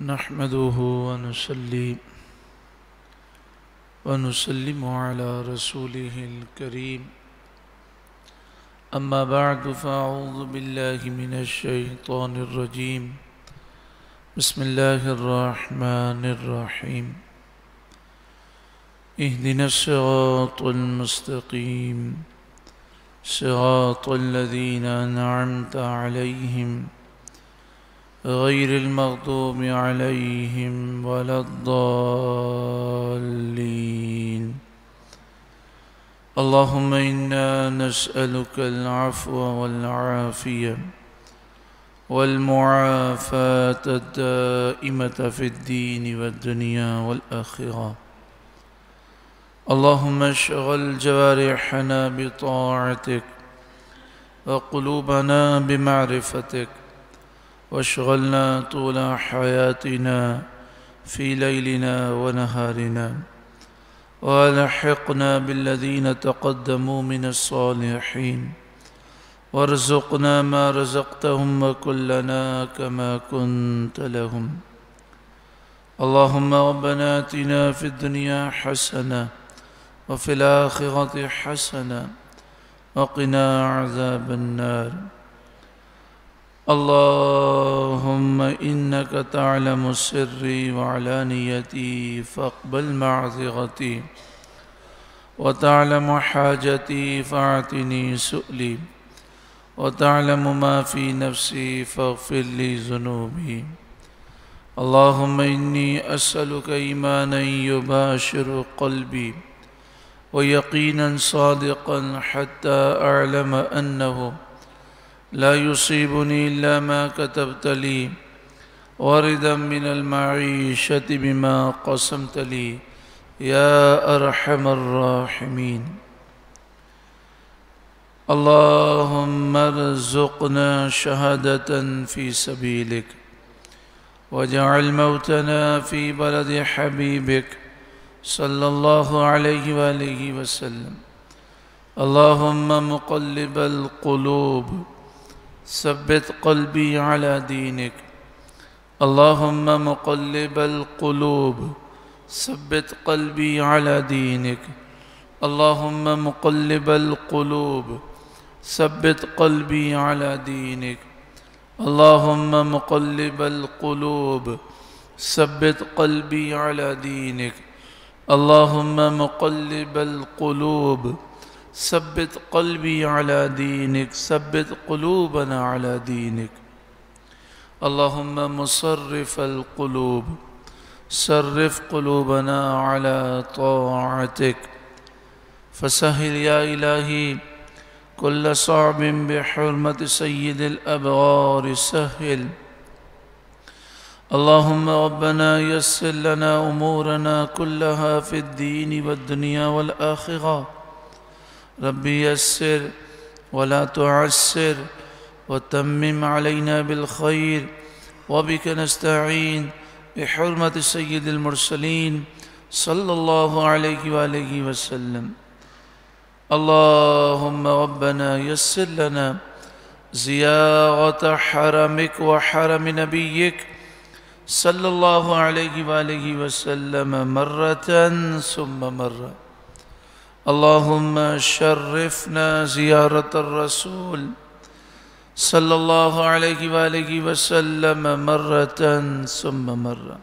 نحمده ونسلم على رسوله الكريم أما بعد فأعوذ بالله من الشيطان الرجيم بسم الله الرحمن الرحيم اهدنا الصراط المستقيم صراط الذين أنعمت عليهم غير المغضوب عليهم ولا الضالين اللهم إنا نسألك العفو والعافية والمعافاة الدائمة في الدين والدنيا والآخرة اللهم اشغل جوارحنا بطاعتك وقلوبنا بمعرفتك واشغلنا طول حياتنا في ليلنا ونهارنا والحقنا بالذين تقدموا من الصالحين وارزقنا ما رزقتهم وكلنا كما كنت لهم اللهم ربنا آتنا في الدنيا حسنة وفي الآخرة حسنة وقنا عذاب النار اللهم إنك تعلم سري وعلانيتي فاقبل معذرتي وتعلم حاجتي فاعتني سؤلي وتعلم ما في نفسي فاغفر لي ذنوبي اللهم إني أسألك إيمانا يباشر قلبي ويقينا صادقا حتى أعلم أنه لا يصيبني إلا ما كتبت لي وردا من المعيشة بما قسمت لي يا أرحم الراحمين اللهم ارزقنا شهادة في سبيلك واجعل موتنا في بلد حبيبك صلى الله عليه وآله وسلم اللهم مقلب القلوب ثبت قلبي على دينك اللهم مقلب القلوب ثبت قلبي على دينك اللهم مقلب القلوب ثبت قلبي على دينك اللهم مقلب القلوب ثبت قلبي على دينك اللهم مقلب القلوب ثبت قلبي على دينك ثبت قلوبنا على دينك اللهم مصرف القلوب صرف قلوبنا على طاعتك فسهل يا إلهي كل صعب بحرمة سيد الأبرار سهل اللهم ربنا يسر لنا أمورنا كلها في الدين والدنيا والآخرة ربي يسر ولا تعسر وتمم علينا بالخير وبك نستعين بحرمة سيد المرسلين صلى الله عليه وآله وسلم اللهم ربنا يسر لنا زيارة حرمك وحرم نبيك صلى الله عليه وآله وسلم مرة ثم مرة اللهم شرفنا زيارة الرسول صلى الله عليه وآله وسلم مرة ثم مرة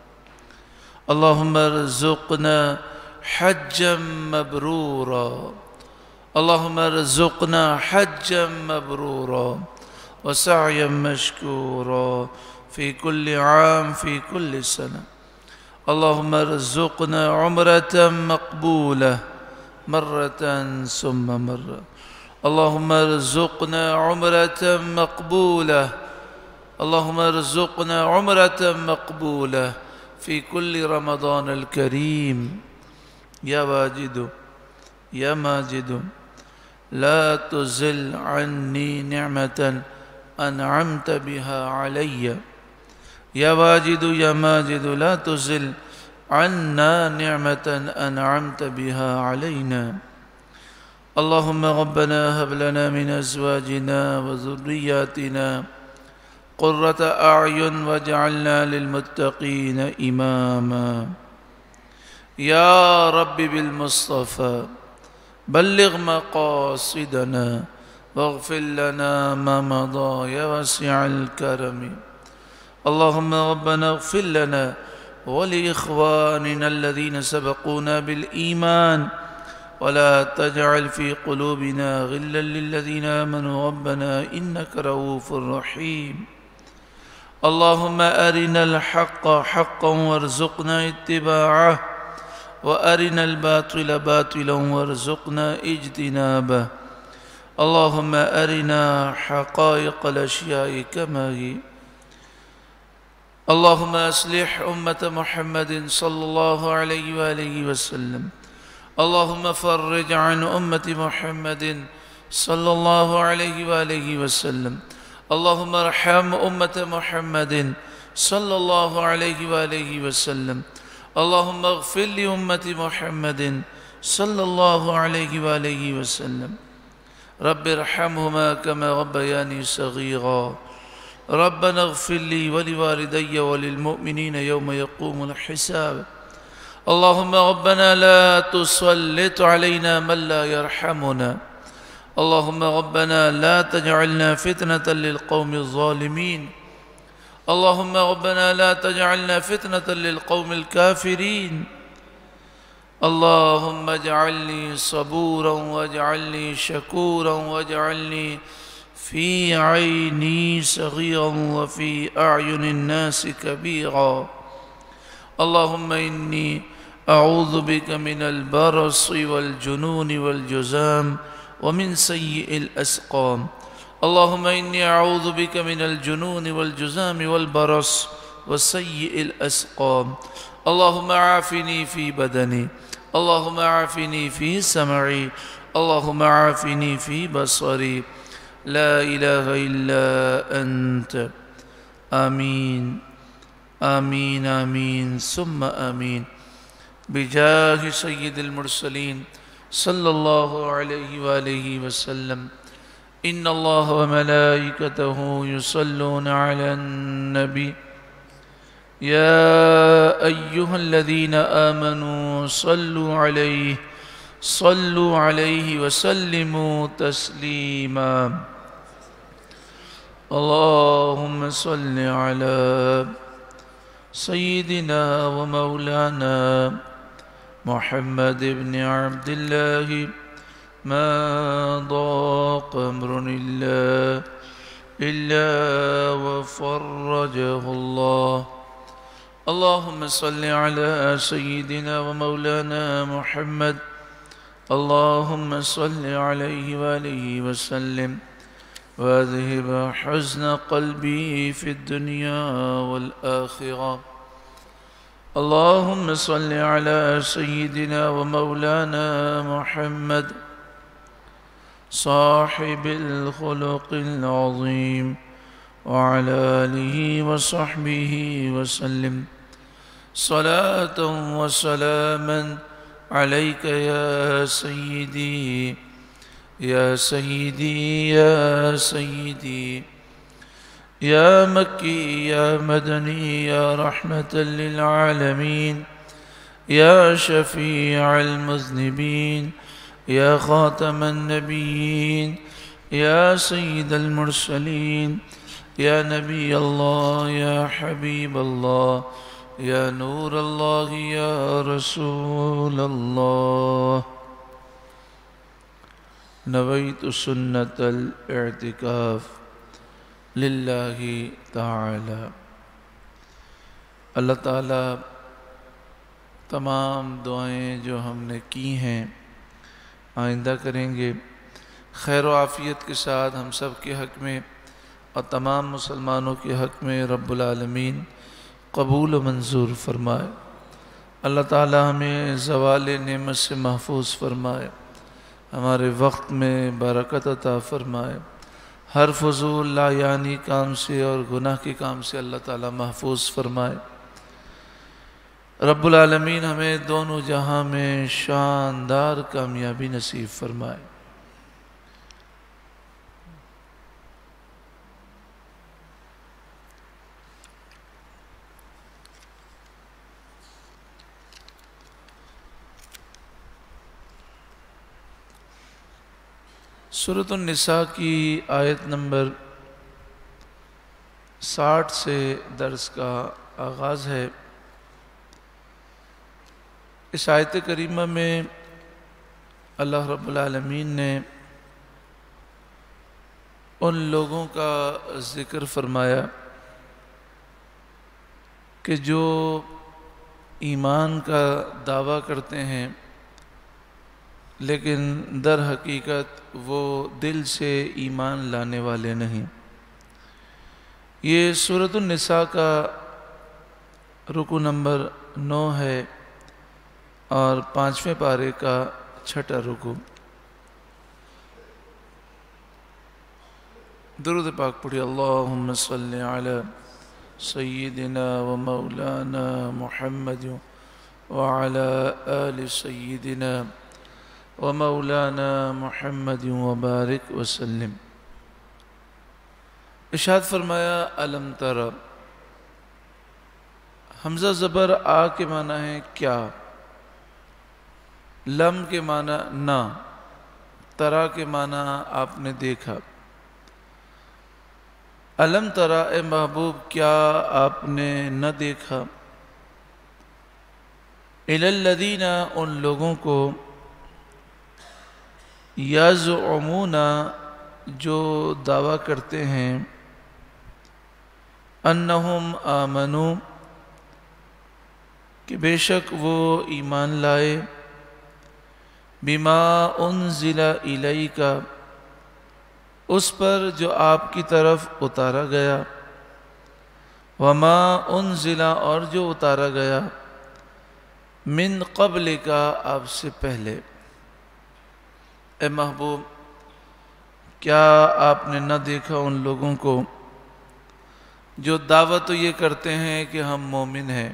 اللهم ارزقنا حجا مبرورا اللهم ارزقنا حجا مبرورا وسعيا مشكورا في كل عام في كل سنة اللهم ارزقنا عمرة مقبولة مرة ثم مرة اللهم ارزقنا عمرة مقبولة اللهم ارزقنا عمرة مقبولة في كل رمضان الكريم يا واجد يا ماجد لا تزل عني نعمة أنعمت بها علي يا واجد يا ماجد لا تزل عنا نعمة أنعمت بها علينا اللهم ربنا هب لنا من أزواجنا وذرياتنا قرة أعين واجعلنا للمتقين إماما. يا رب بالمصطفى بلغ مقاصدنا واغفر لنا ما مضى يا واسع الكرم. اللهم ربنا اغفر لنا ولإخواننا الذين سبقونا بالإيمان ولا تجعل في قلوبنا غلا للذين آمنوا ربنا إنك رؤوف رحيم. اللهم أرنا الحق حقا وارزقنا اتباعه وأرنا الباطل باطلا وارزقنا اجتنابه. اللهم أرنا حقائق الأشياء كما هي. اللهم أصلح أمة محمد صلى الله عليه وآله وسلم. اللهم فرج عن أمة محمد صلى الله عليه وآله وسلم. اللهم ارحم أمة محمد صلى الله عليه وآله وسلم. اللهم اغفر لأمة محمد صلى الله عليه وآله وسلم. رب ارحمهما كما ربياني صغيرا. ربنا اغفر لي ولوالدي وللمؤمنين يوم يقوم الحساب. اللهم ربنا لا تسلط علينا من لا يرحمنا. اللهم ربنا لا تجعلنا فتنة للقوم الظالمين. اللهم ربنا لا تجعلنا فتنة للقوم الكافرين. اللهم اجعلني صبورا واجعلني شكورا واجعلني في عيني صغيرا وفي أعين الناس كبيرا. اللهم إني أعوذ بك من البرص والجنون والجذام ومن سيء الأسقام. اللهم إني أعوذ بك من الجنون والجذام والبرص وسيء الأسقام. اللهم عافني في بدني. اللهم عافني في سمعي. اللهم عافني في بصري. لا إله إلا أنت. آمين آمين آمين ثم آمين. بجاه سيد المرسلين صلى الله عليه وآله وسلم. إن الله وملائكته يصلون على النبي يا أيها الذين آمنوا صلوا عليه وسلموا تسليما. اللهم صل على سيدنا ومولانا محمد بن عبد الله. ما ضاق أمر إلا وفرجه الله. اللهم صل على سيدنا ومولانا محمد. اللهم صل عليه وآله وسلم واذهب حزن قلبي في الدنيا والآخرة. اللهم صل على سيدنا ومولانا محمد صاحب الخلق العظيم وعلى آله وصحبه وسلم. صلاة وسلاما عليك يا سيدي يا سيدي يا سيدي يا مكي يا مدني يا رحمة للعالمين يا شفيع المذنبين يا خاتم النبيين يا سيد المرسلين يا نبي الله يا حبيب الله يا نور الله يا رسول الله. نویت سنت الاعتکاف للہ تعالی. اللہ تعالی تمام دعائیں جو ہم نے کی ہیں آئندہ کریں گے خیر و عافیت کے ساتھ ہم سب کے حق میں اور تمام مسلمانوں کے حق میں رب العالمین قبول و منظور فرمائے. اللہ تعالی ہمیں زوال نعمت سے محفوظ فرمائے. ہمارے وقت میں برکت عطا فرمائے. ہر فضول لا یعنی کام سے اور گناہ کے کام سے اللہ تعالی محفوظ فرمائے. رب العالمین ہمیں دونوں جہاں میں شاندار کامیابی نصیب فرمائے. سورۃ النساء کی آیت نمبر 60 سے درس کا آغاز ہے۔ اس آیت کریمہ میں اللہ رب العالمین نے ان لوگوں کا ذکر فرمایا کہ جو ایمان کا دعویٰ کرتے ہیں لیکن در حقیقت وہ دل سے ایمان لانے والے نہیں۔ یہ سورۃ النساء کا رکوع نمبر 9 ہے اور 5ویں پارے کا 6واں رکوع۔ درود پاک پڑھی۔ اللہم صلی علی سیدنا و مولانا محمد وعلی آل سیدنا و مولانا محمد وبارک وسلم۔ ارشاد فرمایا الم تر، حمزہ زبر آ کے معنی ہے کیا، لم کے معنی نہ، ترا کے معنی آپ نے دیکھا۔ الم ترا اے محبوب کیا آپ نے نہ دیکھا، الی الذین ان لوگوں کو، یزعمون جو دعویٰ کرتے ہیں، انہم آمنوا کہ بے شک وہ ایمان لائے، بما انزل الیک اس پر جو آپ کی طرف اتارا گیا، وما انزل اور جو اتارا گیا، من قبل کا آپ سے پہلے۔ اے محبوب کیا آپ نے نہ دیکھا ان لوگوں کو جو دعویٰ تو یہ کرتے ہیں کہ ہم مومن ہیں،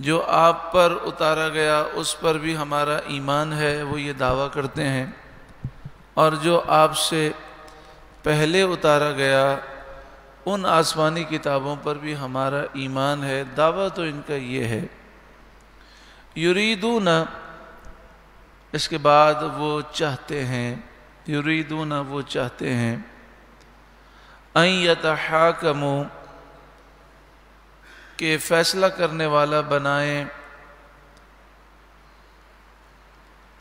جو آپ پر اتارا گیا اس پر بھی ہمارا ایمان ہے، وہ یہ دعویٰ کرتے ہیں، اور جو آپ سے پہلے اتارا گیا ان آسمانی کتابوں پر بھی ہمارا ایمان ہے، دعویٰ تو ان کا یہ ہے۔ یریدون اس کے بعد وہ چاہتے ہیں، یریدون وہ چاہتے ہیں، ان یتحاکموا کہ فیصلہ کرنے والا بنائیں،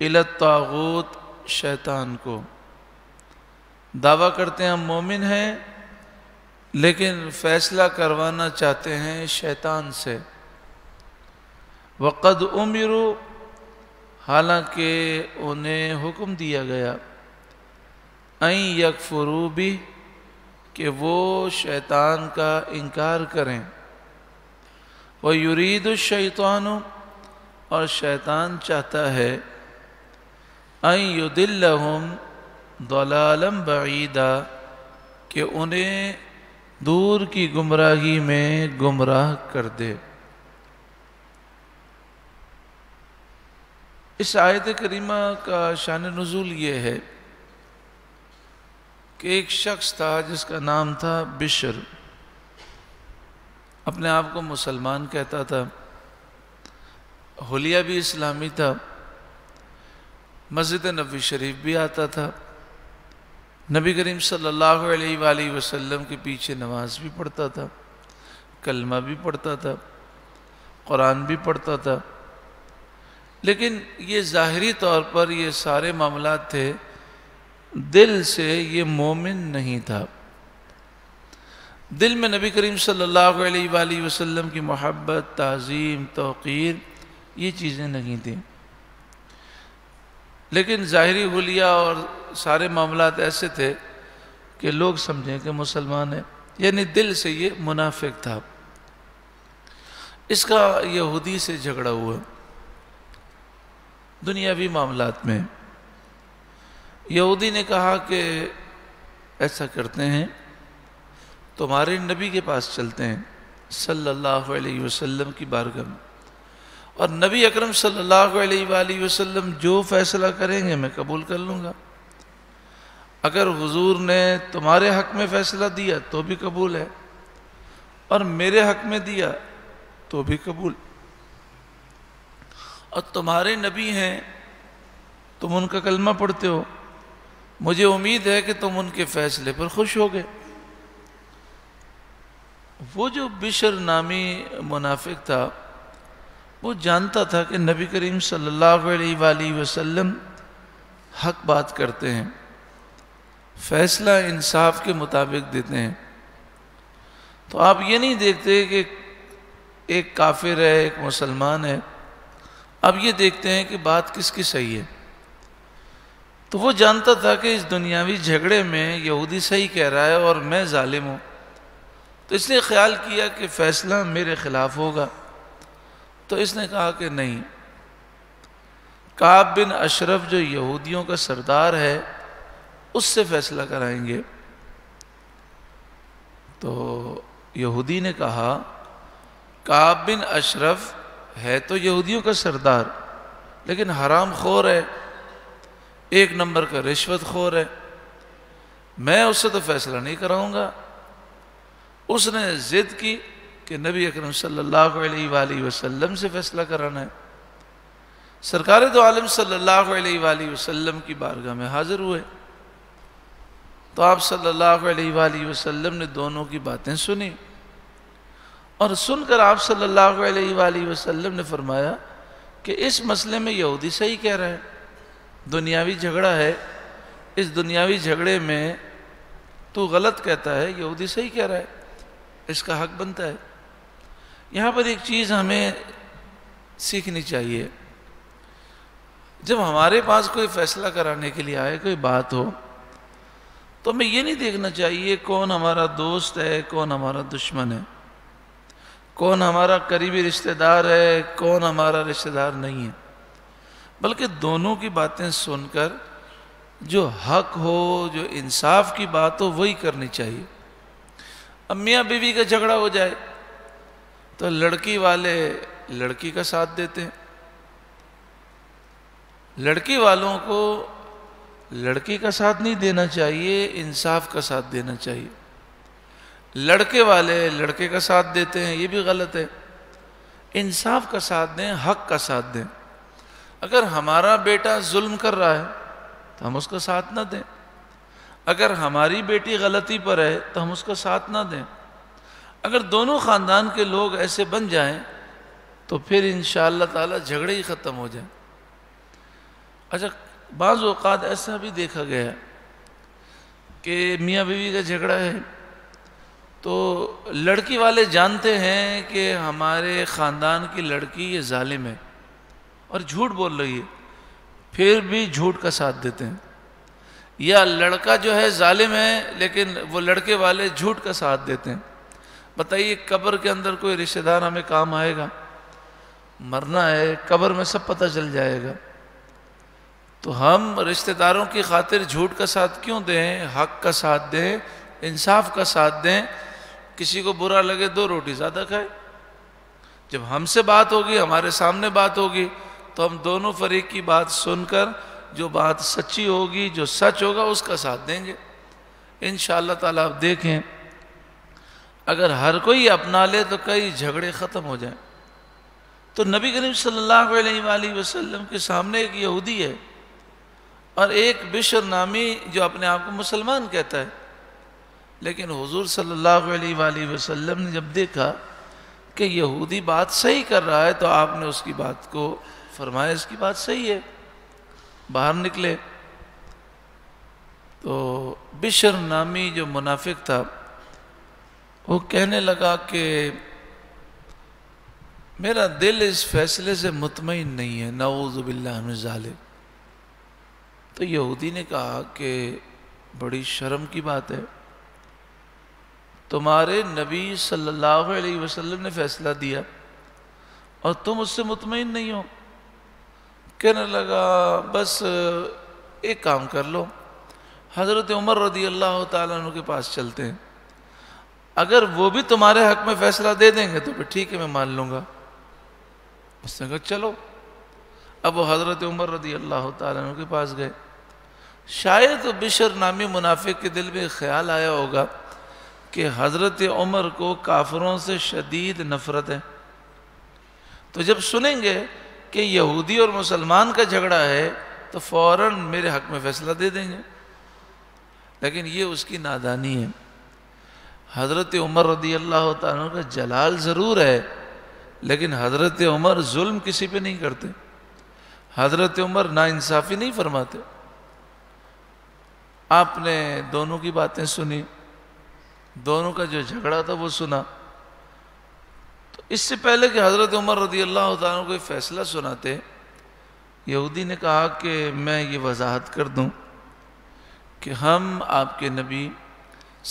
الی الطاغوت شیطان کو۔ دعویٰ کرتے ہیں ہم مومن ہیں لیکن فیصلہ کروانا چاہتے ہیں شیطان سے۔ وقد امروا حالانکہ انہیں حکم دیا گیا، ان یکفروا بہ کہ وہ شیطان کا انکار کریں، ویرید الشیطان اور شیطان چاہتا ہے، ان یضلہم ضلالا بعیدا کہ انہیں دور کی گمراہی میں گمراہ کر دے۔ اس آیت کریمہ کا شان نزول یہ ہے کہ ایک شخص تھا جس کا نام تھا بشر، اپنے آپ کو مسلمان کہتا تھا، حلیہ بھی اسلامی تھا، مسجد نبوی شریف بھی آتا تھا، نبی کریم صلی اللہ علیہ وآلہ وسلم کے پیچھے نماز بھی پڑھتا تھا، کلمہ بھی پڑھتا تھا، قرآن بھی پڑھتا تھا، لیکن یہ ظاہری طور پر یہ سارے معاملات تھے، دل سے یہ مومن نہیں تھا۔ دل میں نبی کریم صلی اللہ علیہ وآلہ وسلم کی محبت، تعظیم، توقیر یہ چیزیں نہیں تھیں، لیکن ظاہری حلیہ اور سارے معاملات ایسے تھے کہ لوگ سمجھیں کہ مسلمان ہے، یعنی دل سے یہ منافق تھا۔ اس کا یہودی سے جھگڑا ہوا دنیاوی معاملات میں۔ یہودی نے کہا کہ ایسا کرتے ہیں تمہارے نبی کے پاس چلتے ہیں صلی اللہ علیہ وسلم کی بارگاہ میں، اور نبی اکرم صلی اللہ علیہ وآلہ وسلم جو فیصلہ کریں گے میں قبول کر لوں گا، اگر حضور نے تمہارے حق میں فیصلہ دیا تو بھی قبول ہے، اور میرے حق میں دیا تو بھی قبول، اور تمہارے نبی ہیں تم ان کا کلمہ پڑھتے ہو، مجھے امید ہے کہ تم ان کے فیصلے پر خوش ہوگے۔ وہ جو بشر نامی منافق تھا وہ جانتا تھا کہ نبی کریم صلی اللہ علیہ وآلہ وسلم حق بات کرتے ہیں، فیصلہ انصاف کے مطابق دیتے ہیں۔ تو آپ یہ نہیں دیکھتے کہ ایک کافر ہے ایک مسلمان ہے، آپ یہ دیکھتے ہیں کہ بات کس کی صحیح ہے۔ تو وہ جانتا تھا کہ اس دنیاوی جھگڑے میں یہودی صحیح کہہ رہا ہے اور میں ظالم ہوں، تو اس نے خیال کیا کہ فیصلہ میرے خلاف ہوگا۔ تو اس نے کہا کہ نہیں، کعب بن اشرف جو یہودیوں کا سردار ہے اس سے فیصلہ کرائیں گے۔ تو یہودی نے کہا کعب بن اشرف ہے تو یہودیوں کا سردار لیکن حرام خور ہے، ایک نمبر کا رشوت خور ہے، میں اس سے تو فیصلہ نہیں کراؤں گا۔ اس نے ضد کی کہ نبی اکرم صلی اللہ علیہ وآلہ وسلم سے فیصلہ کرانا ہے۔ سرکار دو عالم صلی اللہ علیہ وآلہ وسلم کی بارگاہ میں حاضر ہوئے تو آپ صلی اللہ علیہ وآلہ وسلم نے دونوں کی باتیں سنی، اور سن کر آپ صلی اللہ علیہ وآلہ وسلم نے فرمایا کہ اس مسئلے میں یہودی صحیح کہہ رہا ہے، دنیاوی جھگڑا ہے، اس دنیاوی جھگڑے میں تو غلط کہتا ہے، یہودی صحیح کہہ رہا ہے، اس کا حق بنتا ہے۔ یہاں پر ایک چیز ہمیں سیکھنی چاہیے، جب ہمارے پاس کوئی فیصلہ کرانے کے لیے آئے، کوئی بات ہو، تو ہمیں یہ نہیں دیکھنا چاہیے کون ہمارا دوست ہے کون ہمارا دشمن ہے، کون ہمارا قریبی رشتہ دار ہے کون ہمارا رشتہ دار نہیں ہے، بلکہ دونوں کی باتیں سن کر جو حق ہو، جو انصاف کی بات ہو، وہی کرنی چاہیے۔ اب میاں بیوی کا جھگڑا ہو جائے تو لڑکی والے لڑکی کا ساتھ دیتے ہیں، لڑکی والوں کو لڑکی کا ساتھ نہیں دینا چاہیے، انصاف کا ساتھ دینا چاہیے۔ لڑکے والے لڑکے کا ساتھ دیتے ہیں، یہ بھی غلط ہے۔ انصاف کا ساتھ دیں، حق کا ساتھ دیں۔ اگر ہمارا بیٹا ظلم کر رہا ہے تو ہم اس کا ساتھ نہ دیں، اگر ہماری بیٹی غلطی پر ہے تو ہم اس کا ساتھ نہ دیں۔ اگر دونوں خاندان کے لوگ ایسے بن جائیں تو پھر انشاءاللہ تعالی جھگڑے ہی ختم ہو جائیں۔ اچھا، بعض اوقات ایسا بھی دیکھا گیا کہ میاں بیوی کا جھگڑا ہے تو لڑکی والے جانتے ہیں کہ ہمارے خاندان کی لڑکی یہ ظالم ہے اور جھوٹ بول رہی ہے، پھر بھی جھوٹ کا ساتھ دیتے ہیں، یا لڑکا جو ہے ظالم ہے لیکن وہ لڑکے والے جھوٹ کا ساتھ دیتے ہیں۔ بتائیے قبر کے اندر کوئی رشتہ دار ہمیں کام آئے گا؟ مرنا ہے، قبر میں سب پتہ چل جائے گا، تو ہم رشتہ داروں کی خاطر جھوٹ کا ساتھ کیوں دیں؟ حق کا ساتھ دیں، انصاف کا ساتھ دیں۔ کسی کو برا لگے دو روٹی زیادہ کھائے۔ جب ہم سے بات ہوگی، ہمارے سامنے بات ہوگی، تو ہم دونوں فریق کی بات سن کر جو بات سچی ہوگی، جو سچ ہوگا، اس کا ساتھ دیں گے انشاءاللہ تعالیٰ۔ آپ دیکھیں اگر ہر کوئی اپنا لے تو کئی جھگڑے ختم ہو جائیں۔ تو نبی کریم صلی اللہ علیہ وآلہ وسلم کے سامنے ایک یہودی ہے اور ایک بشر نامی جو اپنے آپ کو مسلمان کہتا ہے، لیکن حضور صلی اللہ علیہ وآلہ وسلم نے جب دیکھا کہ یہودی بات صحیح کر رہا ہے تو آپ نے اس کی بات کو فرمایا اس کی بات صحیح ہے، باہر نکلے۔ تو بشر نامی جو منافق تھا وہ کہنے لگا کہ میرا دل اس فیصلے سے مطمئن نہیں ہے، نعوذ باللہ من ذالک۔ تو یہودی نے کہا کہ بڑی شرم کی بات ہے، تمہارے نبی صلی اللہ علیہ وسلم نے فیصلہ دیا اور تم اس سے مطمئن نہیں ہو۔ کہنے لگا بس ایک کام کر لو، حضرت عمر رضی اللہ تعالیٰ عنہ کے پاس چلتے ہیں، اگر وہ بھی تمہارے حق میں فیصلہ دے دیں گے تو پھر ٹھیک ہے، میں مان لوں گا۔ اس نے کہا چلو۔ اب وہ حضرت عمر رضی اللہ تعالیٰ عنہ کے پاس گئے۔ شاید بشر نامی منافق کے دل میں خیال آیا ہوگا کہ حضرت عمر کو کافروں سے شدید نفرت ہے، تو جب سنیں گے کہ یہودی اور مسلمان کا جھگڑا ہے تو فوراً میرے حق میں فیصلہ دے دیں گے۔ لیکن یہ اس کی نادانی ہے۔ حضرت عمر رضی اللہ تعالیٰ عنہ کا جلال ضرور ہے، لیکن حضرت عمر ظلم کسی پہ نہیں کرتے، حضرت عمر ناانصافی نہیں فرماتے۔ آپ نے دونوں کی باتیں سنی، دونوں کا جو جھگڑا تھا وہ سنا، تو اس سے پہلے کہ حضرت عمر رضی اللہ تعالیٰ عنہ کوئی فیصلہ سناتے، یہودی نے کہا کہ میں یہ وضاحت کر دوں کہ ہم آپ کے نبی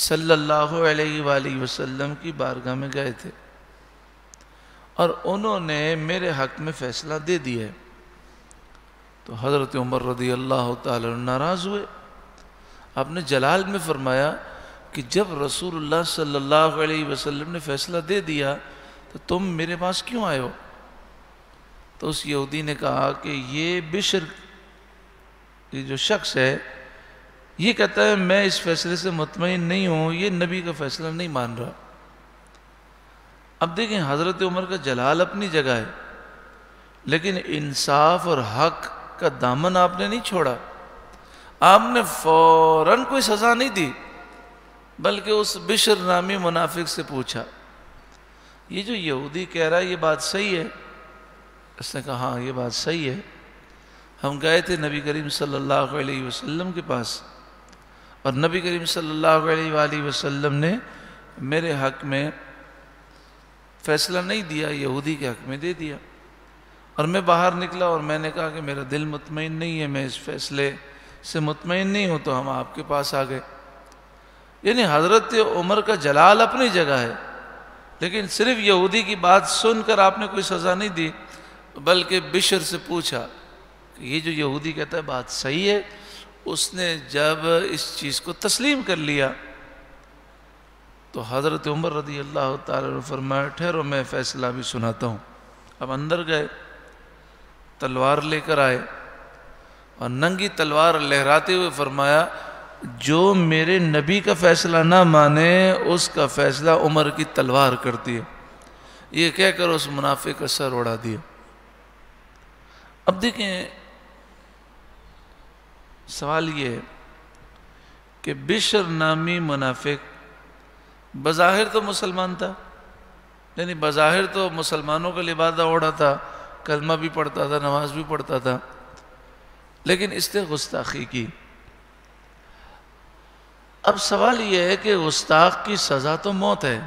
صلی اللہ علیہ وآلہ وسلم کی بارگاہ میں گئے تھے اور انہوں نے میرے حق میں فیصلہ دے دیا ہے۔ تو حضرت عمر رضی اللہ تعالیٰ عنہ ناراض ہوئے۔ آپ نے جلال میں فرمایا کہ جب رسول اللہ صلی اللہ علیہ وسلم نے فیصلہ دے دیا تو تم میرے پاس کیوں آئے ہو؟ تو اس یہودی نے کہا کہ یہ بشر، یہ جو شخص ہے، یہ کہتا ہے میں اس فیصلے سے مطمئن نہیں ہوں، یہ نبی کا فیصلہ نہیں مان رہا۔ اب دیکھیں حضرت عمر کا جلال اپنی جگہ ہے، لیکن انصاف اور حق کا دامن آپ نے نہیں چھوڑا۔ آپ نے فوراً کوئی سزا نہیں دی، بلکہ اس بشر نامی منافق سے پوچھا یہ جو یہودی کہہ رہا ہے یہ بات صحیح ہے؟ اس نے کہا ہاں یہ بات صحیح ہے، ہم گئے تھے نبی کریم صلی اللہ علیہ وسلم کے پاس اور نبی کریم صلی اللہ علیہ وآلہ وسلم نے میرے حق میں فیصلہ نہیں دیا، یہودی کے حق میں دے دیا، اور میں باہر نکلا اور میں نے کہا کہ میرا دل مطمئن نہیں ہے، میں اس فیصلے سے مطمئن نہیں ہوں، تو ہم آپ کے پاس آ گئے۔ یعنی حضرت عمر کا جلال اپنی جگہ ہے، لیکن صرف یہودی کی بات سن کر آپ نے کوئی سزا نہیں دی، بلکہ بشر سے پوچھا کہ یہ جو یہودی کہتا ہے بات صحیح ہے۔ اس نے جب اس چیز کو تسلیم کر لیا تو حضرت عمر رضی اللہ تعالیٰ عنہ فرمایا ٹھہرو میں فیصلہ بھی سناتا ہوں۔ اب اندر گئے، تلوار لے کر آئے اور ننگی تلوار لہراتے ہوئے فرمایا جو میرے نبی کا فیصلہ نہ مانے اس کا فیصلہ عمر کی تلوار کرتی ہے، یہ کہہ کر اس منافق کا سر اڑا دیا۔ اب دیکھیں سوال یہ ہے کہ بشر نامی منافق بظاہر تو مسلمان تھا، یعنی بظاہر تو مسلمانوں کا لبادہ اوڑھا تھا، کلمہ بھی پڑھتا تھا، نماز بھی پڑھتا تھا، لیکن اس نے گستاخی کی۔ اب سوال یہ ہے کہ گستاخ کی سزا تو موت ہے،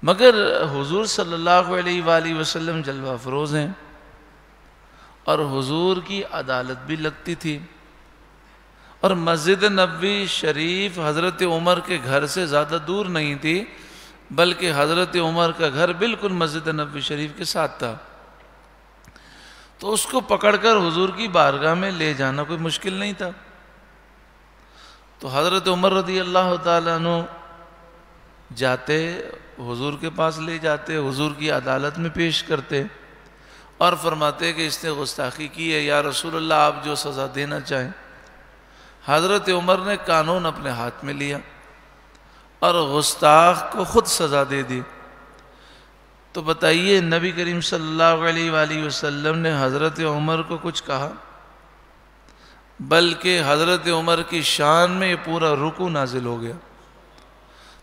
مگر حضور صلی اللہ علیہ وآلہ وسلم جلوہ افروز ہیں اور حضور کی عدالت بھی لگتی تھی، اور مسجد نبوی شریف حضرت عمر کے گھر سے زیادہ دور نہیں تھی، بلکہ حضرت عمر کا گھر بالکل مسجد نبوی شریف کے ساتھ تھا، تو اس کو پکڑ کر حضور کی بارگاہ میں لے جانا کوئی مشکل نہیں تھا۔ تو حضرت عمر رضی اللہ تعالیٰ عنہ جاتے، حضور کے پاس لے جاتے، حضور کی عدالت میں پیش کرتے اور فرماتے کہ اس نے گستاخی کی ہے، یا رسول اللہ آپ جو سزا دینا چاہیں۔ حضرت عمر نے قانون اپنے ہاتھ میں لیا اور گستاخ کو خود سزا دے دی۔ تو بتائیے نبی کریم صلی اللہ علیہ وآلہ وسلم نے حضرت عمر کو کچھ کہا؟ بلکہ حضرت عمر کی شان میں یہ پورا رکوع نازل ہو گیا۔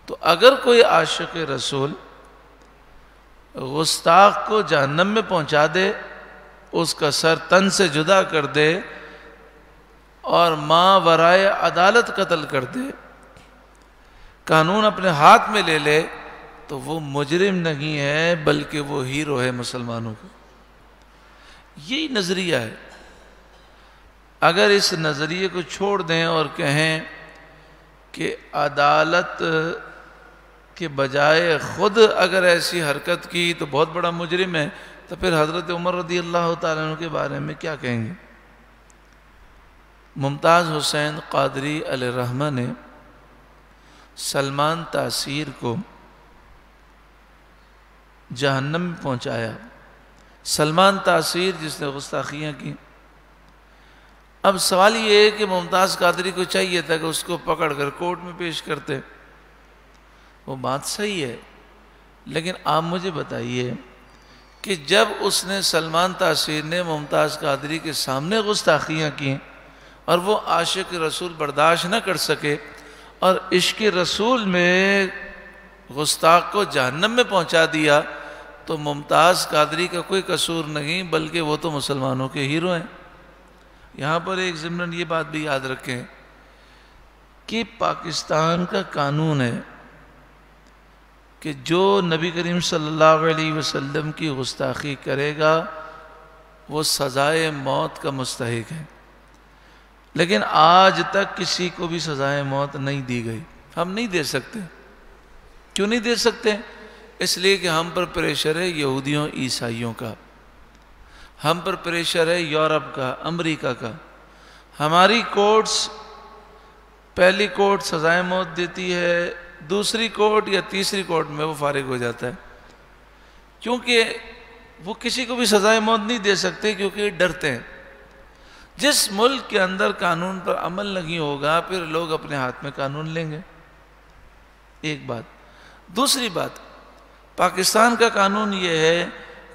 تو اگر کوئی عاشق رسول گستاخ کو جہنم میں پہنچا دے، اس کا سر تن سے جدا کر دے اور ماں ورائے عدالت قتل کر دے، قانون اپنے ہاتھ میں لے لے، تو وہ مجرم نہیں ہے بلکہ وہ ہیرو ہے مسلمانوں کا۔ یہی نظریہ ہے۔ اگر اس نظریے کو چھوڑ دیں اور کہیں کہ عدالت کے بجائے خود اگر ایسی حرکت کی تو بہت بڑا مجرم ہے، تو پھر حضرت عمر رضی اللہ تعالیٰ عنہ کے بارے میں کیا کہیں گے؟ ممتاز حسین قادری علیہ الرحمہ نے سلمان تاثیر کو جہنم میں پہنچایا۔ سلمان تاثیر جس نے گستاخیاں کی۔ اب سوال یہ ہے کہ ممتاز قادری کو چاہیے تھا کہ اس کو پکڑ کر کورٹ میں پیش کرتے، وہ بات صحیح ہے، لیکن آپ مجھے بتائیے کہ جب اس نے سلمان تاثیر نے ممتاز قادری کے سامنے گستاخیاں کی اور وہ عاشق رسول برداشت نہ کر سکے اور عشق رسول میں گستاخ کو جہنم میں پہنچا دیا، تو ممتاز قادری کا کوئی قصور نہیں، بلکہ وہ تو مسلمانوں کے ہیرو ہیں۔ یہاں پر ایک ضمن یہ بات بھی یاد رکھیں کہ پاکستان کا قانون ہے کہ جو نبی کریم صلی اللہ علیہ وسلم کی گستاخی کرے گا وہ سزائے موت کا مستحق ہے، لیکن آج تک کسی کو بھی سزائے موت نہیں دی گئی۔ ہم نہیں دے سکتے۔ کیوں نہیں دے سکتے؟ اس لیے کہ ہم پر پریشر ہے یہودیوں عیسائیوں کا، ہم پر پریشر ہے یورپ کا، امریکہ کا۔ ہماری کورٹس، پہلی کورٹ سزائے موت دیتی ہے، دوسری کورٹ یا تیسری کورٹ میں وہ فارغ ہو جاتا ہے، کیونکہ وہ کسی کو بھی سزائے موت نہیں دے سکتے، کیونکہ ڈرتے ہیں۔ جس ملک کے اندر قانون پر عمل نہیں ہوگا پھر لوگ اپنے ہاتھ میں قانون لیں گے، ایک بات۔ دوسری بات، پاکستان کا قانون یہ ہے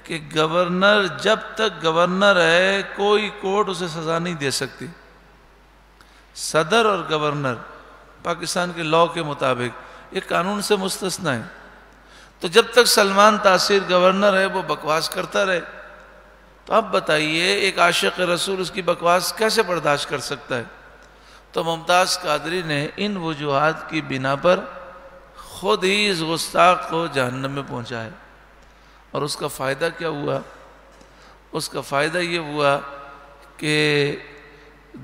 کہ گورنر جب تک گورنر ہے کوئی کورٹ اسے سزا نہیں دے سکتی۔ صدر اور گورنر پاکستان کے لاء کے مطابق یہ قانون سے مستثنی ہے۔ تو جب تک سلمان تاثیر گورنر ہے وہ بکواس کرتا رہے، تو اب بتائیے ایک عاشق رسول اس کی بکواس کیسے برداشت کر سکتا ہے؟ تو ممتاز قادری نے ان وجوہات کی بنا پر خود ہی اس گستاخ کو جہنم میں پہنچایا۔ اور اس کا فائدہ کیا ہوا؟ اس کا فائدہ یہ ہوا کہ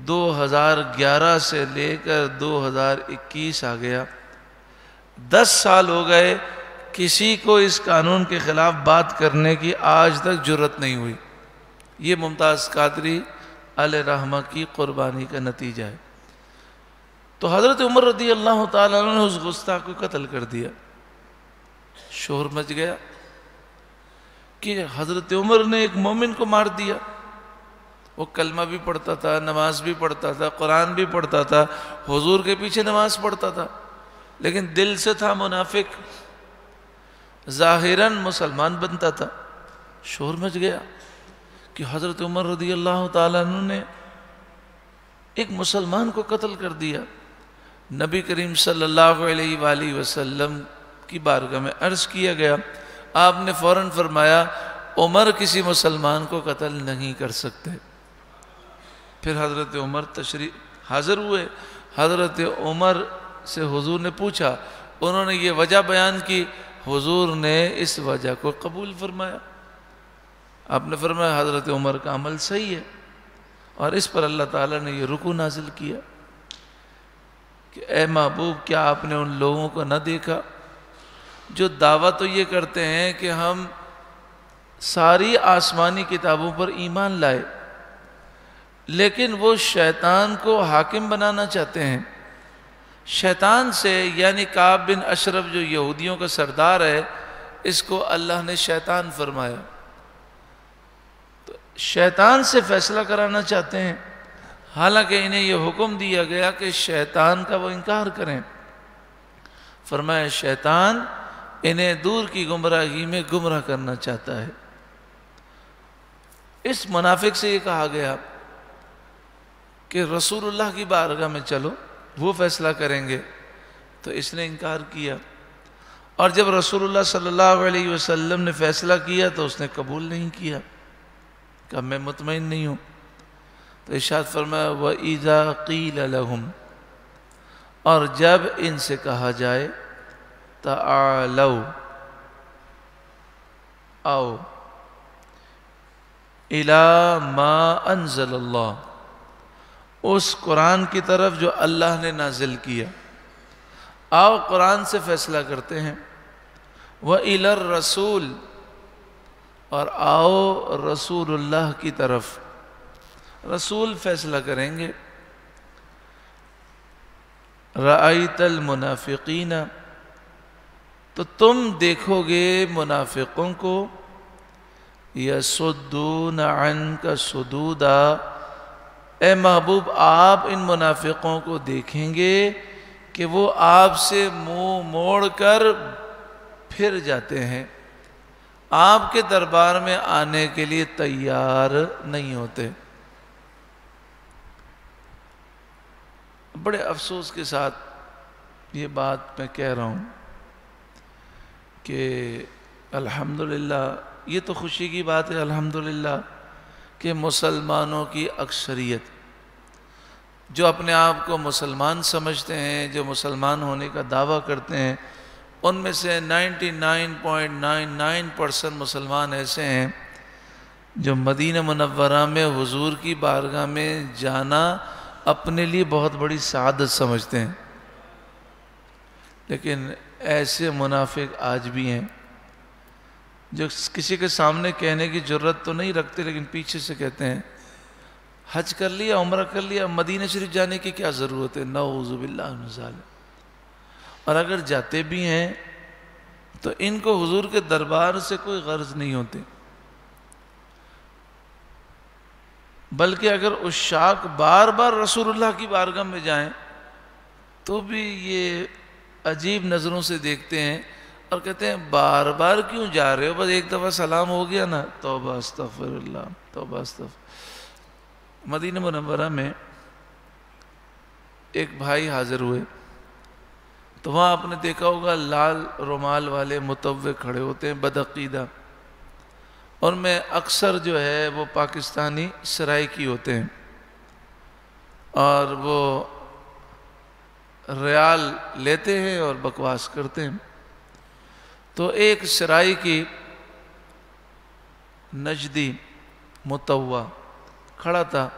2011 سے لے کر 2021 آ گیا، 10 سال ہو گئے، کسی کو اس قانون کے خلاف بات کرنے کی آج تک جرت نہیں ہوئی۔ یہ ممتاز قادری علیہ رحمہ کی قربانی کا نتیجہ ہے۔ تو حضرت عمر رضی اللہ تعالیٰ عنہ نے اس گستاخ کو قتل کر دیا۔ شور مچ گیا کہ حضرت عمر نے ایک مومن کو مار دیا۔ وہ کلمہ بھی پڑھتا تھا، نماز بھی پڑھتا تھا، قرآن بھی پڑھتا تھا، حضور کے پیچھے نماز پڑھتا تھا، لیکن دل سے تھا منافق، ظاہراً مسلمان بنتا تھا۔ شور مچ گیا کہ حضرت عمر رضی اللہ تعالیٰ عنہ نے ایک مسلمان کو قتل کر دیا۔ نبی کریم صلی اللہ علیہ وآلہ وسلم کی بارگاہ میں عرض کیا گیا، آپ نے فوراً فرمایا عمر کسی مسلمان کو قتل نہیں کر سکتے۔ پھر حضرت عمر تشریف حاضر ہوئے، حضرت عمر سے حضور نے پوچھا، انہوں نے یہ وجہ بیان کی، حضور نے اس وجہ کو قبول فرمایا۔ آپ نے فرمایا حضرت عمر کا عمل صحیح ہے، اور اس پر اللہ تعالیٰ نے یہ رکوع نازل کیا کہ اے محبوب کیا آپ نے ان لوگوں کو نہ دیکھا جو دعویٰ تو یہ کرتے ہیں کہ ہم ساری آسمانی کتابوں پر ایمان لائے، لیکن وہ شیطان کو حاکم بنانا چاہتے ہیں۔ شیطان سے یعنی کعب بن اشرف جو یہودیوں کا سردار ہے، اس کو اللہ نے شیطان فرمایا، تو شیطان سے فیصلہ کرانا چاہتے ہیں، حالانکہ انہیں یہ حکم دیا گیا کہ شیطان کا وہ انکار کریں۔ فرمایا شیطان انہیں دور کی گمراہی میں گمراہ کرنا چاہتا ہے۔ اس منافق سے یہ کہا گیا کہ رسول اللہ کی بارگاہ میں چلو، وہ فیصلہ کریں گے، تو اس نے انکار کیا، اور جب رسول اللہ صلی اللہ علیہ وسلم نے فیصلہ کیا تو اس نے قبول نہیں کیا، کہ میں مطمئن نہیں ہوں۔ تو ارشاد فرمایا وَإِذَا قِيلَ لَهُمْ، اور جب ان سے کہا جائے تَعَالَوْا، آؤ، إِلَى مَا أَنزَلَ اللَّهُ، اس قرآن کی طرف جو اللہ نے نازل کیا، آؤ قرآن سے فیصلہ کرتے ہیں، وَإِلَى الرَّسُولِ، اور آؤ رسول اللہ کی طرف، رسول فیصلہ کریں گے۔ رَأَيْتَ الْمُنَافِقِينَ، تو تم دیکھو گے منافقوں کو، يَصُدُّونَ عَنْكَ صُدُودًا، اے محبوب آپ ان منافقوں کو دیکھیں گے کہ وہ آپ سے منہ موڑ کر پھر جاتے ہیں، آپ کے دربار میں آنے کے لیے تیار نہیں ہوتے۔ بڑے افسوس کے ساتھ یہ بات میں کہہ رہا ہوں کہ الحمدللہ یہ تو خوشی کی بات ہے الحمدللہ کہ مسلمانوں کی اکثریت جو اپنے آپ کو مسلمان سمجھتے ہیں، جو مسلمان ہونے کا دعویٰ کرتے ہیں، ان میں سے 99.99% مسلمان ایسے ہیں جو مدینہ منورہ میں حضور کی بارگاہ میں جانا اپنے لیے بہت بڑی سعادت سمجھتے ہیں۔ لیکن ایسے منافق آج بھی ہیں جو کسی کے سامنے کہنے کی جرت تو نہیں رکھتے، لیکن پیچھے سے کہتے ہیں حج کر لیا، عمرہ کر لیا، مدینہ شریف جانے کی کیا ضرورت ہے، نعوذ باللہ من ذالک۔ اور اگر جاتے بھی ہیں تو ان کو حضور کے دربار سے کوئی غرض نہیں ہوتے، بلکہ اگر عشاق بار بار رسول اللہ کی بارگاہ میں جائیں تو بھی یہ عجیب نظروں سے دیکھتے ہیں اور کہتے ہیں بار بار کیوں جا رہے ہو، بس ایک دفعہ سلام ہو گیا نا، توبہ استغفر اللہ، توبہ استغفر۔ مدینہ منورہ میں ایک بھائی حاضر ہوئے تو وہاں آپ نے دیکھا ہوگا لال رومال والے متوع کھڑے ہوتے ہیں بدعقیدہ، اور میں اکثر جو ہے وہ پاکستانی سرائکی ہوتے ہیں اور وہ ریال لیتے ہیں اور بکواس کرتے ہیں۔ تو ایک سرائکی نجدی متوع کھڑا تھا،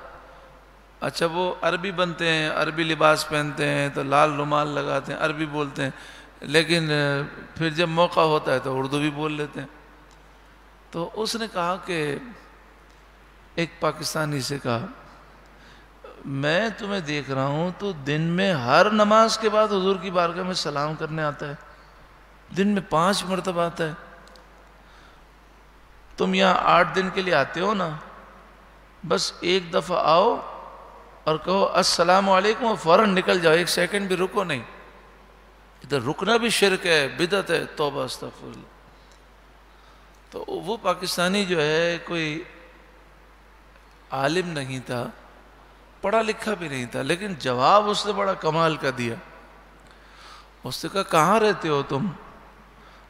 اچھا وہ عربی بنتے ہیں، عربی لباس پہنتے ہیں تو لال رومال لگاتے ہیں، عربی بولتے ہیں، لیکن پھر جب موقع ہوتا ہے تو اردو بھی بول لیتے ہیں۔ تو اس نے کہا کہ ایک پاکستانی سے کہا میں تمہیں دیکھ رہا ہوں تو دن میں ہر نماز کے بعد حضور کی بارگاہ میں سلام کرنے آتا ہے، دن میں 5 مرتبہ آتا ہے، تم یہاں 8 دن کے لیے آتے ہو نا، بس ایک دفعہ آؤ اور کہو السلام علیکم اور فوراً نکل جاؤ، 1 سیکنڈ بھی رکو نہیں، ادھر رکنا بھی شرک ہے، بدعت ہے، توبہ استغفر اللہ۔ تو وہ پاکستانی جو ہے کوئی عالم نہیں تھا، پڑھا لکھا بھی نہیں تھا، لیکن جواب اس نے بڑا کمال کا دیا۔ اس نے کہا کہاں رہتے ہو تم؟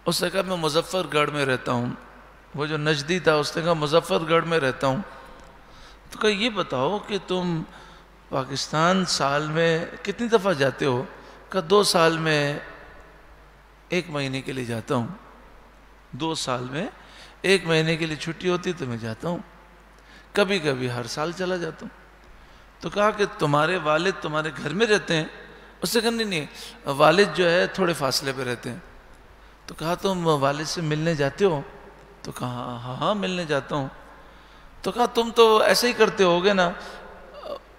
اس نے کہا میں مظفر گڑھ میں رہتا ہوں۔ وہ جو نجدی تھا اس نے کہا مظفر گڑھ میں رہتا ہوں۔ تو کہا یہ بتاؤ کہ تم پاکستان سال میں کتنی دفعہ جاتے ہو؟ کہا 2 سال میں 1 مہینے کے لیے جاتا ہوں، 2 سال میں 1 مہینے کے لیے چھٹی ہوتی تو میں جاتا ہوں، کبھی کبھی ہر سال چلا جاتا ہوں۔ تو کہا کہ تمہارے والد تمہارے گھر میں رہتے ہیں؟ اس سے کہا نہیں، والد جو ہے تھوڑے فاصلے پہ رہتے ہیں۔ تو کہا تم والد سے ملنے جاتے ہو؟ تو کہا ہاں ملنے جاتا ہوں۔ تو کہا تم تو ایسے ہی کرتے ہوگے نا،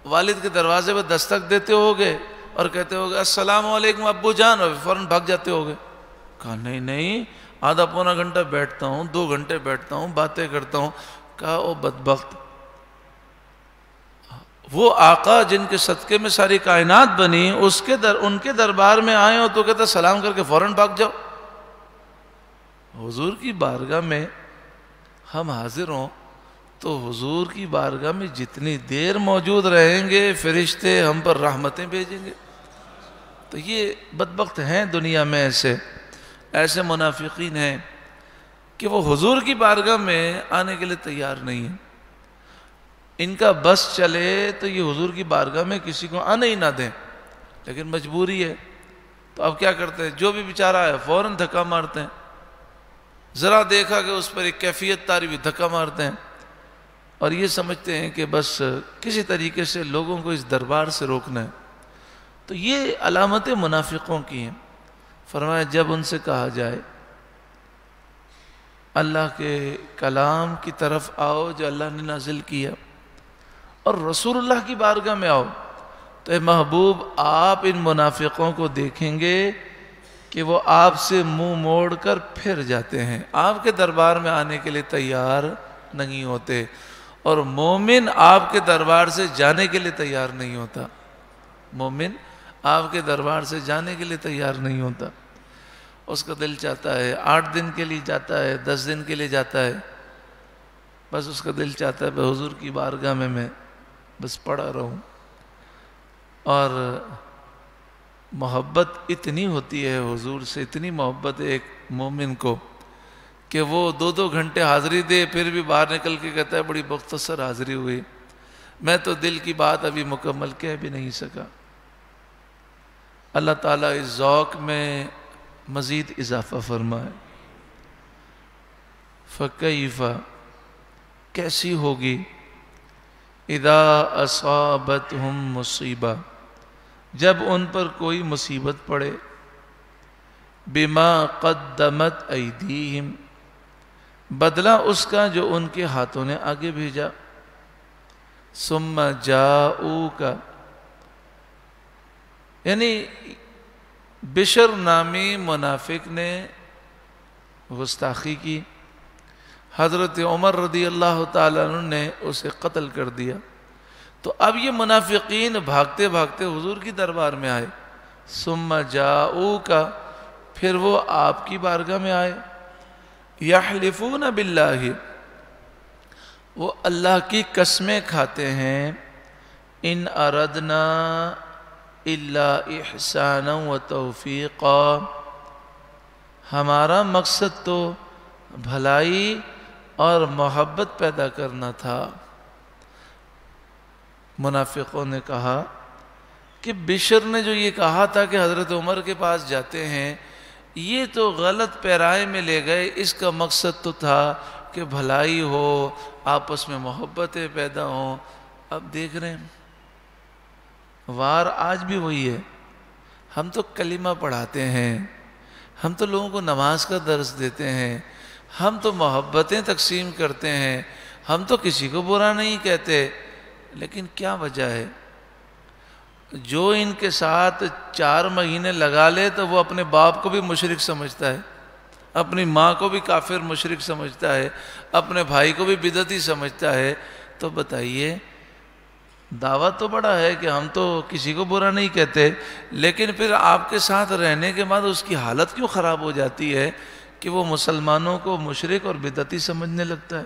والد کے دروازے پہ دستک دیتے ہوگے اور کہتے ہوگے السلام علیکم ابو جان اور فوراً بھاگ جاتے ہوگے۔ کہا نہیں، آدھا پونا گھنٹہ بیٹھتا ہوں، 2 گھنٹے بیٹھتا ہوں، باتیں کرتا ہوں۔ کہا او بدبخت، وہ آقا جن کے صدقے میں ساری کائنات بنی ان کے دربار میں آئے ہو تو کہتا سلام کر کے فوراً بھاگ جاؤ۔ حضور کی بارگاہ میں ہم حاضر ہوں تو حضور کی بارگاہ میں جتنی دیر موجود رہیں گے فرشتے ہم پر رحمتیں بھیجیں گے۔ تو یہ بدبخت ہیں دنیا میں ایسے منافقین ہیں کہ وہ حضور کی بارگاہ میں آنے کے لیے تیار نہیں ہیں۔ ان کا بس چلے تو یہ حضور کی بارگاہ میں کسی کو آنے ہی نہ دیں، لیکن مجبوری ہے۔ تو اب کیا کرتے ہیں، جو بھی بیچارہ ہے فوراً دھکا مارتے ہیں، ذرا دیکھا کہ اس پر ایک کیفیت تاری بھی دھکا مارتے ہیں، اور یہ سمجھتے ہیں کہ بس کسی طریقے سے لوگوں کو اس دربار سے روکنا ہے۔ تو یہ علامتیں منافقوں کی ہیں۔ فرمایا جب ان سے کہا جائے اللہ کے کلام کی طرف آؤ جو اللہ نے نازل کیا اور رسول اللہ کی بارگاہ میں آؤ، تو اے محبوب آپ ان منافقوں کو دیکھیں گے کہ وہ آپ سے منہ موڑ کر پھر جاتے ہیں، آپ کے دربار میں آنے کے لیے تیار نہیں ہوتے، اور مومن آپ کے دربار سے جانے کے لیے تیار نہیں ہوتا۔ مومن آپ کے دربار سے جانے کے لیے تیار نہیں ہوتا۔ اس کا دل چاہتا ہے 8 دن کے لیے جاتا ہے، 10 دن کے لیے جاتا ہے، بس اس کا دل چاہتا ہے حضور کی بارگاہ میں بس پڑا رہوں۔ اور محبت اتنی ہوتی ہے حضور سے، اتنی محبت ہے ایک مومن کو کہ وہ 2 گھنٹے حاضری دے پھر بھی باہر نکل کے کہتا ہے بڑی مختصر حاضری ہوئی، میں تو دل کی بات ابھی مکمل کہہ بھی نہیں سکا۔ اللہ تعالیٰ اس ذوق میں مزید اضافہ فرمائے۔ فَكَيْفَ کیسی ہوگی اذا اصابتہم مصیبہ جب ان پر کوئی مصیبت پڑے، بما قدمت ایدیہم بدلہ اس کا جو ان کے ہاتھوں نے آگے بھیجا، ثم جاؤک یعنی بشر نامی منافق نے گستاخی کی، حضرت عمر رضی اللہ تعالیٰ عنہ نے اسے قتل کر دیا، تو اب یہ منافقین بھاگتے بھاگتے حضور کی دربار میں آئے، ثم جاؤک پھر وہ آپ کی بارگاہ میں آئے، یحلفون باللہ وہ اللہ کی قسمیں کھاتے ہیں، ان اردنا الا احسانا و توفیقا ہمارا مقصد تو بھلائی اور محبت پیدا کرنا تھا۔ منافقوں نے کہا کہ بشر نے جو یہ کہا تھا کہ حضرت عمر کے پاس جاتے ہیں، یہ تو غلط پیرائے میں لے گئے، اس کا مقصد تو تھا کہ بھلائی ہو، آپس میں محبتیں پیدا ہوں۔ اب دیکھ رہے ہیں وار آج بھی وہی ہے، ہم تو کلمہ پڑھاتے ہیں، ہم تو لوگوں کو نماز کا درس دیتے ہیں، ہم تو محبتیں تقسیم کرتے ہیں، ہم تو کسی کو برا نہیں کہتے، لیکن کیا وجہ ہے؟ جو ان کے ساتھ 4 مہینے لگا لے تو وہ اپنے باپ کو بھی مشرک سمجھتا ہے، اپنی ماں کو بھی کافر مشرک سمجھتا ہے، اپنے بھائی کو بھی بدعتی سمجھتا ہے، تو بتائیے دعویٰ تو بڑا ہے کہ ہم تو کسی کو برا نہیں کہتے، لیکن پھر آپ کے ساتھ رہنے کے بعد اس کی حالت کیوں خراب ہو جاتی ہے کہ وہ مسلمانوں کو مشرک اور بدعتی سمجھنے لگتا ہے؟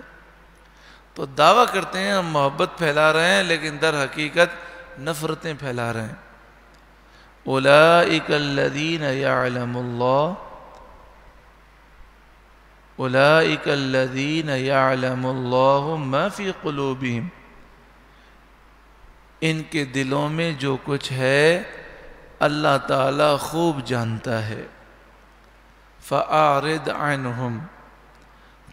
تو دعویٰ کرتے ہیں ہم محبت پھیلا رہے ہیں، لیکن در حقیقت نفرتیں پھیلا رہے ہیں۔ اولئک الذین یعلم اللہ اولئک الذین یعلم اللہ ما فی قلوبہم ان کے دلوں میں جو کچھ ہے اللہ تعالیٰ خوب جانتا ہے۔ فَأَعْرِضْ عَنْهُمْ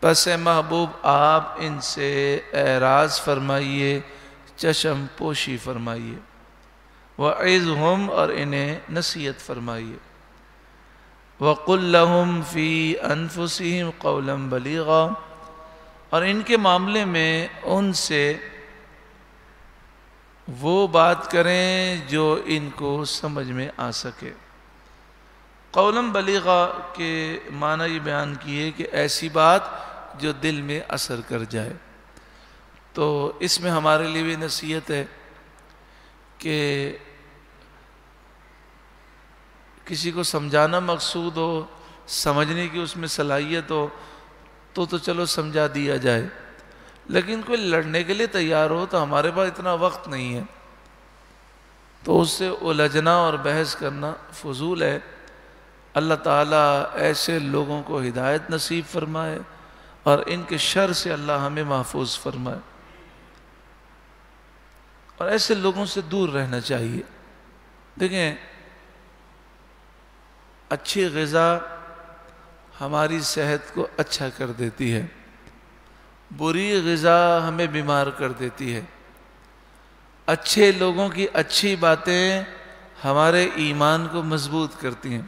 پس اے محبوب آپ ان سے اعراض فرمائیے، چشم پوشی فرمائیے، وَعِظْهُمْ اور انہیں نصیحت فرمائیے، وَقُلْ لَهُمْ فِي أَنفُسِهِمْ قَوْلًا بَلِيغًا اور ان کے معاملے میں ان سے وہ بات کریں جو ان کو سمجھ میں آ سکے۔ قولاً بلیغا کے معنی یہ بیان کیے کہ ایسی بات جو دل میں اثر کر جائے۔ تو اس میں ہمارے لیے بھی نصیحت ہے کہ کسی کو سمجھانا مقصود ہو، سمجھنے کی اس میں صلاحیت ہو تو چلو سمجھا دیا جائے، لیکن کوئی لڑنے کے لیے تیار ہو تو ہمارے پاس اتنا وقت نہیں ہے، تو اس سے الجھنا اور بحث کرنا فضول ہے۔ اللہ تعالیٰ ایسے لوگوں کو ہدایت نصیب فرمائے اور ان کے شر سے اللہ ہمیں محفوظ فرمائے، اور ایسے لوگوں سے دور رہنا چاہیے۔ دیکھیں اچھی غذا ہماری صحت کو اچھا کر دیتی ہے، بری غذا ہمیں بیمار کر دیتی ہے۔ اچھے لوگوں کی اچھی باتیں ہمارے ایمان کو مضبوط کرتی ہیں،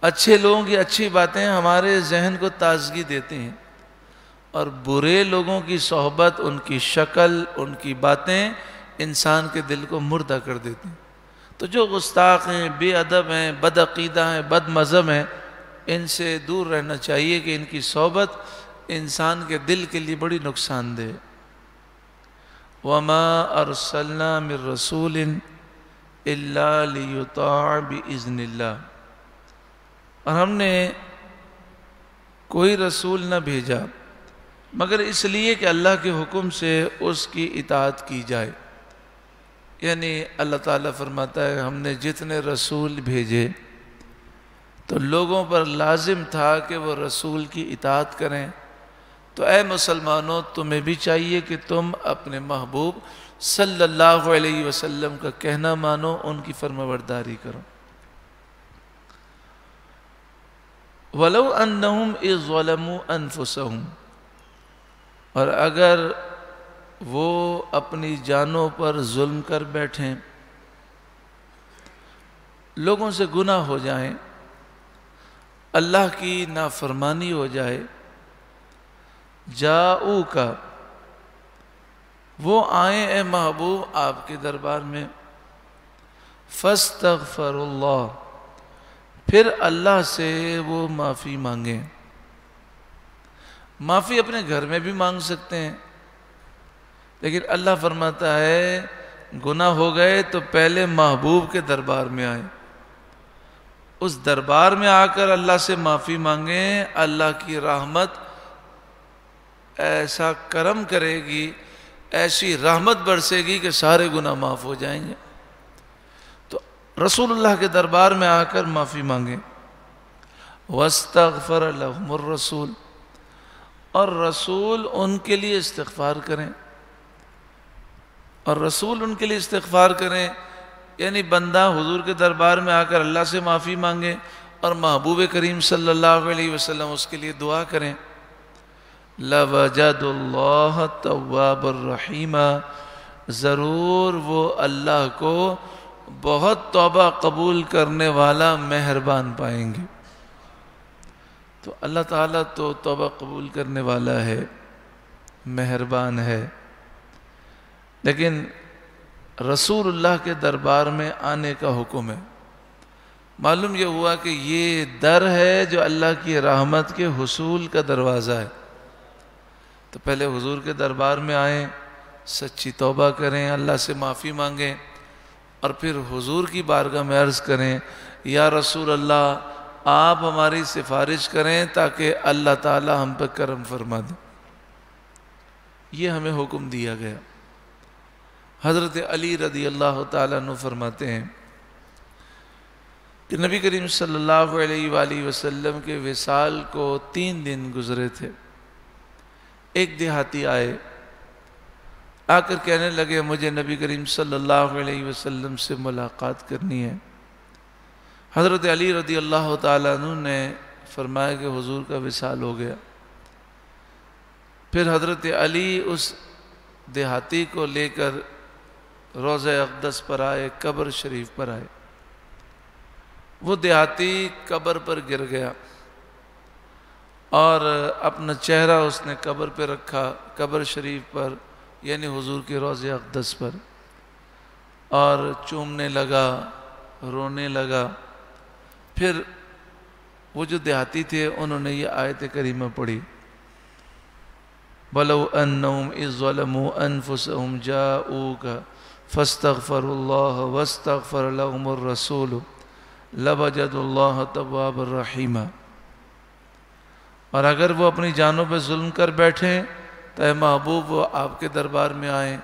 اچھے لوگوں کی اچھی باتیں ہمارے ذہن کو تازگی دیتی ہیں، اور برے لوگوں کی صحبت، ان کی شکل، ان کی باتیں انسان کے دل کو مردہ کر دیتی ہیں۔ تو جو گستاخ ہیں، بے ادب ہیں، بد عقیدہ ہیں، بد مذہب ہیں، ان سے دور رہنا چاہیے کہ ان کی صحبت انسان کے دل کے لیے بڑی نقصان دہ۔ وَمَا أَرْسَلْنَا مِن رَّسُولٍ إِلَّا لِيُطَاعَ بِإِذْنِ اللَّهِ اور ہم نے کوئی رسول نہ بھیجا مگر اس لیے کہ اللہ کے حکم سے اس کی اطاعت کی جائے، یعنی اللہ تعالیٰ فرماتا ہے ہم نے جتنے رسول بھیجے تو لوگوں پر لازم تھا کہ وہ رسول کی اطاعت کریں، تو اے مسلمانوں تمہیں بھی چاہیے کہ تم اپنے محبوب صلی اللہ علیہ وسلم کا کہنا مانو، ان کی فرمانبرداری کرو۔ وَلَوْ أَنَّهُمْ إِذْ ظَلَمُوا أَنفُسَهُمْ، اور اگر وہ اپنی جانوں پر ظلم کر بیٹھیں، لوگوں سے گناہ ہو جائیں، اللہ کی نافرمانی ہو جائے، جاؤک، وہ آئیں اے محبوب آپ کے دربار میں، فاستغفر اللہ، پھر اللہ سے وہ معافی مانگیں۔ معافی اپنے گھر میں بھی مانگ سکتے ہیں، لیکن اللہ فرماتا ہے گناہ ہو گئے تو پہلے محبوب کے دربار میں آئیں، اس دربار میں آ کر اللہ سے معافی مانگیں، اللہ کی رحمت ایسا کرم کرے گی، ایسی رحمت برسے گی کہ سارے گناہ معاف ہو جائیں گے۔ تو رسول اللہ کے دربار میں آ کر معافی مانگیں۔ وَاسْتَغْفَرَ لَهُمُ الرَّسُولُ، اور رسول ان کے لیے استغفار کریں، اور رسول ان کے لیے استغفار کریں یعنی بندہ حضور کے دربار میں آ کر اللہ سے معافی مانگے اور محبوب کریم صلی اللہ علیہ وسلم اس کے لیے دعا کریں۔ لَوَجَدُ اللَّهَ تَوَّابَ الرَّحِيمَ، ضرور وہ اللہ کو بہت توبہ قبول کرنے والا مہربان پائیں گے۔ تو اللہ تعالیٰ تو توبہ قبول کرنے والا ہے، مہربان ہے، لیکن رسول اللہ کے دربار میں آنے کا حکم ہے۔ معلوم یہ ہوا کہ یہ در ہے جو اللہ کی رحمت کے حصول کا دروازہ ہے۔ تو پہلے حضور کے دربار میں آئیں، سچی توبہ کریں، اللہ سے معافی مانگیں، اور پھر حضور کی بارگاہ میں عرض کریں یا رسول اللہ آپ ہماری سفارش کریں تاکہ اللہ تعالی ہم پہ کرم فرما دیں۔ یہ ہمیں حکم دیا گیا۔ حضرت علی رضی اللہ تعالیٰ عنہ فرماتے ہیں کہ نبی کریم صلی اللہ علیہ وآلہ وسلم کے وصال کو 3 دن گزرے تھے۔ ایک دیہاتی آئے، آ کر کہنے لگے مجھے نبی کریم صلی اللہ علیہ وسلم سے ملاقات کرنی ہے۔ حضرت علی رضی اللہ تعالیٰ عنہ نے فرمایا کہ حضور کا وصال ہو گیا۔ پھر حضرت علی اس دیہاتی کو لے کر روضہ اقدس پر آئے، قبر شریف پر آئے۔ وہ دیہاتی قبر پر گر گیا اور اپنا چہرہ اس نے قبر پہ رکھا، قبر شریف پر یعنی حضور کے روضہ اقدس پر، اور چومنے لگا، رونے لگا۔ پھر وہ جو دیہاتی تھے انہوں نے یہ آیت کریمہ پڑھی، وَلَوْ أَنَّهُمْ إِذْ ظَلَمُوا أَنفُسَهُمْ جَاءُوكَ فَاسْتَغْفَرُوا اللَّهَ وَاسْتَغْفَرَ لَهُمُ الرَّسُولُ لَوَجَدُوا اللَّهَ تَوَّابًا رَحِيمًا۔ اور اگر وہ اپنی جانوں پہ ظلم کر بیٹھیں تو اے محبوب وہ آپ کے دربار میں آئیں،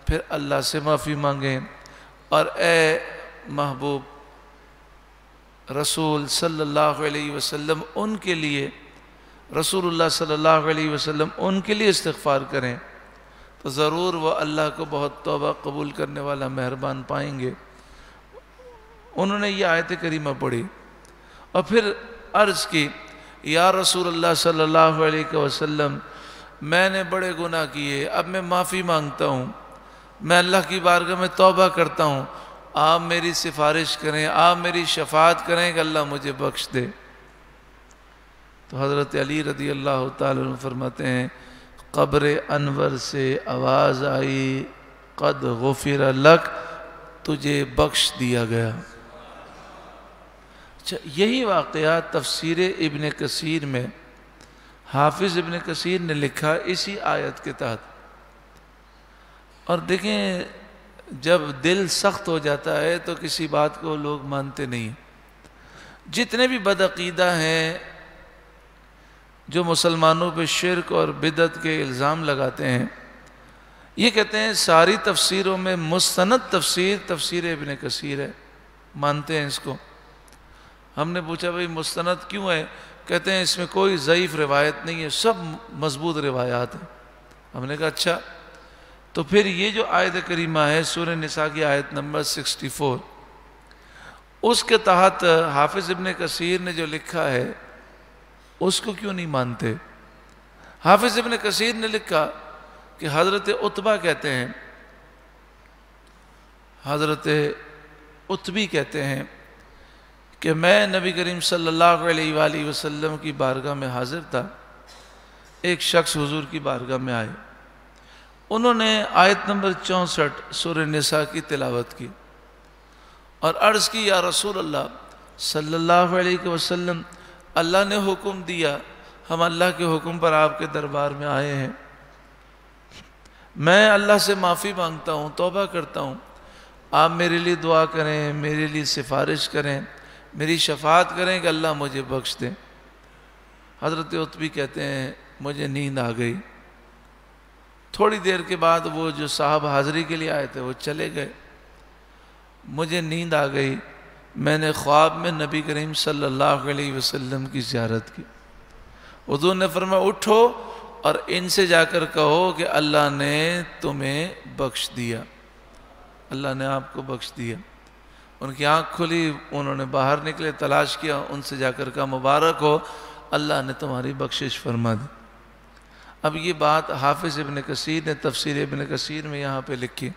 پھر اللہ سے معافی مانگیں، اور اے محبوب رسول صلی اللہ علیہ وسلم ان کے لیے، رسول اللہ صلی اللہ علیہ وسلم ان کے لیے استغفار کریں، تو ضرور وہ اللہ کو بہت توبہ قبول کرنے والا مہربان پائیں گے۔ انہوں نے یہ آیت کریمہ پڑھی اور پھر عرض کی یا رسول اللہ صلی اللہ علیہ وسلم میں نے بڑے گناہ کیے، اب میں معافی مانگتا ہوں، میں اللہ کی بارگاہ میں توبہ کرتا ہوں، آپ میری سفارش کریں، آپ میری شفاعت کریں کہ اللہ مجھے بخش دے۔ تو حضرت علی رضی اللہ تعالیٰ عنہ فرماتے ہیں قبر انور سے آواز آئی قد غفر لک، تجھے بخش دیا گیا۔ اچھا، یہی واقعات تفسیر ابن کثیر میں حافظ ابن کثیر نے لکھا اسی آیت کے تحت۔ اور دیکھیں جب دل سخت ہو جاتا ہے تو کسی بات کو لوگ مانتے نہیں۔ جتنے بھی بدعقیدہ ہیں جو مسلمانوں پہ شرک اور بدعت کے الزام لگاتے ہیں، یہ کہتے ہیں ساری تفسیروں میں مستند تفسیر تفسیر ابن کثیر ہے، مانتے ہیں اس کو۔ ہم نے پوچھا بھئی مستند کیوں ہے؟ کہتے ہیں اس میں کوئی ضعیف روایت نہیں ہے، سب مضبوط روایات ہیں۔ ہم نے کہا اچھا، تو پھر یہ جو آیت کریمہ ہے سورہ نساء کی آیت نمبر 64، اس کے تحت حافظ ابن کثیر نے جو لکھا ہے اس کو کیوں نہیں مانتے؟ حافظ ابن کثیر نے لکھا کہ حضرت عتبہ کہتے ہیں، حضرت عتبی کہتے ہیں کہ میں نبی کریم صلی اللہ علیہ وآلہ وسلم کی بارگاہ میں حاضر تھا، ایک شخص حضور کی بارگاہ میں آئے، انہوں نے آیت نمبر 64 سورہ نساء کی تلاوت کی اور عرض کی یا رسول اللہ صلی اللہ علیہ وسلم، اللہ نے حکم دیا، ہم اللہ کے حکم پر آپ کے دربار میں آئے ہیں، میں اللہ سے معافی مانگتا ہوں، توبہ کرتا ہوں، آپ میرے لیے دعا کریں، میرے لیے سفارش کریں، میری شفاعت کریں کہ اللہ مجھے بخش دیں۔ حضرت عتبی کہتے ہیں مجھے نیند آ گئی، تھوڑی دیر کے بعد وہ جو صاحب حاضری کے لیے آئے تھے وہ چلے گئے، مجھے نیند آ گئی، میں نے خواب میں نبی کریم صلی اللہ علیہ وسلم کی زیارت کی، حضور نے فرمایا اٹھو اور ان سے جا کر کہو کہ اللہ نے تمہیں بخش دیا، اللہ نے آپ کو بخش دیا۔ ان کی آنکھ کھلی، انہوں نے باہر نکلے، تلاش کیا، ان سے جا کر کہا مبارک ہو، اللہ نے تمہاری بخشش فرما دی۔ اب یہ بات حافظ ابن کثیر نے تفسیر ابن کثیر میں یہاں پہ لکھی،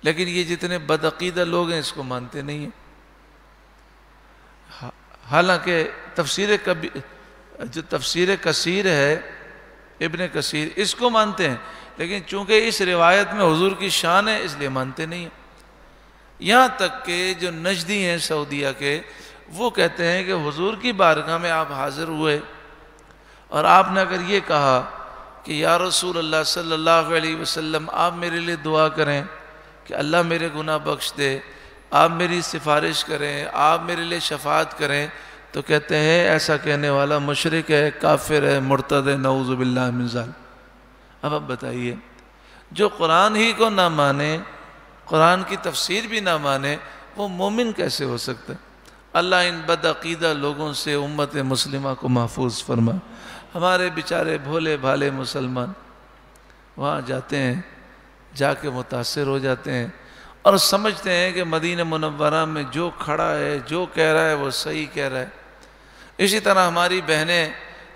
لیکن یہ جتنے بدعقیدہ لوگ ہیں اس کو مانتے نہیں ہیں۔ حالانکہ جو تفسیر کثیر ہے ابن کثیر اس کو مانتے ہیں، لیکن چونکہ اس روایت میں حضور کی شان ہے اس لیے مانتے نہیں ہیں۔ یہاں تک کہ جو نجدی ہیں سعودیہ کے، وہ کہتے ہیں کہ حضور کی بارگاہ میں آپ حاضر ہوئے اور آپ نے اگر یہ کہا کہ یا رسول اللہ صلی اللہ علیہ وسلم آپ میرے لیے دعا کریں کہ اللہ میرے گناہ بخش دے، آپ میری سفارش کریں، آپ میرے لیے شفاعت کریں، تو کہتے ہیں ایسا کہنے والا مشرک ہے، کافر ہے، مرتد ہے، نعوذ باللہ من ذالک۔ اب بتائیے، جو قرآن ہی کو نہ مانے، قرآن کی تفسیر بھی نہ مانے، وہ مومن کیسے ہو سکتا ہے؟ اللہ ان بدعقیدہ لوگوں سے امت مسلمہ کو محفوظ فرما۔ ہمارے بیچارے بھولے بھالے مسلمان وہاں جاتے ہیں، جا کے متاثر ہو جاتے ہیں اور سمجھتے ہیں کہ مدینہ منورہ میں جو کھڑا ہے، جو کہہ رہا ہے وہ صحیح کہہ رہا ہے۔ اسی طرح ہماری بہنیں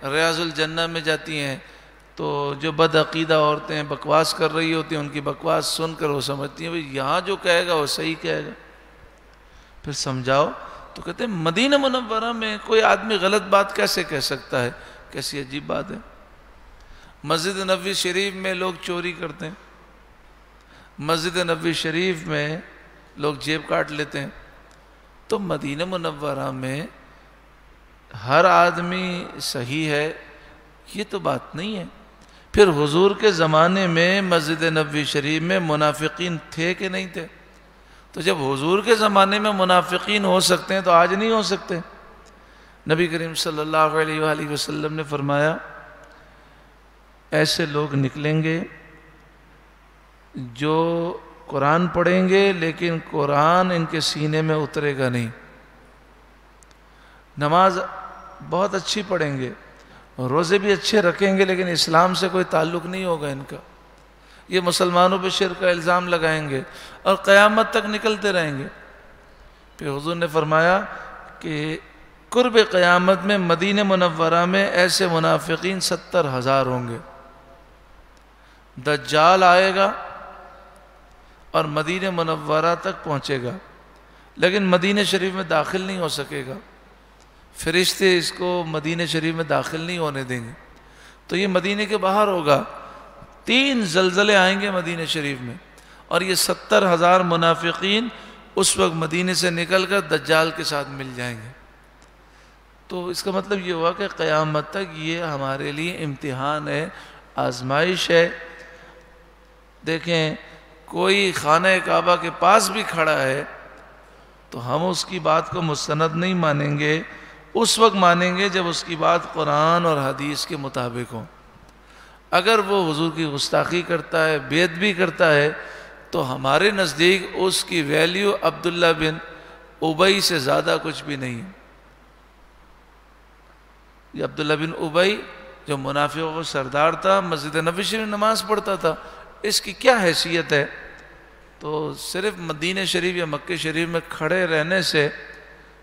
ریاض الجنہ میں جاتی ہیں تو جو بدعقیدہ عورتیں بکواس کر رہی ہوتی ہیں، ان کی بکواس سن کر وہ سمجھتی ہیں بھئی یہاں جو کہے گا وہ صحیح کہے گا۔ پھر سمجھاؤ تو کہتے ہیں مدینہ منورہ میں کوئی آدمی غلط بات کیسے کہہ سکتا ہے؟ کیسی عجیب بات ہے۔ مسجد نبوی شریف میں لوگ چوری کرتے ہیں، مسجد نبوی شریف میں لوگ جیب کاٹ لیتے ہیں، تو مدینہ منورہ میں ہر آدمی صحیح ہے یہ تو بات نہیں ہے۔ پھر حضور کے زمانے میں مسجد نبوی شریف میں منافقین تھے کہ نہیں تھے؟ تو جب حضور کے زمانے میں منافقین ہو سکتے ہیں تو آج نہیں ہو سکتے؟ نبی کریم صلی اللہ علیہ وآلہ وسلم نے فرمایا ایسے لوگ نکلیں گے جو قرآن پڑھیں گے لیکن قرآن ان کے سینے میں اترے گا نہیں، نماز بہت اچھی پڑھیں گے، روزے بھی اچھے رکھیں گے، لیکن اسلام سے کوئی تعلق نہیں ہوگا ان کا، یہ مسلمانوں پہ شرک کا الزام لگائیں گے اور قیامت تک نکلتے رہیں گے۔ پھر حضور نے فرمایا کہ قرب قیامت میں مدینہ منورہ میں ایسے منافقین 70,000 ہوں گے۔ دجال آئے گا اور مدینہ منورہ تک پہنچے گا، لیکن مدینہ شریف میں داخل نہیں ہو سکے گا، فرشتے اس کو مدینہ شریف میں داخل نہیں ہونے دیں گے، تو یہ مدینہ کے باہر ہوگا۔ 3 زلزلے آئیں گے مدینہ شریف میں، اور یہ 70,000 منافقین اس وقت مدینہ سے نکل کر دجال کے ساتھ مل جائیں گے۔ تو اس کا مطلب یہ ہوا کہ قیامت تک یہ ہمارے لیے امتحان ہے، آزمائش ہے۔ دیکھیں کوئی خانہ کعبہ کے پاس بھی کھڑا ہے تو ہم اس کی بات کو مستند نہیں مانیں گے، اس وقت مانیں گے جب اس کی بات قرآن اور حدیث کے مطابق ہو۔ اگر وہ حضور کی گستاخی کرتا ہے، بیعت بھی کرتا ہے، تو ہمارے نزدیک اس کی ویلیو عبداللہ بن ابی سے زیادہ کچھ بھی نہیں ہے۔ یہ عبداللہ بن ابی جو منافقوں کا سردار تھا، مسجد نبوی شریف نماز پڑھتا تھا، اس کی کیا حیثیت ہے؟ تو صرف مدینہ شریف یا مکہ شریف میں کھڑے رہنے سے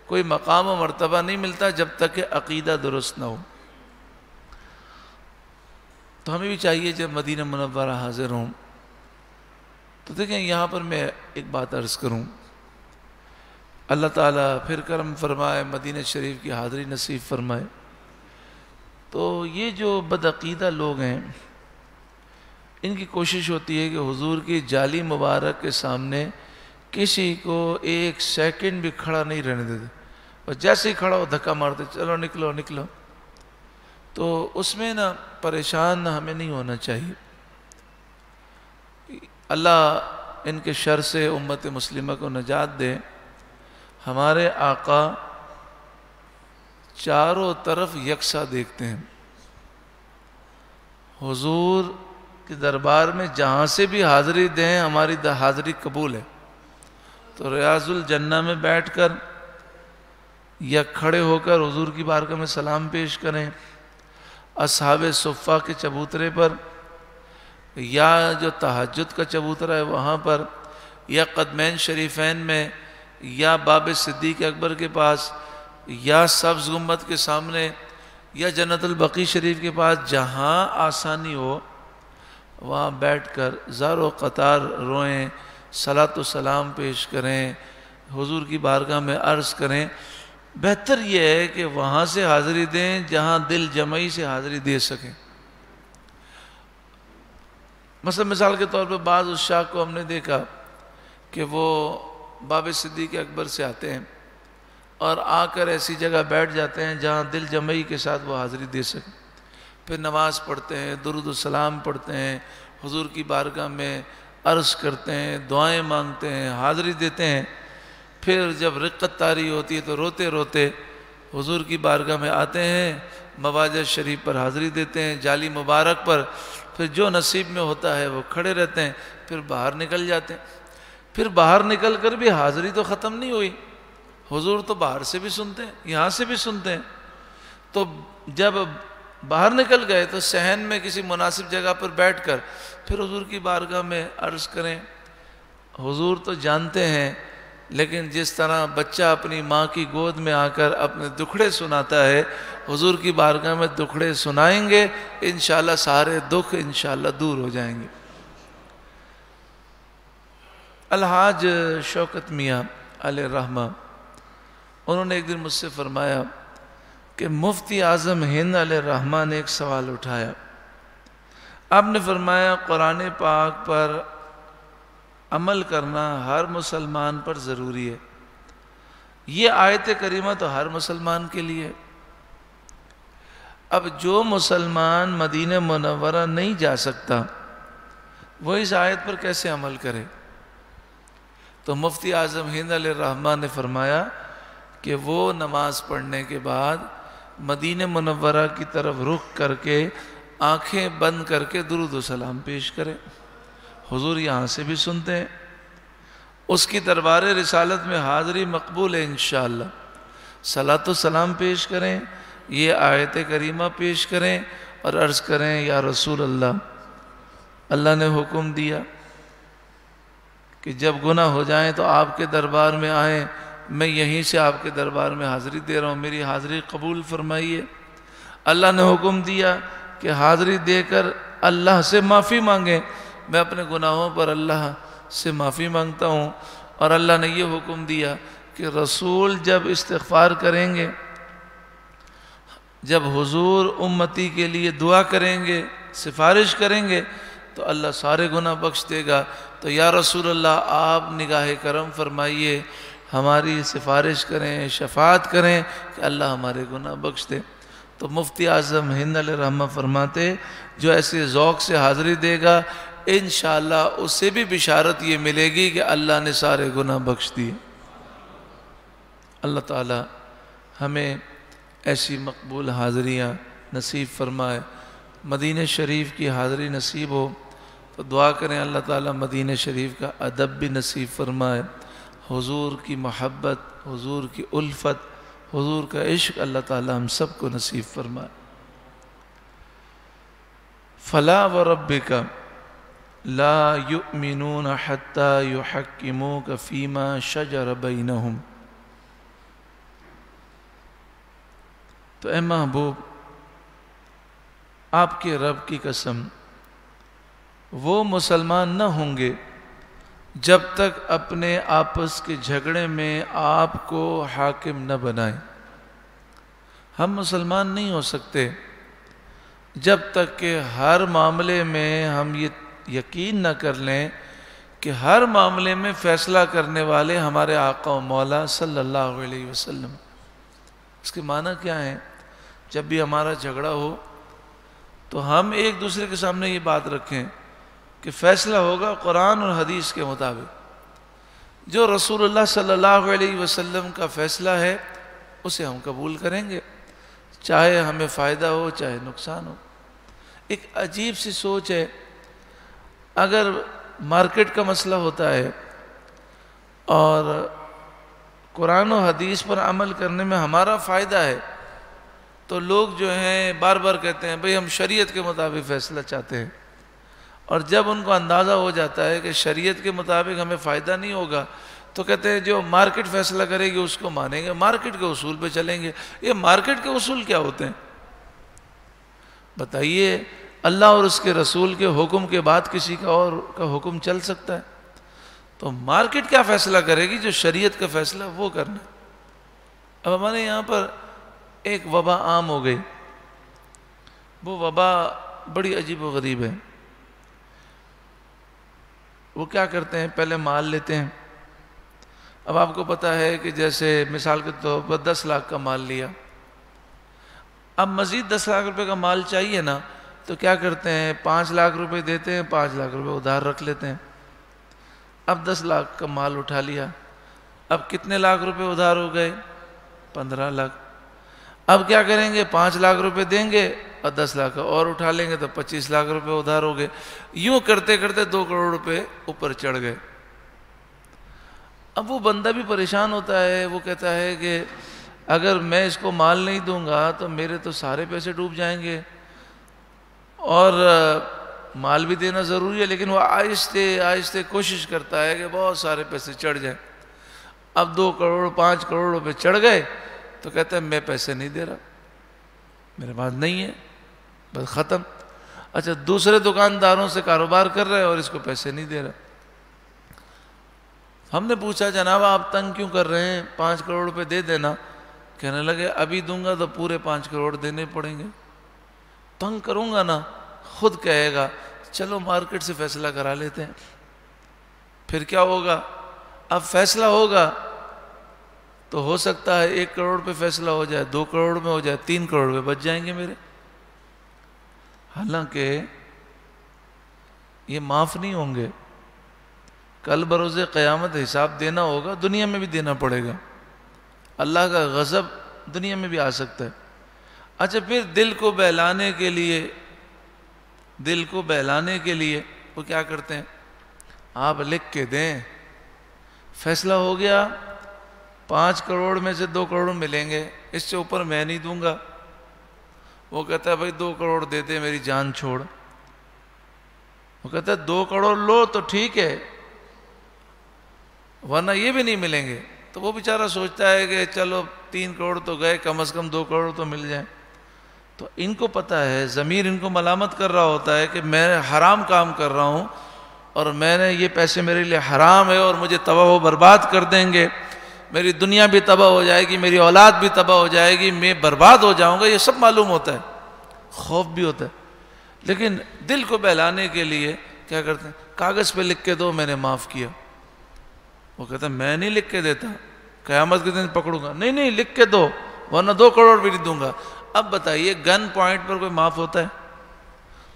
کوئی مقام و مرتبہ نہیں ملتا جب تک کہ عقیدہ درست نہ ہو۔ تو ہمیں بھی چاہیے جب مدینہ منورہ حاضر ہوں تو دیکھیں، یہاں پر میں ایک بات عرض کروں، اللہ تعالیٰ پھر کرم فرمائے، مدینہ شریف کی حاضری نصیب فرمائے۔ تو یہ جو بدعقیدہ لوگ ہیں، ان کی کوشش ہوتی ہے کہ حضور کی جالی مبارک کے سامنے کسی کو ایک سیکنڈ بھی کھڑا نہیں رہنے دیتے، اور جیسے ہی کھڑا ہو دھکا مارتے، چلو نکلو نکلو۔ تو اس میں پریشان ہمیں نہیں ہونا چاہیے۔ اللہ ان کے شر سے امت مسلمہ کو نجات دے۔ ہمارے آقا چاروں طرف یکساں دیکھتے ہیں، حضور کے دربار میں جہاں سے بھی حاضری دیں ہماری حاضری قبول ہے۔ تو ریاض الجنہ میں بیٹھ کر یا کھڑے ہو کر حضور کی بارگاہ میں سلام پیش کریں، اصحاب صفہ کے چبوترے پر، یا جو تہجد کا چبوترا ہے وہاں پر، یا قدمین شریفین میں، یا باب صدیق اکبر کے پاس، یا سبز گنبد کے سامنے، یا جنت البقیع شریف کے پاس، جہاں آسانی ہو وہاں بیٹھ کر زار و قطار روئیں، صلاۃ و سلام پیش کریں، حضور کی بارگاہ میں عرض کریں۔ بہتر یہ ہے کہ وہاں سے حاضری دیں جہاں دل جمعی سے حاضری دے سکیں۔ مثال کے طور پر بعض عشاق کو ہم نے دیکھا کہ وہ باب صدیق اکبر سے آتے ہیں اور آ کر ایسی جگہ بیٹھ جاتے ہیں جہاں دل جمعی کے ساتھ وہ حاضری دے سکیں، پھر نماز پڑھتے ہیں، درود و سلام پڑھتے ہیں، حضور کی بارگاہ میں عرض کرتے ہیں، دعائیں مانگتے ہیں، حاضری دیتے ہیں۔ پھر جب رقت طاری ہوتی ہے تو روتے روتے حضور کی بارگاہ میں آتے ہیں، مواجہ شریف پر حاضری دیتے ہیں، جالی مبارک پر، پھر جو نصیب میں ہوتا ہے وہ کھڑے رہتے ہیں، پھر باہر نکل جاتے ہیں۔ پھر باہر نکل کر بھی حاضری تو ختم نہیں ہوئی، حضور تو باہر سے بھی سنتے ہیں، یہاں سے بھی سنتے ہیں۔ تو جب باہر نکل گئے تو صحن میں کسی مناسب جگہ پر بیٹھ کر پھر حضور کی بارگاہ میں عرض کریں۔ حضور تو جانتے ہیں، لیکن جس طرح بچہ اپنی ماں کی گود میں آ کر اپنے دکھڑے سناتا ہے، حضور کی بارگاہ میں دکھڑے سنائیں گے، انشاءاللہ سارے دکھ انشاءاللہ دور ہو جائیں گے۔ الحاج شوکت میاں علیہ الرحمہ، انہوں نے ایک دن مجھ سے فرمایا کہ مفتی اعظم ہند علیہ الرحمہ نے ایک سوال اٹھایا۔ آپ نے فرمایا قرآن پاک پر عمل کرنا ہر مسلمان پر ضروری ہے، یہ آیت کریمہ تو ہر مسلمان کے لیے۔ اب جو مسلمان مدینہ منورہ نہیں جا سکتا وہ اس آیت پر کیسے عمل کرے؟ تو مفتی اعظم ہند علیہ الرحمہ نے فرمایا کہ وہ نماز پڑھنے کے بعد مدینہ منورہ کی طرف رخ کر کے آنکھیں بند کر کے درود و سلام پیش کرے۔ حضور یہاں سے بھی سنتے ہیں، اس کی دربار رسالت میں حاضری مقبول ہے انشاءاللہ۔ صلاۃ و سلام پیش کریں، یہ آیت کریمہ پیش کریں اور عرض کریں یا رسول اللہ، اللہ نے حکم دیا کہ جب گناہ ہو جائیں تو آپ کے دربار میں آئیں، میں یہیں سے آپ کے دربار میں حاضری دے رہا ہوں، میری حاضری قبول فرمائیے۔ اللہ نے حکم دیا کہ حاضری دے کر اللہ سے معافی مانگیں، میں اپنے گناہوں پر اللہ سے معافی مانگتا ہوں۔ اور اللہ نے یہ حکم دیا کہ رسول جب استغفار کریں گے، جب حضور امتی کے لیے دعا کریں گے، سفارش کریں گے تو اللہ سارے گناہ بخش دے گا۔ تو یا رسول اللہ آپ نگاہ کرم فرمائیے، ہماری سفارش کریں، شفاعت کریں کہ اللہ ہمارے گناہ بخش دے۔ تو مفتی اعظم ہند علیہ الرحمہ فرماتے جو ایسے ذوق سے حاضری دے گا انشاءاللہ اس سے بھی بشارت یہ ملے گی کہ اللہ نے سارے گناہ بخش دیے۔ اللہ تعالی ہمیں ایسی مقبول حاضریاں نصیب فرمائے۔ مدینہ شریف کی حاضری نصیب ہو تو دعا کریں اللہ تعالیٰ مدینہ شریف کا ادب بھی نصیب فرمائے، حضور کی محبت، حضور کی الفت، حضور کا عشق اللہ تعالیٰ ہم سب کو نصیب فرمائے۔ فلا وربک لا یؤمنون حتی یحکموک فیما شجر بینہم۔ تو اے محبوب، آپ کے رب کی قسم وہ مسلمان نہ ہوں گے جب تک اپنے آپس کے جھگڑے میں آپ کو حاکم نہ بنائیں۔ ہم مسلمان نہیں ہو سکتے جب تک کہ ہر معاملے میں ہم یہ یقین نہ کر لیں کہ ہر معاملے میں فیصلہ کرنے والے ہمارے آقا و مولا صلی اللہ علیہ وسلم۔ اس کے معنی کیا ہے؟ جب بھی ہمارا جھگڑا ہو تو ہم ایک دوسرے کے سامنے یہ بات رکھیں کہ فیصلہ ہوگا قرآن اور حدیث کے مطابق، جو رسول اللہ صلی اللہ علیہ وسلم کا فیصلہ ہے اسے ہم قبول کریں گے، چاہے ہمیں فائدہ ہو چاہے نقصان ہو۔ ایک عجیب سی سوچ ہے، اگر مارکیٹ کا مسئلہ ہوتا ہے اور قرآن و حدیث پر عمل کرنے میں ہمارا فائدہ ہے تو لوگ جو ہیں بار بار کہتے ہیں بھئی ہم شریعت کے مطابق فیصلہ چاہتے ہیں، اور جب ان کو اندازہ ہو جاتا ہے کہ شریعت کے مطابق ہمیں فائدہ نہیں ہوگا تو کہتے ہیں جو مارکیٹ فیصلہ کرے گی اس کو مانیں گے، مارکیٹ کے اصول پہ چلیں گے۔ یہ مارکیٹ کے اصول کیا ہوتے ہیں بتائیے؟ اللہ اور اس کے رسول کے حکم کے بعد کسی کا اور کا حکم چل سکتا ہے؟ تو مارکیٹ کیا فیصلہ کرے گی؟ جو شریعت کا فیصلہ وہ کرنا۔ اب ہمارے یہاں پر ایک وبا عام ہو گئی، وہ وبا بڑی عجیب و غریب ہے۔ وہ کیا کرتے ہیں؟ پہلے مال لیتے ہیں۔ اب آپ کو پتا ہے کہ جیسے مثال کے طور پر 10 لاکھ کا مال لیا، اب مزید 10 لاکھ روپے کا مال چاہیے نا، تو کیا کرتے ہیں؟ 5 لاکھ روپے دیتے ہیں، 5 لاکھ روپے ادھار رکھ لیتے ہیں۔ اب 10 لاکھ کا مال اٹھا لیا، اب کتنے لاکھ روپے ادھار ہو گئے؟ 15 لاکھ۔ اب کیا کریں گے؟ 5 لاکھ روپے دیں گے اور 10 لاکھ اور اٹھا لیں گے تو 25 لاکھ روپے ادھار ہو گئے۔ یوں کرتے کرتے 2 کروڑ روپے اوپر چڑھ گئے۔ اب وہ بندہ بھی پریشان ہوتا ہے، وہ کہتا ہے کہ اگر میں اس کو مال نہیں دوں گا تو میرے تو سارے پیسے ڈوب جائیں گے، اور مال بھی دینا ضروری ہے، لیکن وہ آہستہ آہستہ کوشش کرتا ہے کہ بہت سارے پیسے چڑھ جائیں۔ اب 2 کروڑ 5 کروڑ روپے چڑھ گئے تو کہتا ہے میں پیسے نہیں دے رہا، میرے پاس نہیں ہے، بس ختم۔ اچھا، دوسرے دکانداروں سے کاروبار کر رہے ہیں اور اس کو پیسے نہیں دے رہا۔ ہم نے پوچھا جناب آپ تنگ کیوں کر رہے ہیں؟ 5 کروڑ روپے دے دینا۔ کہنے لگے ابھی دوں گا تو پورے 5 کروڑ دینے پڑیں گے، تنگ کروں گا نا، خود کہے گا چلو مارکیٹ سے فیصلہ کرا لیتے ہیں۔ پھر کیا ہوگا؟ اب فیصلہ ہوگا تو ہو سکتا ہے 1 کروڑ پہ فیصلہ ہو جائے، 2 کروڑ میں ہو جائے، 3 کروڑ پہ بچ جائیں گے میرے۔ حالانکہ یہ معاف نہیں ہوں گے، کل بروز قیامت حساب دینا ہوگا، دنیا میں بھی دینا پڑے گا۔ اللہ کا غضب دنیا میں بھی آ سکتا ہے۔ اچھا، پھر دل کو بہلانے کے لیے وہ کیا کرتے ہیں؟ آپ لکھ کے دیں، فیصلہ ہو گیا 5 کروڑ میں سے 2 کروڑ ملیں گے، اس سے اوپر میں نہیں دوں گا۔ وہ کہتا ہے بھائی 2 کروڑ دے دے میری جان چھوڑ۔ وہ کہتا ہے 2 کروڑ لو تو ٹھیک ہے، ورنہ یہ بھی نہیں ملیں گے۔ تو وہ بیچارہ سوچتا ہے کہ چلو 3 کروڑ تو گئے، کم از کم 2 کروڑ تو مل جائیں۔ تو ان کو پتہ ہے، ضمیر ان کو ملامت کر رہا ہوتا ہے کہ میں حرام کام کر رہا ہوں اور میں نے یہ پیسے میرے لیے حرام ہے اور مجھے تباہ و برباد کر دیں گے، میری دنیا بھی تباہ ہو جائے گی، میری اولاد بھی تباہ ہو جائے گی، میں برباد ہو جاؤں گا۔ یہ سب معلوم ہوتا ہے، خوف بھی ہوتا ہے، لیکن دل کو بہلانے کے لیے کیا کرتے ہیں؟ کاغذ پہ لکھ کے دو میں نے معاف کیا۔ وہ کہتا ہے میں نہیں لکھ کے دیتا، قیامت کے دن پکڑوں گا۔ نہیں لکھ کے دو ورنہ 2 کروڑ بھی نہیں دوں گا۔ اب بتائیے گن پوائنٹ پر کوئی معاف ہوتا ہے؟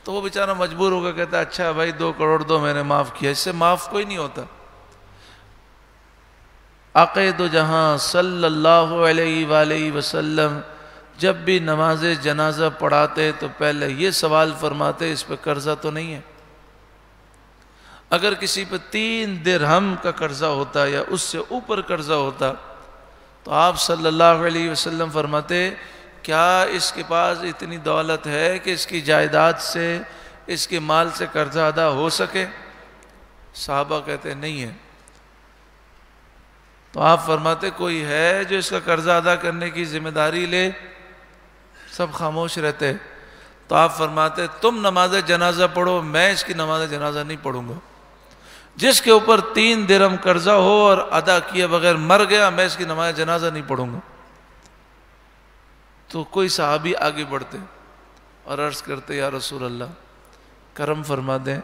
تو وہ بیچارہ مجبور ہوگا، کہتا ہے اچھا بھائی 2 کروڑ دو میں نے معاف کیا۔ اس سے معاف کوئی نہیں ہوتا۔ عقید و جہاں صلی اللہ علیہ وآلہ وسلم جب بھی نماز جنازہ پڑھاتے تو پہلے یہ سوال فرماتے اس پہ قرضہ تو نہیں ہے؟ اگر کسی پہ 3 درہم کا قرضہ ہوتا یا اس سے اوپر قرضہ ہوتا تو آپ صلی اللہ علیہ وسلم فرماتے کیا اس کے پاس اتنی دولت ہے کہ اس کی جائیداد سے، اس کے مال سے قرضہ ادا ہو سکے؟ صحابہ کہتے نہیں ہے۔ تو آپ فرماتے کوئی ہے جو اس کا قرضہ ادا کرنے کی ذمہ داری لے؟ سب خاموش رہتے۔ تو آپ فرماتے تم نماز جنازہ پڑھو، میں اس کی نماز جنازہ نہیں پڑھوں گا۔ جس کے اوپر 3 درہم قرضہ ہو اور ادا کیے بغیر مر گیا، میں اس کی نماز جنازہ نہیں پڑھوں گا۔ تو کوئی صحابی آگے بڑھتے اور عرض کرتے یا رسول اللہ کرم فرما دیں،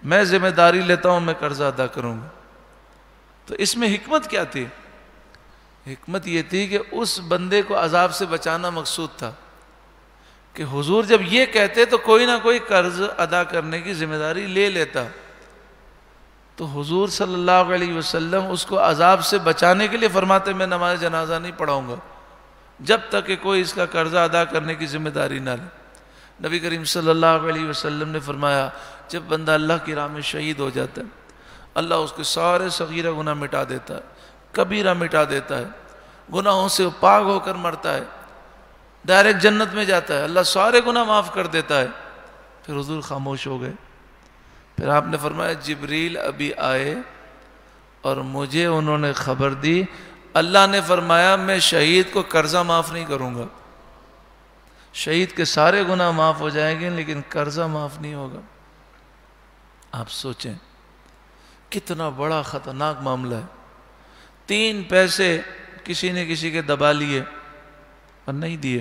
میں ذمہ داری لیتا ہوں، میں قرضہ ادا کروں گا۔ تو اس میں حکمت کیا تھی؟ حکمت یہ تھی کہ اس بندے کو عذاب سے بچانا مقصود تھا کہ حضور جب یہ کہتے تو کوئی نہ کوئی قرض ادا کرنے کی ذمہ داری لے لیتا۔ تو حضور صلی اللہ علیہ وسلم اس کو عذاب سے بچانے کے لیے فرماتے میں نماز جنازہ نہیں پڑھاؤں گا جب تک کہ کوئی اس کا قرضہ ادا کرنے کی ذمہ داری نہ لے۔ نبی کریم صلی اللہ علیہ وسلم نے فرمایا جب بندہ اللہ کی راہ میں شہید ہو جاتا ہے اللہ اس کے سارے صغیرہ گناہ مٹا دیتا ہے، کبیرہ مٹا دیتا ہے، گناہوں سے پاک ہو کر مرتا ہے، ڈائریکٹ جنت میں جاتا ہے، اللہ سارے گناہ معاف کر دیتا ہے۔ پھر حضور خاموش ہو گئے۔ پھر آپ نے فرمایا جبریل ابھی آئے اور مجھے انہوں نے خبر دی اللہ نے فرمایا میں شہید کو قرضہ معاف نہیں کروں گا، شہید کے سارے گناہ معاف ہو جائیں گے لیکن قرضہ معاف نہیں ہوگا۔ آپ سوچیں کتنا بڑا خطرناک معاملہ ہے۔ 3 پیسے کسی نے کسی کے دبا لیے اور نہیں دیے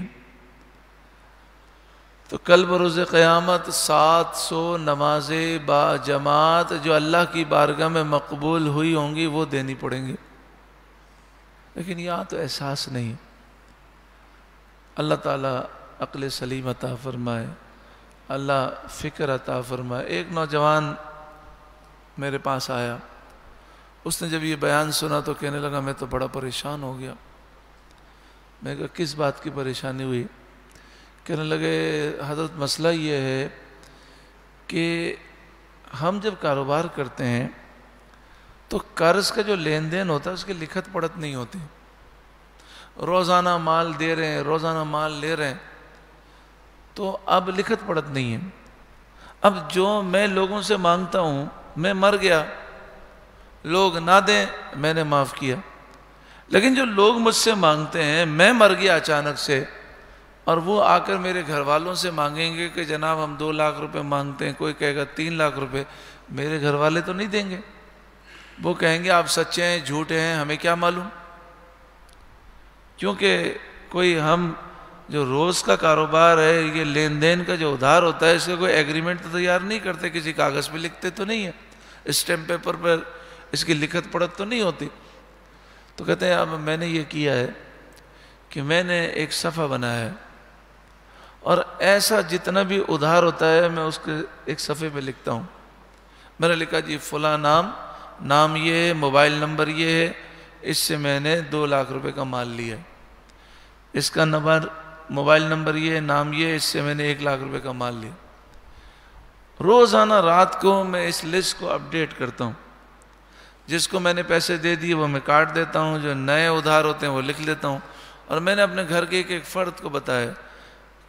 تو کل بروز قیامت 700 نمازیں با جماعت جو اللہ کی بارگاہ میں مقبول ہوئی ہوں گی وہ دینی پڑیں گی، لیکن یہاں تو احساس نہیں۔ اللہ تعالیٰ عقل سلیم عطا فرمائے، اللہ فکر عطا فرمائے۔ ایک نوجوان میرے پاس آیا، اس نے جب یہ بیان سنا تو کہنے لگا میں تو بڑا پریشان ہو گیا۔ میں کہا کس بات کی پریشانی ہوئی؟ کہنے لگے حضرت مسئلہ یہ ہے کہ ہم جب کاروبار کرتے ہیں تو قرض کا جو لین دین ہوتا ہے اس کی لکھت پڑھت نہیں ہوتی، روزانہ مال دے رہے ہیں، روزانہ مال لے رہے ہیں، تو اب لکھت پڑھت نہیں ہے۔ اب جو میں لوگوں سے مانگتا ہوں، میں مر گیا لوگ نہ دیں میں نے معاف کیا، لیکن جو لوگ مجھ سے مانگتے ہیں میں مر گیا اچانک سے اور وہ آ کر میرے گھر والوں سے مانگیں گے کہ جناب ہم 2 لاکھ روپے مانگتے ہیں، کوئی کہے گا 3 لاکھ روپے، میرے گھر والے تو نہیں دیں گے، وہ کہیں گے آپ سچے ہیں جھوٹے ہیں ہمیں کیا معلوم، کیونکہ کوئی ہم جو روز کا کاروبار ہے یہ لین دین کا جو ادھار ہوتا ہے اس کا کوئی ایگریمنٹ تو تیار نہیں کرتے، کسی کاغذ پہ لکھتے تو نہیں ہے، اسٹیمپ پیپر پر اس کی لکھت پڑھت تو نہیں ہوتی۔ تو کہتے ہیں اب میں نے یہ کیا ہے کہ میں نے ایک صفحہ بنایا ہے اور ایسا جتنا بھی ادھار ہوتا ہے میں اس کے ایک صفحے پہ لکھتا ہوں۔ میں نے لکھا جی فلاں نام یہ ہے، موبائل نمبر یہ ہے، اس سے میں نے 2 لاکھ روپے کا مال لیا ہے، اس کا موبائل نمبر یہ ہے، نام یہ ہے، اس سے میں نے 1 لاکھ روپے کا مال لیا۔ روزانہ رات کو میں اس لسٹ کو اپڈیٹ کرتا ہوں، جس کو میں نے پیسے دے دیے وہ میں کاٹ دیتا ہوں، جو نئے ادھار ہوتے ہیں وہ لکھ لیتا ہوں۔ اور میں نے اپنے گھر کے ایک فرد کو بتایا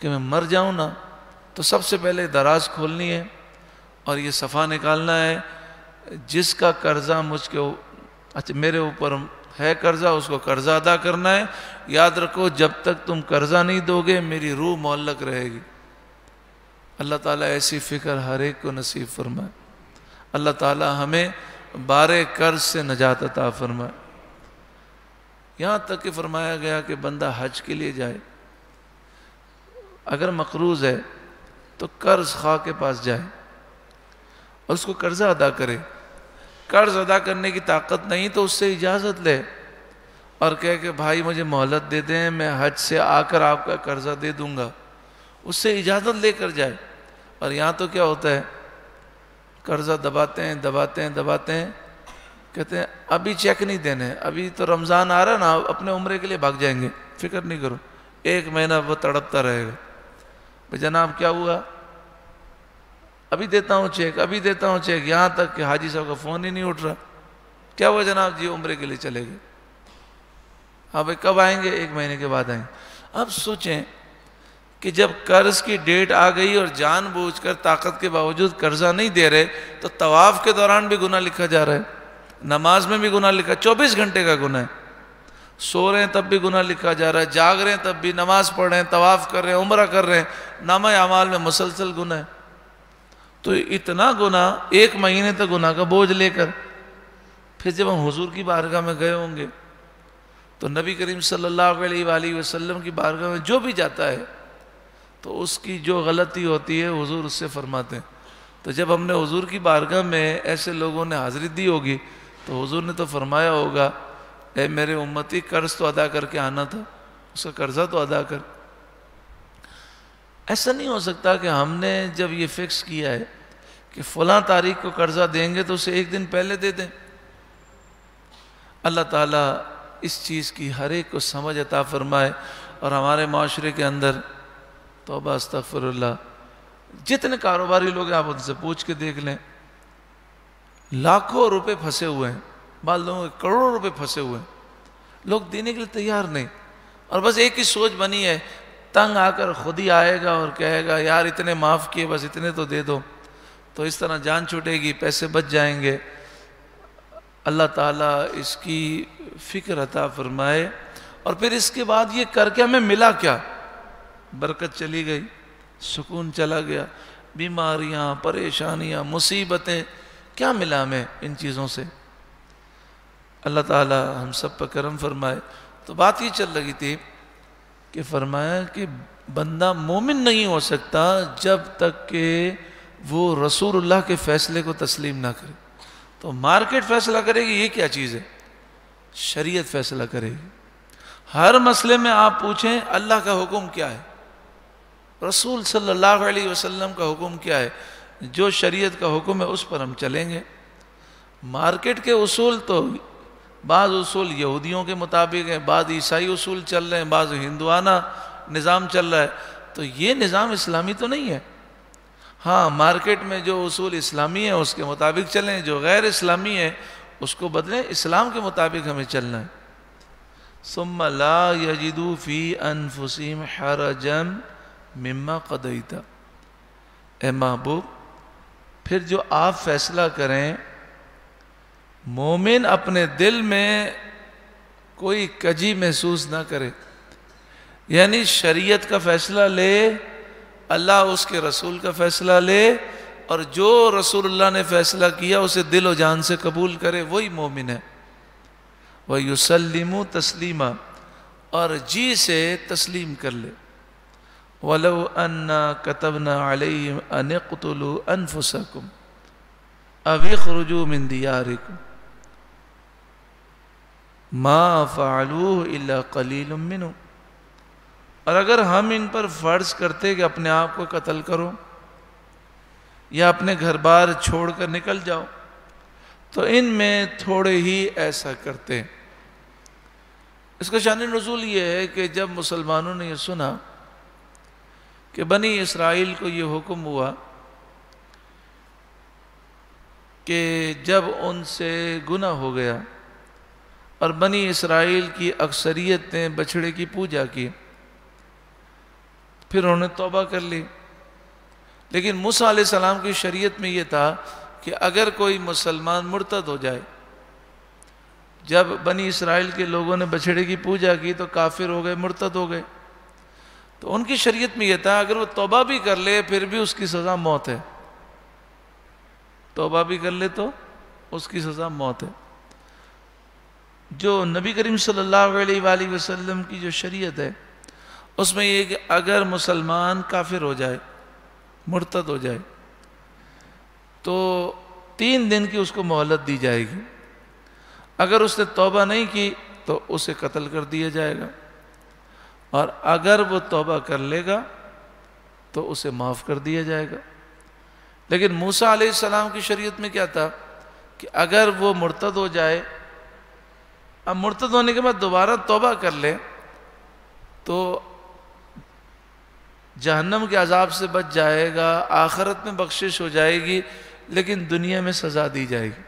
کہ میں مر جاؤں نا تو سب سے پہلے دراز کھولنی ہے اور یہ صفحہ نکالنا ہے، جس کا قرضہ میرے اوپر ہے قرضہ اس کو قرضہ ادا کرنا ہے۔ یاد رکھو جب تک تم قرضہ نہیں دو گے میری روح معلق رہے گی۔ اللہ تعالیٰ ایسی فکر ہر ایک کو نصیب فرمائے، اللہ تعالیٰ ہمیں بارے قرض سے نجات عطا فرمائے۔ یہاں تک کہ فرمایا گیا کہ بندہ حج کے لیے جائے، اگر مقروض ہے تو قرض خواہ کے پاس جائے اور اس کو قرضہ ادا کرے، قرض ادا کرنے کی طاقت نہیں تو اس سے اجازت لے اور کہے کہ بھائی مجھے مہلت دے دیں میں حج سے آ کر آپ کا قرضہ دے دوں گا، اس سے اجازت لے کر جائے۔ اور یہاں تو کیا ہوتا ہے قرضہ دباتے ہیں، کہتے ہیں ابھی چیک نہیں دینے، ابھی تو رمضان آ رہا ہے نا اپنے عمرے کے لیے بھاگ جائیں گے، فکر نہیں کرو 1 مہینہ وہ تڑپتا رہے گا، بھائی جناب کیا ہوا، ابھی دیتا ہوں چیک، ابھی دیتا ہوں چیک، یہاں تک کہ حاجی صاحب کا فون ہی نہیں اٹھ رہا، کیا ہوا جناب، جی عمرے کے لیے چلے گئے، ہاں بھائی کب آئیں گے، 1 مہینے کے بعد آئیں گے۔ اب سوچیں کہ جب قرض کی ڈیٹ آ گئی اور جان بوجھ کر طاقت کے باوجود قرضہ نہیں دے رہے، تو طواف کے دوران بھی گناہ لکھا جا رہا ہے، نماز میں بھی گناہ لکھا، 24 گھنٹے کا گناہ ہے، سو رہے ہیں تب بھی گناہ لکھا جا رہا ہے، جاگ رہے ہیں تب بھی، نماز پڑھ رہے ہیں، طواف کر رہے ہیں، عمرہ کر رہے ہیں، نامہ اعمال میں مسلسل گناہ ہے۔ تو اتنا گناہ 1 مہینے تک گناہ کا بوجھ لے کر، پھر جب ہم حضور کی بارگاہ میں گئے ہوں گے تو نبی کریم صلی اللہ علیہ وآلہ وسلم کی بارگاہ میں جو بھی جاتا ہے تو اس کی جو غلطی ہوتی ہے حضور اس سے فرماتے ہیں۔ تو جب ہم نے حضور کی بارگاہ میں ایسے لوگوں نے حاضری دی ہوگی تو حضور نے تو فرمایا ہوگا، اے میرے امتی قرض تو ادا کر کے آنا تھا، اس کا قرضہ تو ادا کر۔ ایسا نہیں ہو سکتا کہ ہم نے جب یہ فکس کیا ہے کہ فلاں تاریخ کو قرضہ دیں گے تو اسے 1 دن پہلے دے دیں۔ اللہ تعالیٰ اس چیز کی ہر ایک کو سمجھ عطا فرمائے، اور ہمارے معاشرے کے اندر توبہ استغفر اللہ، جتنے کاروباری لوگ ہیں آپ ان سے پوچھ کے دیکھ لیں، لاکھوں روپے پھنسے ہوئے ہیں، بعض لوگوں کے کروڑوں روپے پھنسے ہوئے ہیں، لوگ دینے کے لیے تیار نہیں، اور بس ایک ہی سوچ بنی ہے، تنگ آ کر خود ہی آئے گا اور کہے گا یار اتنے معاف کیے، بس اتنے تو دے دو، تو اس طرح جان چھوٹے گی، پیسے بچ جائیں گے۔ اللہ تعالیٰ اس کی فکر عطا فرمائے، اور پھر اس کے بعد یہ کر کے ہمیں ملا کیا، برکت چلی گئی، سکون چلا گیا، بیماریاں، پریشانیاں، مصیبتیں، کیا ملا ہمیں ان چیزوں سے؟ اللہ تعالیٰ ہم سب پر کرم فرمائے۔ تو بات یہ چل رہی تھی کہ فرمایا کہ بندہ مومن نہیں ہو سکتا جب تک کہ وہ رسول اللہ کے فیصلے کو تسلیم نہ کرے۔ تو مارکیٹ فیصلہ کرے گی یہ کیا چیز ہے، شریعت فیصلہ کرے گی۔ ہر مسئلے میں آپ پوچھیں اللہ کا حکم کیا ہے، رسول صلی اللہ علیہ وسلم کا حکم کیا ہے، جو شریعت کا حکم ہے اس پر ہم چلیں گے۔ مارکیٹ کے اصول تو بعض اصول یہودیوں کے مطابق ہیں، بعض عیسائی اصول چل رہے ہیں، بعض ہندوانہ نظام چل رہا ہے، تو یہ نظام اسلامی تو نہیں ہے۔ ہاں مارکیٹ میں جو اصول اسلامی ہیں اس کے مطابق چلیں، جو غیر اسلامی ہے اس کو بدلیں، اسلام کے مطابق ہمیں چلنا ہے۔ ثم لا یجدوا فی انفسہم حرجا مما قضیت، اے محبوب پھر جو آپ فیصلہ کریں، مومن اپنے دل میں کوئی کجی محسوس نہ کرے، یعنی شریعت کا فیصلہ لے، اللہ اس کے رسول کا فیصلہ لے، اور جو رسول اللہ نے فیصلہ کیا اسے دل و جان سے قبول کرے، وہی مومن ہے۔ وَيُسَلِّمُ تَسْلِيمًا، اور جی سے تسلیم کر لے۔ وَلَوْ أَنَّا كَتَبْنَا عَلَيْهِمْ أَنِ اقْتُلُوا أَنفُسَكُمْ أَوِ اخْرُجُوا مِنْ دِيَارِكُمْ مَا فَعَلُوهُ إِلَّا قَلِيلٌ مِّنْهُمْ، اور اگر ہم ان پر فرض کرتے کہ اپنے آپ کو قتل کرو یا اپنے گھر بار چھوڑ کر نکل جاؤ، تو ان میں تھوڑے ہی ایسا کرتے۔ اس کا شان نزول یہ ہے کہ جب مسلمانوں نے یہ سنا کہ بنی اسرائیل کو یہ حکم ہوا کہ جب ان سے گناہ ہو گیا اور بنی اسرائیل کی اکثریت نے بچھڑے کی پوجا کی، پھر انہوں نے توبہ کر لی، لیکن موسیٰ علیہ السلام کی شریعت میں یہ تھا کہ اگر کوئی مسلمان مرتد ہو جائے، جب بنی اسرائیل کے لوگوں نے بچھڑے کی پوجا کی تو کافر ہو گئے، مرتد ہو گئے، تو ان کی شریعت میں یہ تھا اگر وہ توبہ بھی کر لے پھر بھی اس کی سزا موت ہے، توبہ بھی کر لے تو اس کی سزا موت ہے۔ جو نبی کریم صلی اللہ علیہ وآلہ وسلم کی جو شریعت ہے اس میں یہ کہ اگر مسلمان کافر ہو جائے، مرتد ہو جائے، تو 3 دن کی اس کو مہلت دی جائے گی، اگر اس نے توبہ نہیں کی تو اسے قتل کر دیا جائے گا، اور اگر وہ توبہ کر لے گا تو اسے معاف کر دیا جائے گا۔ لیکن موسیٰ علیہ السلام کی شریعت میں کیا تھا کہ اگر وہ مرتد ہو جائے، اب مرتد ہونے کے بعد دوبارہ توبہ کر لے تو جہنم کے عذاب سے بچ جائے گا، آخرت میں بخشش ہو جائے گی، لیکن دنیا میں سزا دی جائے گی۔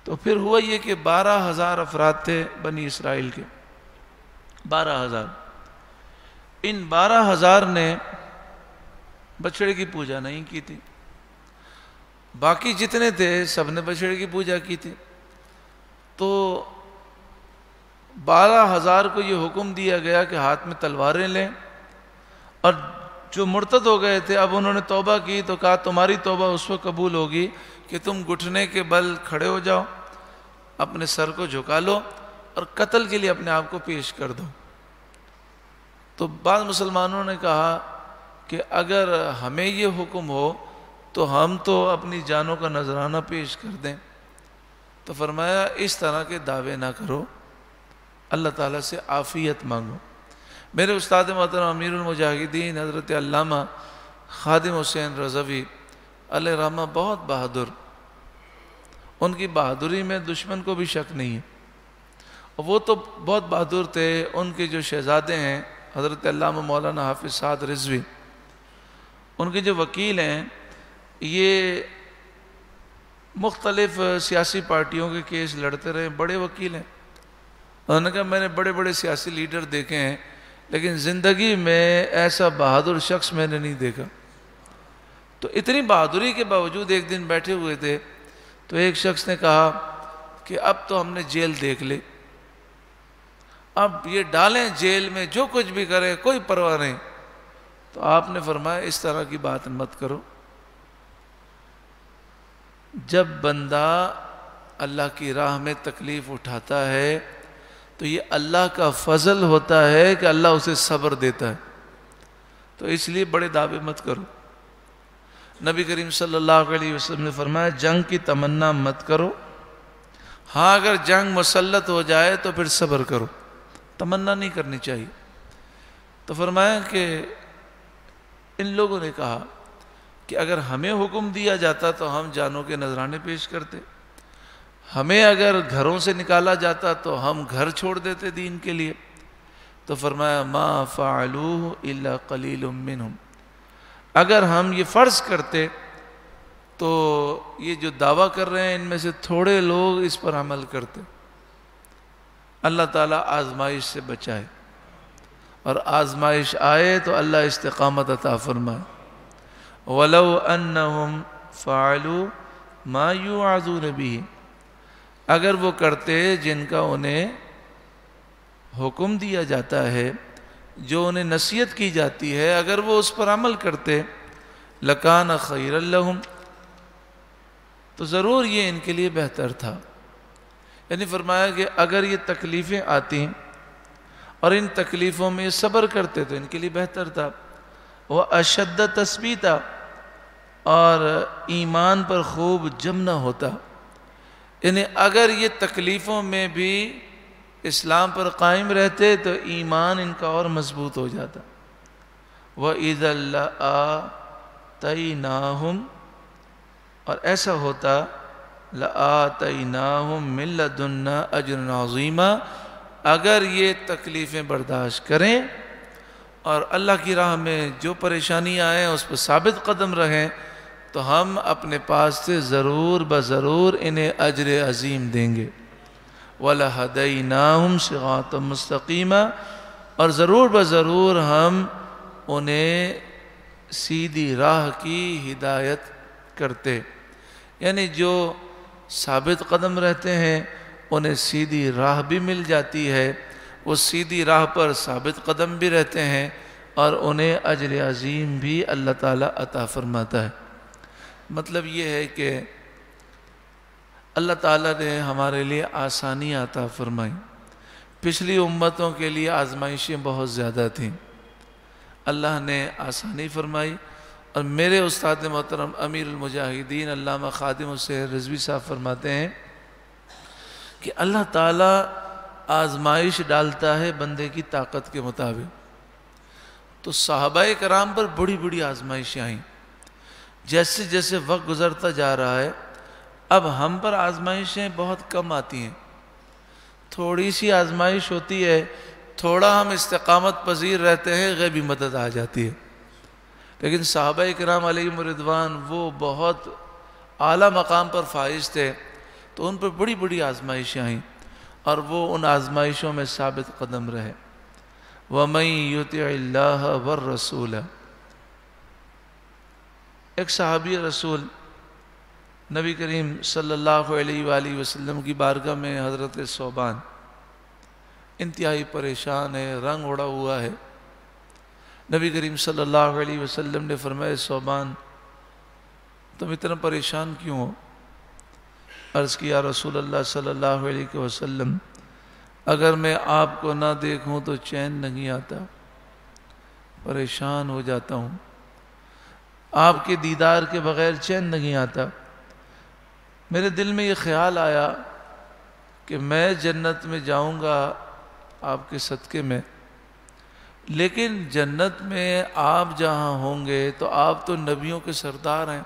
تو پھر ہوا یہ کہ 12,000 افراد تھے بنی اسرائیل کے، 12,000۔ ان 12,000 نے بچڑے کی پوجا نہیں کی تھی، باقی جتنے تھے سب نے بچڑے کی پوجا کی تھی۔ تو 12,000 کو یہ حکم دیا گیا کہ ہاتھ میں تلواریں لیں، اور جو مرتد ہو گئے تھے اب انہوں نے توبہ کی تو کہا تمہاری توبہ اس وقت قبول ہوگی کہ تم گھٹنے کے بل کھڑے ہو جاؤ، اپنے سر کو جھکا لو اور قتل کے لیے اپنے آپ کو پیش کر دو۔ تو بعض مسلمانوں نے کہا کہ اگر ہمیں یہ حکم ہو تو ہم تو اپنی جانوں کا نذرانہ پیش کر دیں۔ تو فرمایا اس طرح کے دعوے نہ کرو، اللہ تعالیٰ سے عافیت مانگو۔ میرے استاد محترم امیر المجاہدین حضرت علامہ خادم حسین رضوی علیہ رحمہ بہت بہادر، ان کی بہادری میں دشمن کو بھی شک نہیں ہے، وہ تو بہت بہادر تھے۔ ان کے جو شہزادے ہیں حضرت علامہ مولانا حافظ سعد رضوی، ان کے جو وکیل ہیں یہ مختلف سیاسی پارٹیوں کے کیس لڑتے رہے، بڑے وکیل ہیں۔ انہوں نے کہا میں نے بڑے بڑے سیاسی لیڈر دیکھے ہیں لیکن زندگی میں ایسا بہادر شخص میں نے نہیں دیکھا۔ تو اتنی بہادری کے باوجود ایک دن بیٹھے ہوئے تھے تو ایک شخص نے کہا کہ اب تو ہم نے جیل دیکھ لی، اب یہ ڈالیں جیل میں، جو کچھ بھی کریں کوئی پرواہ نہیں۔ تو آپ نے فرمایا اس طرح کی بات مت کرو، جب بندہ اللہ کی راہ میں تکلیف اٹھاتا ہے تو یہ اللہ کا فضل ہوتا ہے کہ اللہ اسے صبر دیتا ہے، تو اس لیے بڑے دعوے مت کرو۔ نبی کریم صلی اللہ علیہ وسلم نے فرمایا جنگ کی تمنا مت کرو، ہاں اگر جنگ مسلط ہو جائے تو پھر صبر کرو، تمنا نہیں کرنی چاہیے۔ تو فرمایا کہ ان لوگوں نے کہا کہ اگر ہمیں حکم دیا جاتا تو ہم جانوں کے نذرانے پیش کرتے، ہمیں اگر گھروں سے نکالا جاتا تو ہم گھر چھوڑ دیتے دین کے لیے۔ تو فرمایا ما فعلوه الا قلیل منهم، اگر ہم یہ فرض کرتے تو یہ جو دعویٰ کر رہے ہیں ان میں سے تھوڑے لوگ اس پر عمل کرتے۔ اللہ تعالیٰ آزمائش سے بچائے، اور آزمائش آئے تو اللہ استقامت عطا فرمائے۔ وَلَوْ أَنَّهُمْ فَعَلُوا مَا يُوعَظُونَ بِهِ، اگر وہ کرتے جن کا انہیں حکم دیا جاتا ہے، جو انہیں نصیحت کی جاتی ہے، اگر وہ اس پر عمل کرتے لَكَانَ خَيْرًا لَهُمْ، تو ضرور یہ ان کے لیے بہتر تھا۔ یعنی فرمایا کہ اگر یہ تکلیفیں آتی اور ان تکلیفوں میں صبر کرتے تو ان کے لیے بہتر تھا۔ وَأَشَدَّ تَثْبِيتًا، اور ایمان پر خوب جمنا ہوتا، یعنی اگر یہ تکلیفوں میں بھی اسلام پر قائم رہتے تو ایمان ان کا اور مضبوط ہو جاتا۔ وَإِذَا لَآتَيْنَاهُمْ، اور ایسا ہوتا لَآتَيْنَاهُمْ مِن لَّدُنَّا أَجْرًا عَظِيمًا، اگر یہ تکلیفیں برداشت کریں اور اللہ کی راہ میں جو پریشانی آئیں اس پہ ثابت قدم رہیں تو ہم اپنے پاس سے ضرور بضرور انہیں اجر عظیم دیں گے۔ وَلَهَدَيْنَاهُمْ صِرَاطًا مُسْتَقِيمًا، اور ضرور بضرور ہم انہیں سیدھی راہ کی ہدایت کرتے، یعنی جو ثابت قدم رہتے ہیں انہیں سیدھی راہ بھی مل جاتی ہے، وہ سیدھی راہ پر ثابت قدم بھی رہتے ہیں اور انہیں اجر عظیم بھی اللہ تعالیٰ عطا فرماتا ہے۔ مطلب یہ ہے کہ اللہ تعالیٰ نے ہمارے لیے آسانی عطا فرمائی۔ پچھلی امتوں کے لیے آزمائشیں بہت زیادہ تھیں، اللہ نے آسانی فرمائی۔ اور میرے استاد محترم امیر المجاہدین علامہ خادم حسین رضوی صاحب فرماتے ہیں کہ اللہ تعالیٰ آزمائش ڈالتا ہے بندے کی طاقت کے مطابق۔ تو صحابہ کرام پر بڑی بڑی آزمائشیں آئیں، جیسے جیسے وقت گزرتا جا رہا ہے اب ہم پر آزمائشیں بہت کم آتی ہیں، تھوڑی سی آزمائش ہوتی ہے تھوڑا ہم استقامت پذیر رہتے ہیں غیبی مدد آ جاتی ہے. لیکن صحابہ کرام علیہم رضوان وہ بہت اعلیٰ مقام پر فائز تھے، تو ان پر بڑی بڑی آزمائشیں آئیں اور وہ ان آزمائشوں میں ثابت قدم رہے. وَمَن يُطِعِ اللَّهَ وَالرَّسُولَ. ایک صحابی رسول نبی کریم صلی اللہ علیہ وآلہ وسلم کی بارگاہ میں حضرت ثوبان انتہائی پریشان ہے، رنگ اڑا ہوا ہے. نبی کریم صلی اللہ علیہ وسلم نے فرمایا ثوبان تم اتنا پریشان کیوں ہو؟ عرض کیا رسول اللہ صلی اللہ علیہ وسلم اگر میں آپ کو نہ دیکھوں تو چین نہیں آتا، پریشان ہو جاتا ہوں، آپ کے دیدار کے بغیر چین نہیں آتا. میرے دل میں یہ خیال آیا کہ میں جنت میں جاؤں گا آپ کے صدقے میں، لیکن جنت میں آپ جہاں ہوں گے تو آپ تو نبیوں کے سردار ہیں،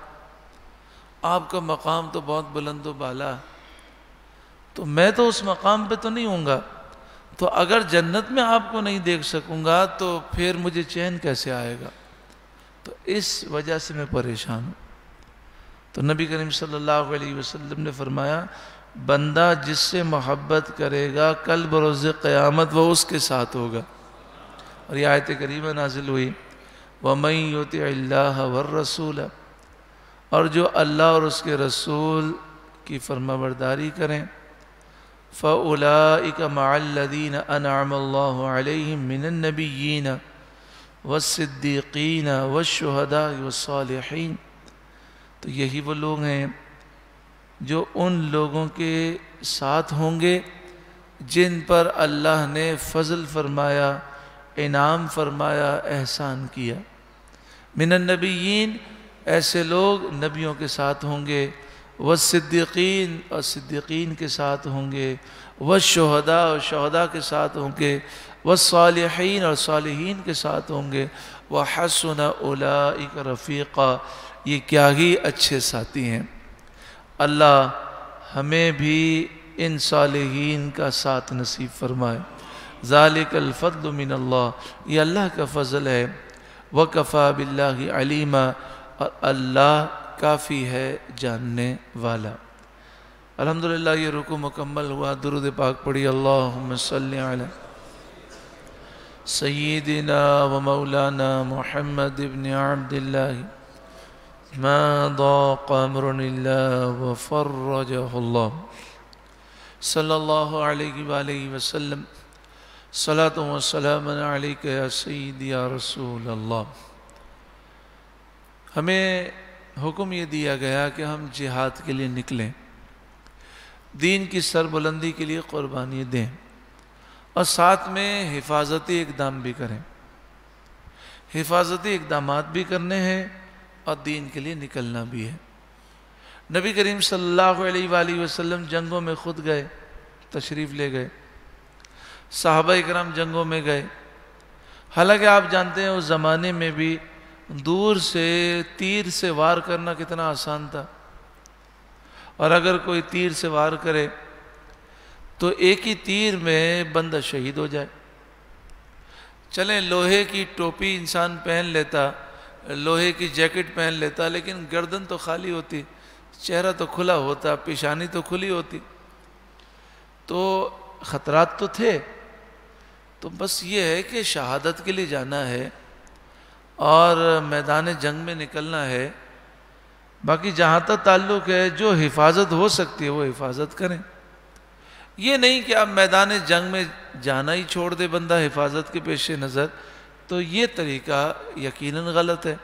آپ کا مقام تو بہت بلند و بالا، تو میں تو اس مقام پہ تو نہیں ہوں گا، تو اگر جنت میں آپ کو نہیں دیکھ سکوں گا تو پھر مجھے چین کیسے آئے گا؟ تو اس وجہ سے میں پریشان ہوں. تو نبی کریم صلی اللہ علیہ وسلم نے فرمایا بندہ جس سے محبت کرے گا کل بروز قیامت وہ اس کے ساتھ ہوگا. اور یہ آیت کریمہ نازل ہوئی وَمَن يُطِعِ اللَّهَ وَالرَّسُولَ. اور جو اللہ اور اس کے رسول کی فرما برداری کریں فَأُولَئِكَ مَعَ الَّذِينَ أَنْعَمَ اللَّهُ عَلَيْهِمْ مِنَ النَّبِيِّينَ وَالصِّدِّيقِينَ وَالشُّهَدَاءِ وَالصَّالِحِينَ. تو یہی وہ لوگ ہیں جو ان لوگوں کے ساتھ ہوں گے جن پر اللہ نے فضل فرمایا، انعام فرمایا، احسان کیا. من النبیین ایسے لوگ نبیوں کے ساتھ ہوں گے، والصدیقین اور صدیقین کے ساتھ ہوں گے، والشہداء اور شہداء کے ساتھ ہوں گے، والصالحین اور صالحین کے ساتھ ہوں گے. وحسن اولئک رفیقا. یہ کیا ہی اچھے ساتھی ہیں. اللہ ہمیں بھی ان صالحین کا ساتھ نصیب فرمائے. ذالک الفضل من اللہ. یہ اللہ کا فضل ہے. وکفیٰ باللہ علیما. اور اللہ کافی ہے جاننے والا. الحمدللہ یہ رکوع مکمل ہوا. درود پاک پڑھی. اللہم صلی علی سیدنا و مولانا محمد ابن عبداللہ ما ضاق امر اللہ وفرجہ اللہ صلی اللہ علیہ وآلہ وسلم. صلاۃ و سلام علیک یا سیدی یا رسول اللہ. ہمیں حکم یہ دیا گیا کہ ہم جہاد کے لیے نکلیں، دین کی سربلندی کے لیے قربانی دیں، اور ساتھ میں حفاظتی اقدام بھی کریں. حفاظتی اقدامات بھی کرنے ہیں اور دین کے لیے نکلنا بھی ہے. نبی کریم صلی اللہ علیہ وآلہ وسلم جنگوں میں خود گئے، تشریف لے گئے. صحابہ اکرام جنگوں میں گئے. حالانکہ آپ جانتے ہیں اس زمانے میں بھی دور سے تیر سے وار کرنا کتنا آسان تھا، اور اگر کوئی تیر سے وار کرے تو ایک ہی تیر میں بندہ شہید ہو جائے. چلیں لوہے کی ٹوپی انسان پہن لیتا، لوہے کی جیکٹ پہن لیتا، لیکن گردن تو خالی ہوتی، چہرہ تو کھلا ہوتا، پیشانی تو کھلی ہوتی، تو خطرات تو تھے. تو بس یہ ہے کہ شہادت کے لیے جانا ہے اور میدان جنگ میں نکلنا ہے. باقی جہاں تک تعلق ہے جو حفاظت ہو سکتی ہے وہ حفاظت کریں. یہ نہیں کہ اب میدان جنگ میں جانا ہی چھوڑ دے بندہ حفاظت کے پیش نظر، تو یہ طریقہ یقیناً غلط ہے.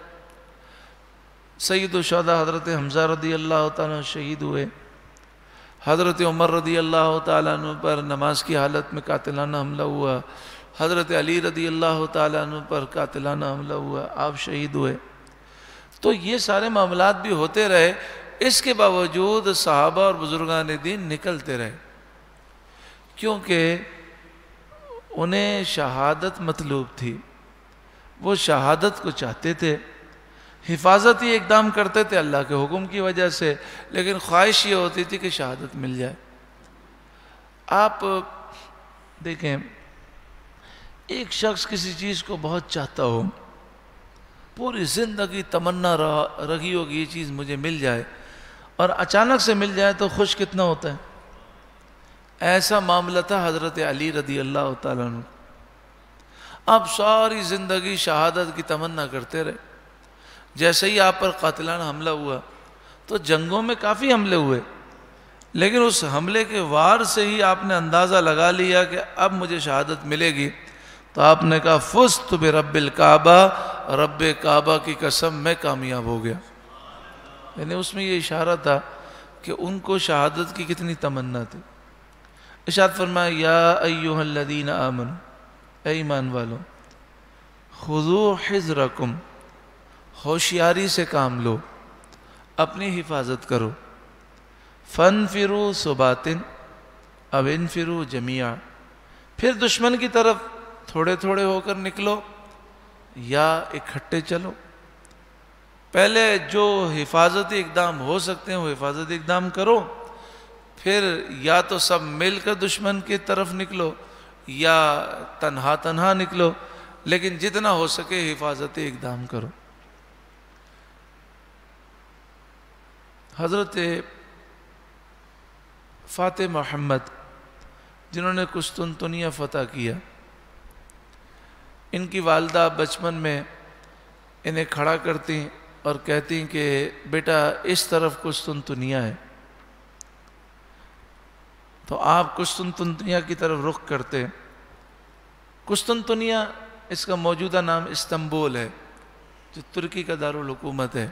سید الشہداء حضرت حمزہ رضی اللہ تعالیٰ شہید ہوئے. حضرت عمر رضی اللہ تعالیٰ عنہ پر نماز کی حالت میں قاتلانہ حملہ ہوا. حضرت علی رضی اللہ تعالیٰ عنہ پر قاتلانہ حملہ ہوا، آپ شہید ہوئے. تو یہ سارے معاملات بھی ہوتے رہے. اس کے باوجود صحابہ اور بزرگان دین نکلتے رہے، کیونکہ انہیں شہادت مطلوب تھی، وہ شہادت کو چاہتے تھے. حفاظتی اقدام کرتے تھے اللہ کے حکم کی وجہ سے، لیکن خواہش یہ ہوتی تھی کہ شہادت مل جائے. آپ دیکھیں ایک شخص کسی چیز کو بہت چاہتا ہو، پوری زندگی تمنا رہی ہوگی یہ چیز مجھے مل جائے، اور اچانک سے مل جائے تو خوش کتنا ہوتا ہے. ایسا معاملہ تھا حضرت علی رضی اللہ تعالیٰ عنہ. آپ ساری زندگی شہادت کی تمنا کرتے رہے. جیسے ہی آپ پر قاتلانہ حملہ ہوا، تو جنگوں میں کافی حملے ہوئے، لیکن اس حملے کے وار سے ہی آپ نے اندازہ لگا لیا کہ اب مجھے شہادت ملے گی. تو آپ نے کہا فزت برب الکعبہ، رب کعبہ کی قسم میں کامیاب ہو گیا. یعنی اس میں یہ اشارہ تھا کہ ان کو شہادت کی کتنی تمنا تھی. ارشاد فرمایا یا ایھا الذین آمنوا، اے ایمان والو، خذوا حذرکم، ہوشیاری سے کام لو، اپنی حفاظت کرو. فانفروا ثبات، اب انفروا جمیعا، پھر دشمن کی طرف تھوڑے تھوڑے ہو کر نکلو یا اکٹھے چلو. پہلے جو حفاظتی اقدام ہو سکتے ہیں وہ حفاظتی اقدام کرو، پھر یا تو سب مل کر دشمن کی طرف نکلو یا تنہا تنہا نکلو، لیکن جتنا ہو سکے حفاظتی اقدام کرو. حضرت فاتح محمد جنہوں نے قسطنطنیہ فتح کیا، ان کی والدہ بچپن میں انہیں کھڑا کرتی اور کہتی کہ بیٹا اس طرف قسطنطنیہ ہے. تو آپ قسطنطنیہ کی طرف رخ کرتے. قسطنطنیہ اس کا موجودہ نام استنبول ہے، جو ترکی کا دارالحکومت ہے.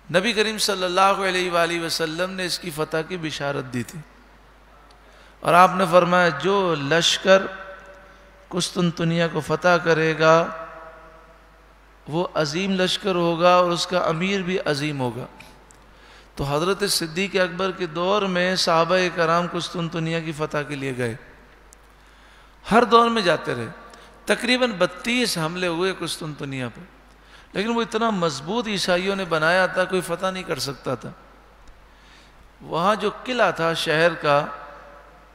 نبی کریم صلی اللہ علیہ وآلہ وسلم نے اس کی فتح کی بشارت دی تھی، اور آپ نے فرمایا جو لشکر قسطنطنیہ کو فتح کرے گا وہ عظیم لشکر ہوگا اور اس کا امیر بھی عظیم ہوگا. تو حضرت صدیق اکبر کے دور میں صحابہ کرام قسطنطنیہ کی فتح کے لیے گئے، ہر دور میں جاتے رہے. تقریباً 32 حملے ہوئے قسطنطنیہ پر، لیکن وہ اتنا مضبوط عیسائیوں نے بنایا تھا کوئی فتح نہیں کر سکتا تھا. وہاں جو قلعہ تھا شہر کا،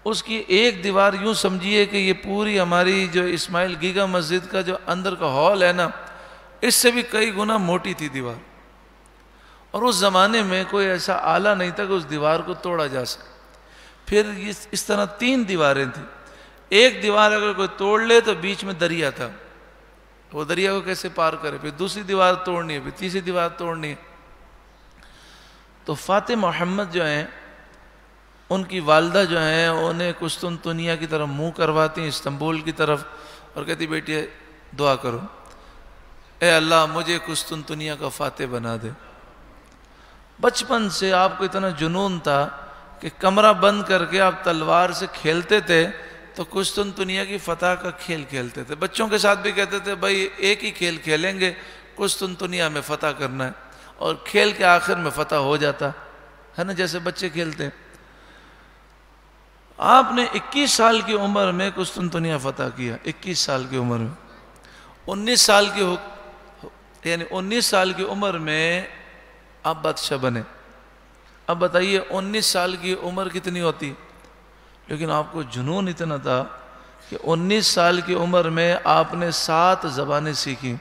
اس کی ایک دیوار یوں سمجھیے کہ یہ پوری ہماری جو اسماعیل گیگا مسجد کا جو اندر کا ہال ہے نا، اس سے بھی کئی گنا موٹی تھی دیوار. اور اس زمانے میں کوئی ایسا آلہ نہیں تھا کہ اس دیوار کو توڑا جا سکے. پھر اس طرح 3 دیواریں تھیں. ایک دیوار اگر کوئی توڑ لے تو بیچ میں دریا تھا، وہ دریا کو کیسے پار کرے؟ پھر دوسری دیوار توڑنی ہے، پھر تیسری دیوار توڑنی ہے. تو فاتح محمد جو ہیں، ان کی والدہ جو ہیں انہیں قسطنطنیہ کی طرف منہ کرواتی ہیں، استنبول کی طرف، اور کہتی بیٹی دعا کرو، اے اللہ مجھے قسطنطنیہ کا فاتح بنا دے. بچپن سے آپ کو اتنا جنون تھا کہ کمرہ بند کر کے آپ تلوار سے کھیلتے تھے، تو قسطنطنیہ کی فتح کا کھیل کھیلتے تھے. بچوں کے ساتھ بھی کہتے تھے بھائی ایک ہی کھیل کھیلیں گے، قسطنطنیہ میں فتح کرنا ہے، اور کھیل کے آخر میں فتح ہو جاتا ہے نا، جیسے بچے کھیلتے ہیں. آپ نے 21 سال کی عمر میں قسطنطنیہ فتح کیا. 21 سال کی عمر میں 19 سال کی عمر میں آپ بادشاہ بنے. اب بتائیے 19 سال کی عمر کتنی ہوتی؟ لیکن آپ کو جنون اتنا تھا کہ 19 سال کی عمر میں آپ نے 7 زبانیں سیکھی.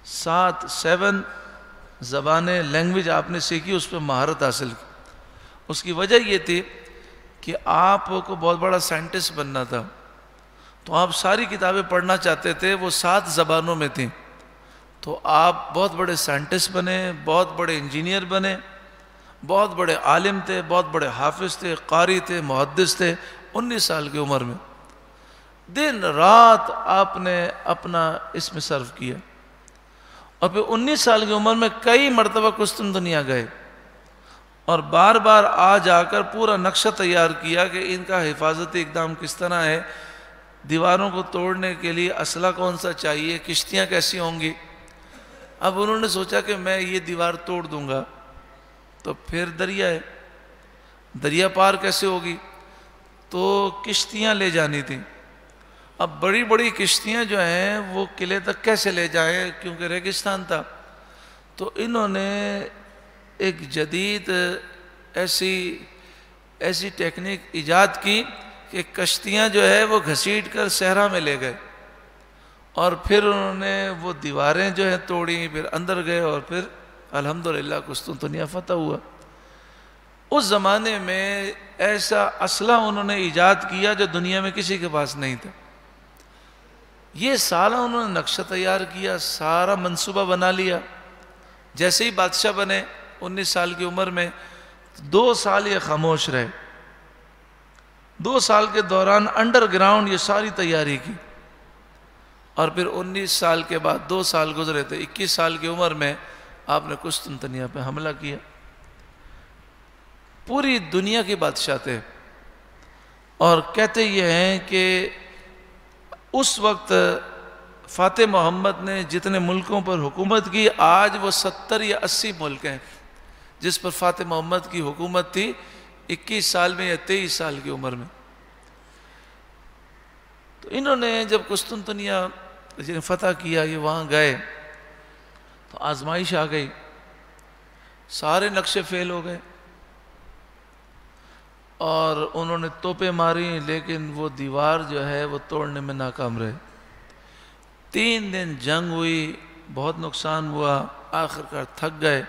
7 زبانیں، لینگویج آپ نے سیکھی، اس پہ مہارت حاصل کی. اس کی وجہ یہ تھی کہ آپ کو بہت بڑا سائنٹسٹ بننا تھا، تو آپ ساری کتابیں پڑھنا چاہتے تھے، وہ 7 زبانوں میں تھیں. تو آپ بہت بڑے سائنٹسٹ بنے، بہت بڑے انجینئر بنے، بہت بڑے عالم تھے، بہت بڑے حافظ تھے، قاری تھے، محدث تھے. 19 سال کی عمر میں دن رات آپ نے اپنا اس میں صرف کیا. اور پھر 19 سال کی عمر میں کئی مرتبہ قسطنطنیہ گئے، اور بار بار آ جا کر پورا نقشہ تیار کیا کہ ان کا حفاظتی اقدام کس طرح ہے، دیواروں کو توڑنے کے لیے اسلحہ کون سا چاہیے، کشتیاں کیسی ہوں گی. اب انہوں نے سوچا کہ میں یہ دیوار توڑ دوں گا تو پھر دریا ہے، دریا پار کیسے ہوگی؟ تو کشتیاں لے جانی تھیں. اب بڑی بڑی کشتیاں جو ہیں وہ قلعے تک کیسے لے جائیں، کیونکہ ریگستان تھا. تو انہوں نے ایک جدید ایسی ٹیکنیک ایجاد کی کہ کہ کشتیاں جو ہے وہ گھسیٹ کر صحرا میں لے گئے، اور پھر انہوں نے وہ دیواریں جو ہیں توڑی، پھر اندر گئے، اور پھر الحمدللہ قسطنطنیہ فتح ہوا۔ اس زمانے میں ایسا اسلحہ انہوں نے ایجاد کیا جو دنیا میں کسی کے پاس نہیں تھا۔ یہ سارا انہوں نے نقشہ تیار کیا، سارا منصوبہ بنا لیا۔ جیسے ہی بادشاہ بنے 19 سال کی عمر میں، 2 سال یہ خاموش رہے۔ 2 سال کے دوران انڈر گراؤنڈ یہ ساری تیاری کی، اور پھر 19 سال کے بعد 2 سال گزرے تھے، 21 سال کی عمر میں آپ نے قسطنطنیہ پہ حملہ کیا۔ پوری دنیا کے بادشاہ تھے، اور کہتے یہ ہیں کہ اس وقت فاتح محمد نے جتنے ملکوں پر حکومت کی، آج وہ 70 یا 80 ملک ہیں جس پر فاتح محمد کی حکومت تھی 21 سال میں یا 23 سال کی عمر میں۔ تو انہوں نے جب قسطنطنیہ فتح کیا، یہ وہاں گئے تو آزمائش آ گئی، سارے نقشے فیل ہو گئے، اور انہوں نے توپیں ماری، لیکن وہ دیوار جو ہے وہ توڑنے میں ناکام رہے۔ 3 دن جنگ ہوئی، بہت نقصان ہوا، آخر کار تھک گئے،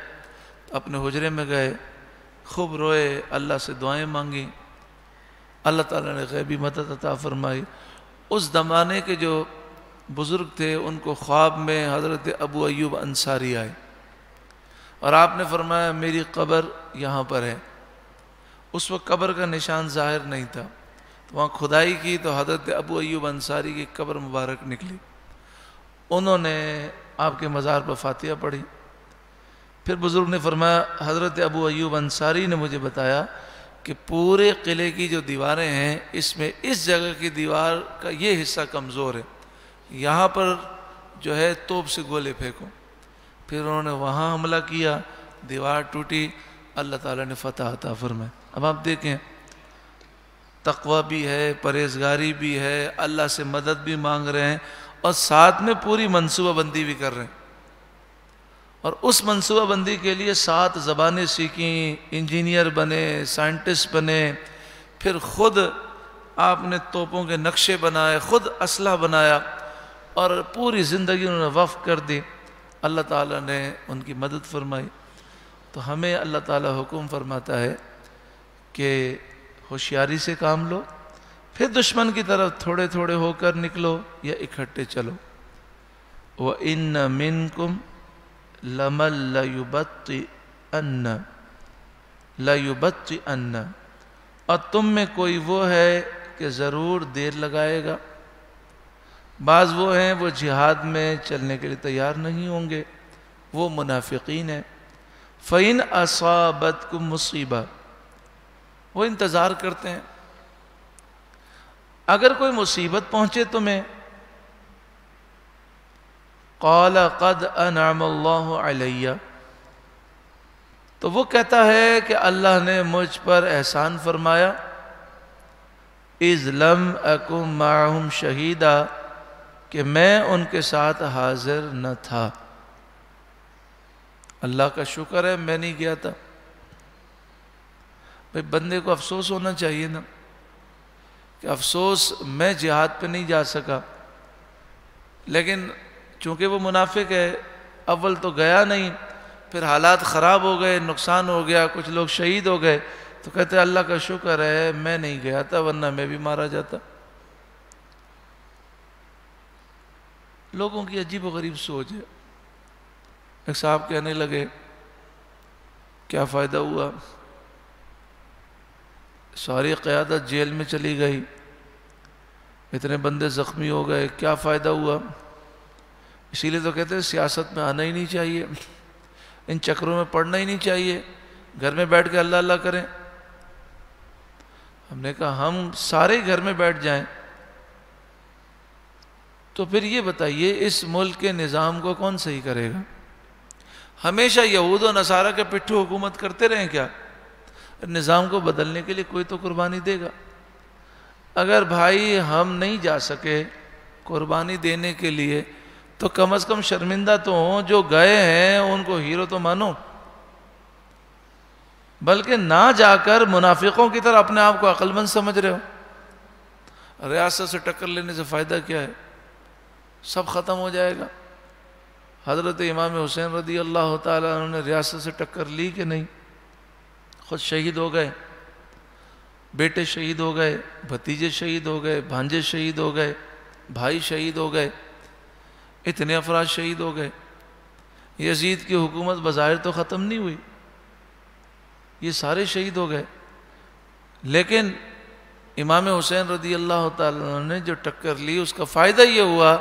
اپنے حجرے میں گئے، خوب روئے، اللہ سے دعائیں مانگی، اللہ تعالیٰ نے غیبی مدد عطا فرمائی۔ اس زمانے کے جو بزرگ تھے ان کو خواب میں حضرت ابو ایوب انصاری آئے، اور آپ نے فرمایا میری قبر یہاں پر ہے۔ اس وقت قبر کا نشان ظاہر نہیں تھا، تو وہاں کھدائی کی تو حضرت ابو ایوب انصاری کی قبر مبارک نکلی۔ انہوں نے آپ کے مزار پر فاتحہ پڑھی۔ پھر بزرگ نے فرمایا حضرت ابو ایوب انصاری نے مجھے بتایا کہ پورے قلعے کی جو دیواریں ہیں اس میں اس جگہ کی دیوار کا یہ حصہ کمزور ہے، یہاں پر جو ہے توپ سے گولے پھینکو۔ پھر انہوں نے وہاں حملہ کیا، دیوار ٹوٹی، اللہ تعالیٰ نے فتح عطا فرمائی۔ اب آپ دیکھیں، تقوی بھی ہے، پرہیزگاری بھی ہے، اللہ سے مدد بھی مانگ رہے ہیں، اور ساتھ میں پوری منصوبہ بندی بھی کر رہے ہیں، اور اس منصوبہ بندی کے لیے 7 زبانیں سیکھیں، انجینئر بنے، سائنٹسٹ بنے، پھر خود آپ نے توپوں کے نقشے بنائے، خود اسلحہ بنایا، اور پوری زندگی انہوں نے وقف کر دی۔ اللہ تعالیٰ نے ان کی مدد فرمائی۔ تو ہمیں اللہ تعالیٰ حکم فرماتا ہے کہ ہوشیاری سے کام لو، پھر دشمن کی طرف تھوڑے تھوڑے ہو کر نکلو یا اکٹھے چلو۔ وَإِنَّ مِنْكُمْ لَمَن لَيُبَطِّئَنَّ، اور تم میں کوئی وہ ہے کہ ضرور دیر لگائے گا۔ بعض وہ ہیں وہ جہاد میں چلنے کے لیے تیار نہیں ہوں گے، وہ منافقین ہیں۔ فَإِنْ أَصَابَتْكُمْ مُصِیبَةٌ، وہ انتظار کرتے ہیں، اگر کوئی مصیبت پہنچے تمہیں، قَالَ قَدْ أَنْعَمَ اللَّهُ عَلَيَّ، تو وہ کہتا ہے کہ اللہ نے مجھ پر احسان فرمایا، اِذْ لَمْ أَكُنْ مَعَهُمْ شَهِيدًا، کہ میں ان کے ساتھ حاضر نہ تھا۔ اللہ کا شکر ہے میں نہیں گیا تھا۔ بھئی بندے کو افسوس ہونا چاہیے نا، کہ افسوس میں جہاد پہ نہیں جا سکا، لیکن چونکہ وہ منافق ہے، اول تو گیا نہیں، پھر حالات خراب ہو گئے، نقصان ہو گیا، کچھ لوگ شہید ہو گئے، تو کہتے ہیں اللہ کا شکر ہے میں نہیں گیا تھا، ورنہ میں بھی مارا جاتا۔ لوگوں کی عجیب و غریب سوچ ہے۔ ایک صاحب کہنے لگے کیا فائدہ ہوا، ساری قیادت جیل میں چلی گئی، اتنے بندے زخمی ہو گئے، کیا فائدہ ہوا؟ اسی لیے تو کہتے ہیں سیاست میں آنا ہی نہیں چاہیے، ان چکروں میں پڑنا ہی نہیں چاہیے، گھر میں بیٹھ کے اللہ اللہ کریں۔ ہم نے کہا ہم سارے گھر میں بیٹھ جائیں تو پھر یہ بتائیے اس ملک کے نظام کو کون صحیح کرے گا؟ ہمیشہ یہود و نصارہ کے پٹھو حکومت کرتے رہیں کیا؟ نظام کو بدلنے کے لیے کوئی تو قربانی دے گا۔ اگر بھائی ہم نہیں جا سکے قربانی دینے کے لیے تو کم از کم شرمندہ تو ہوں، جو گئے ہیں ان کو ہیرو تو مانو، بلکہ نہ جا کر منافقوں کی طرح اپنے آپ کو عقل مند سمجھ رہے ہو۔ ریاست سے ٹکر لینے سے فائدہ کیا ہے؟ سب ختم ہو جائے گا۔ حضرت امام حسین رضی اللہ تعالیٰ عنہ نے ریاست سے ٹکر لی کہ نہیں؟ خود شہید ہو گئے، بیٹے شہید ہو گئے، بھتیجے شہید ہو گئے، بھانجے شہید ہو گئے، بھائی شہید ہو گئے، اتنے افراد شہید ہو گئے۔ یزید کی حکومت بظاہر تو ختم نہیں ہوئی، یہ سارے شہید ہو گئے، لیکن امام حسین رضی اللہ تعالیٰ عنہ نے جو ٹکر لی اس کا فائدہ یہ ہوا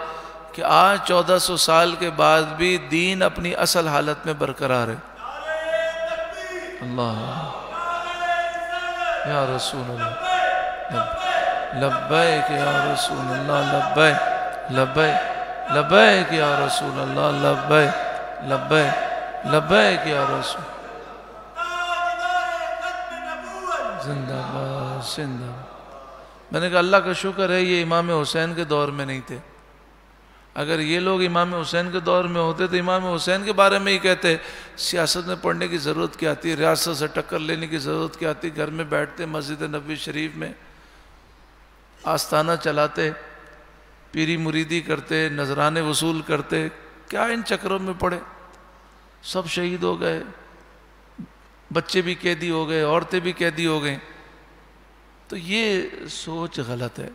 کہ آج 1400 سال کے بعد بھی دین اپنی اصل حالت میں برقرار ہے۔ اللہ یا رسول اللہ، لبیک یا رسول اللہ، لبیک لبیک لبیک یا رسول اللہ، لبیک لبیک لبیک یا رسول، زندہ باد زندہ باد۔ میں نے کہا اللہ کا شکر ہے یہ امام حسین کے دور میں نہیں تھے، اگر یہ لوگ امام حسین کے دور میں ہوتے تو امام حسین کے بارے میں ہی کہتے سیاست میں پڑھنے کی ضرورت کیا آتی، ریاست سے ٹکر لینے کی ضرورت کیا آتی، گھر میں بیٹھتے مسجد نبوی شریف میں آستانہ چلاتے، پیری مریدی کرتے، نذرانے وصول کرتے، کیا ان چکروں میں پڑے؟ سب شہید ہو گئے، بچے بھی قیدی ہو گئے، عورتیں بھی قیدی ہو گئیں۔ تو یہ سوچ غلط ہے،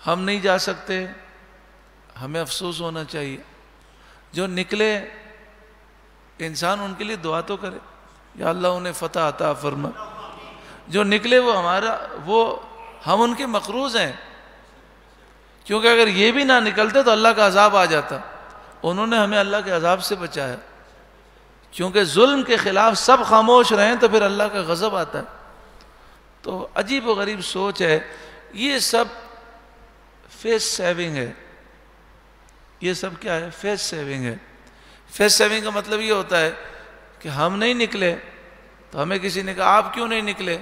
ہم نہیں جا سکتے، ہمیں افسوس ہونا چاہیے۔ جو نکلے انسان ان کے لیے دعا تو کرے، یا اللہ انہیں فتح عطا فرما۔ جو نکلے وہ ہم ان کے مقروض ہیں، کیونکہ اگر یہ بھی نہ نکلتے تو اللہ کا عذاب آ جاتا۔ انہوں نے ہمیں اللہ کے عذاب سے بچایا، کیونکہ ظلم کے خلاف سب خاموش رہیں تو پھر اللہ کا غضب آتا ہے۔ تو عجیب و غریب سوچ ہے، یہ سب فیس سیونگ ہے۔ یہ سب کیا ہے؟ فیس سیونگ ہے۔ فیس سیونگ کا مطلب یہ ہوتا ہے کہ ہم نہیں نکلے تو ہمیں کسی نے کہا آپ کیوں نہیں نکلے،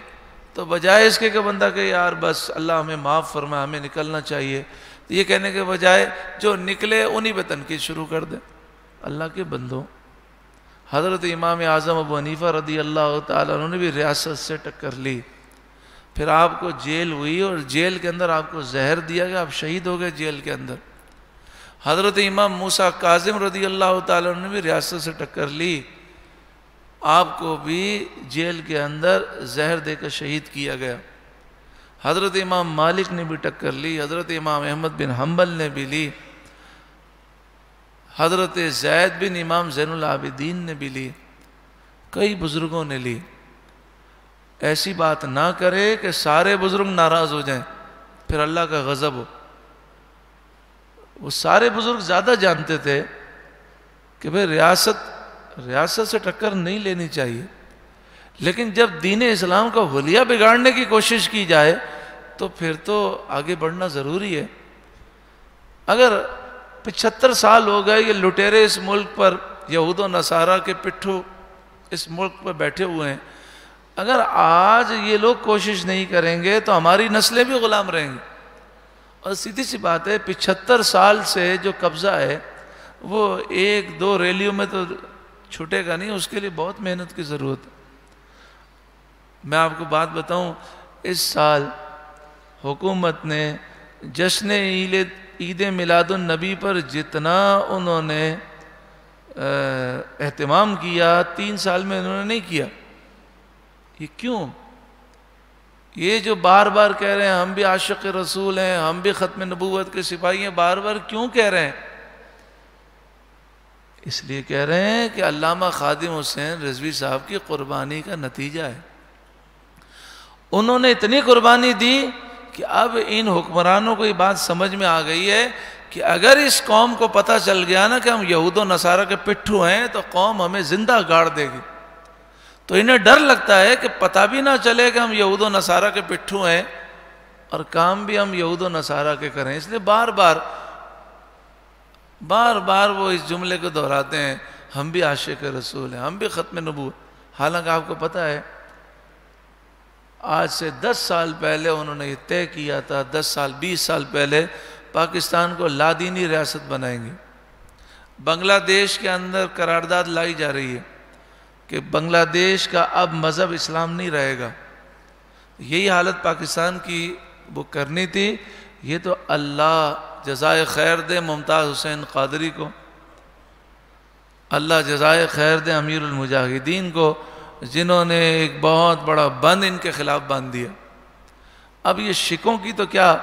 تو بجائے اس کے کہ بندہ کہ یار بس اللہ ہمیں معاف فرمائے، ہمیں نکلنا چاہیے، تو یہ کہنے کے بجائے جو نکلے انہی پہ تنقید شروع کر دیں۔ اللہ کے بندوں، حضرت امام اعظم ابو حنیفہ رضی اللہ تعالیٰ عنہ نے بھی ریاست سے ٹکر لی، پھر آپ کو جیل ہوئی اور جیل کے اندر آپ کو زہر دیا گیا، آپ شہید ہو گئے جیل کے اندر۔ حضرت امام موسیٰ کاظم رضی اللہ تعالیٰ عنہ نے بھی ریاست سے ٹکر لی، آپ کو بھی جیل کے اندر زہر دے کر شہید کیا گیا۔ حضرت امام مالک نے بھی ٹکر لی، حضرت امام احمد بن حنبل نے بھی لی، حضرت زید بن امام زین العابدین نے بھی لی، کئی بزرگوں نے لی۔ ایسی بات نہ کرے کہ سارے بزرگ ناراض ہو جائیں پھر اللہ کا غضب ہو۔ وہ سارے بزرگ زیادہ جانتے تھے کہ بھئی ریاست سے ٹکر نہیں لینی چاہیے، لیکن جب دین اسلام کا حلیہ بگاڑنے کی کوشش کی جائے تو پھر تو آگے بڑھنا ضروری ہے۔ اگر 75 سال ہو گئے یہ لٹیرے اس ملک پر، یہود و نصارہ کے پٹھو اس ملک پر بیٹھے ہوئے ہیں، اگر آج یہ لوگ کوشش نہیں کریں گے تو ہماری نسلیں بھی غلام رہیں گی۔ اور سیدھی سی بات ہے، 75 سال سے جو قبضہ ہے وہ ایک دو ریلیوں میں تو چھوٹے گا نہیں، اس کے لیے بہت محنت کی ضرورت ہے۔ میں آپ کو بات بتاؤں، اس سال حکومت نے جشن عید میلاد النبی پر جتنا انہوں نے اہتمام کیا 3 سال میں انہوں نے نہیں کیا۔ یہ کیوں؟ یہ جو بار بار کہہ رہے ہیں ہم بھی عاشق رسول ہیں، ہم بھی ختم نبوت کے سپاہی ہیں، بار بار کیوں کہہ رہے ہیں؟ اس لیے کہہ رہے ہیں کہ علامہ خادم حسین رضوی صاحب کی قربانی کا نتیجہ ہے۔ انہوں نے اتنی قربانی دی کہ اب ان حکمرانوں کو یہ بات سمجھ میں آ گئی ہے کہ اگر اس قوم کو پتہ چل گیا نا کہ ہم یہود و نصارہ کے پٹھو ہیں تو قوم ہمیں زندہ گاڑ دے گی۔ تو انہیں ڈر لگتا ہے کہ پتہ بھی نہ چلے کہ ہم یہود و نصارہ کے پٹھو ہیں اور کام بھی ہم یہود و نصارہ کے کریں، اس لیے بار بار وہ اس جملے کو دہراتے ہیں ہم بھی عاشق رسول ہیں، ہم بھی ختم نبوت۔ حالانکہ آپ کو پتہ ہے آج سے 10 سال پہلے انہوں نے یہ طے کیا تھا، 10 سال 20 سال پہلے پاکستان کو لادینی ریاست بنائیں گے۔ بنگلہ دیش کے اندر قرارداد لائی جا رہی ہے کہ بنگلہ دیش کا اب مذہب اسلام نہیں رہے گا۔ یہی حالت پاکستان کی وہ کرنی تھی. یہ تو اللہ جزائے خیر دے ممتاز حسین قادری کو، اللہ جزائے خیر دے امیر المجاہدین کو، جنہوں نے ایک بہت بڑا بند ان کے خلاف باندھ دیا. اب یہ شکوں کی تو کیا،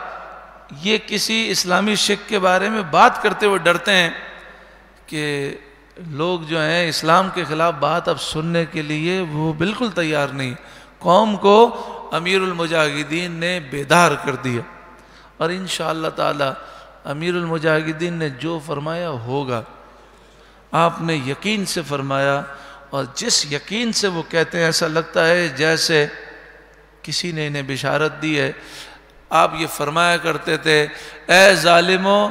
یہ کسی اسلامی شک کے بارے میں بات کرتے ہوئے ڈرتے ہیں کہ لوگ جو ہیں اسلام کے خلاف بات اب سننے کے لیے وہ بالکل تیار نہیں. قوم کو امیر المجاہدین نے بیدار کر دیا، اور انشاءاللہ تعالی امیر المجاہدین نے جو فرمایا ہوگا. آپ نے یقین سے فرمایا، اور جس یقین سے وہ کہتے ہیں ایسا لگتا ہے جیسے کسی نے انہیں بشارت دی ہے. آپ یہ فرمایا کرتے تھے، اے ظالموں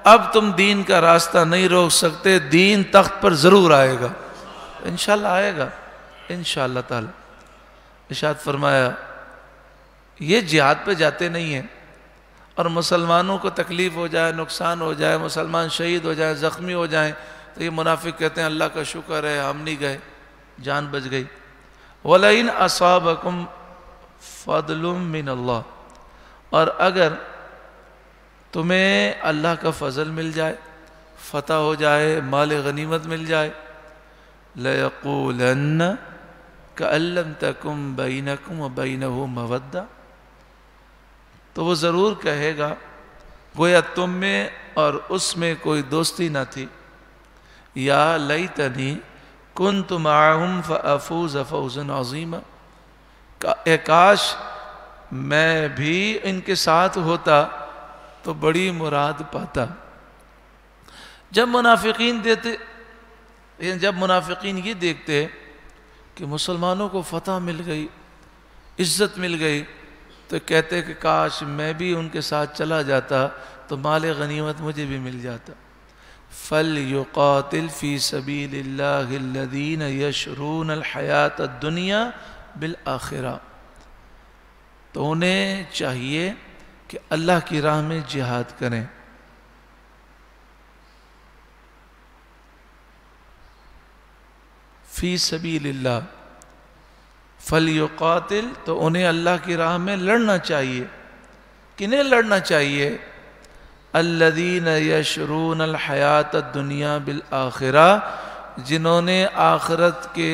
اب تم دین کا راستہ نہیں روک سکتے، دین تخت پر ضرور آئے گا، انشاءاللہ آئے گا انشاءاللہ تعالی. ارشاد فرمایا یہ جہاد پہ جاتے نہیں ہیں، اور مسلمانوں کو تکلیف ہو جائے، نقصان ہو جائے، مسلمان شہید ہو جائیں، زخمی ہو جائیں، تو یہ منافق کہتے ہیں اللہ کا شکر ہے ہم نہیں گئے، جان بچ گئی. وَلَئِنْ أَصَابَكُمْ فَضْلٌ مِّنَ اللَّهِ، اور اگر تمہیں اللہ کا فضل مل جائے، فتح ہو جائے، مال غنیمت مل جائے، لَيَقُولَنَّ كَأَن لَّمْ تَكُن بَيْنَكُمْ وَبَيْنَهُ مَوَدَّةٌ، تو وہ ضرور کہے گا گویا تم میں اور اس میں کوئی دوستی نہ تھی. یا لیتنی کنت معہم فافوز فوزا عظیما، اے کاش میں بھی ان کے ساتھ ہوتا تو بڑی مراد پاتا. جب منافقین یہ دیکھتے کہ مسلمانوں کو فتح مل گئی، عزت مل گئی، تو کہتے کہ کاش میں بھی ان کے ساتھ چلا جاتا تو مال غنیمت مجھے بھی مل جاتا. فَلْيُقَاتِلْ فِي سَبِيلِ اللَّهِ الَّذِينَ يَشْرُونَ الْحَيَاةَ الدُّنْيَا بِالْآخِرَةِ، تو انہیں چاہیے کہ اللہ کی راہ میں جہاد کریں. فی سبیل اللہ، فَلْيُقَاتِلْ، تو انہیں اللہ کی راہ میں لڑنا چاہیے. کنہیں لڑنا چاہیے؟ الذین یشرون الحیات الدنیا بالآخرہ، جنہوں نے آخرت کے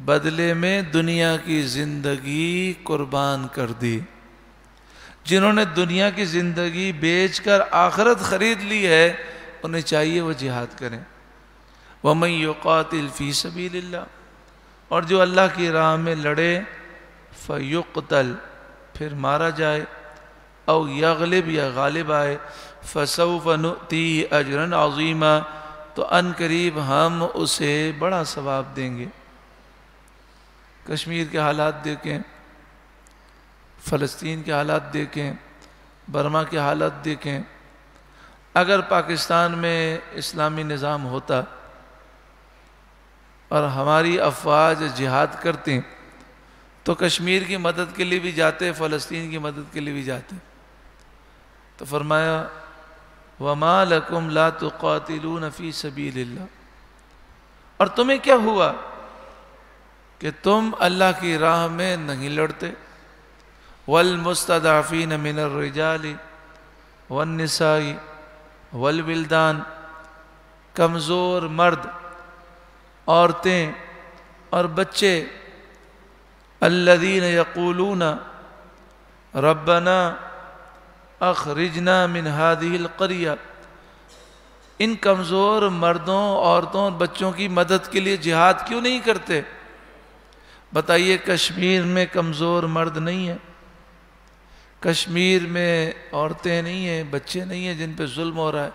بدلے میں دنیا کی زندگی قربان کر دی، جنہوں نے دنیا کی زندگی بیچ کر آخرت خرید لی ہے، انہیں چاہیے وہ جہاد کریں. وَمَن يُقَاتِلْ فِي سَبِيلِ اللَّهِ، اور جو اللہ کی راہ میں لڑے، فَيُقْتَلْ، پھر مارا جائے، او یغلب، یا غالب آئے، فَسَوْفَ نُؤْتِیہِ أَجْرًا عَظِیمًا، تو ان قریب ہم اسے بڑا ثواب دیں گے. کشمیر کے حالات دیکھیں، فلسطین کے حالات دیکھیں، برما کے حالات دیکھیں. اگر پاکستان میں اسلامی نظام ہوتا اور ہماری افواج جہاد کرتے تو کشمیر کی مدد کے لیے بھی جاتے، فلسطین کی مدد کے لیے بھی جاتے. تو فرمایا وَمَا لَكُمْ لَا تُقَاتِلُونَ فِي سَبِيلِ اللَّهِ، اور تمہیں کیا ہوا کہ تم اللہ کی راہ میں نہیں لڑتے. وَالْمُسْتَضْعَفِينَ مِنَ الرِّجَالِ وَالنِّسَاءِ وَالْوِلْدَانِ، کمزور مرد، عورتیں اور بچے. الَّذِينَ يَقُولُونَ رَبَّنَا اخرجنا من هذه القرية، ان کمزور مردوں، عورتوں اور بچوں کی مدد کے لیے جہاد کیوں نہیں کرتے؟ بتائیے کشمیر میں کمزور مرد نہیں ہیں، کشمیر میں عورتیں نہیں ہیں، بچے نہیں ہیں جن پہ ظلم ہو رہا ہے.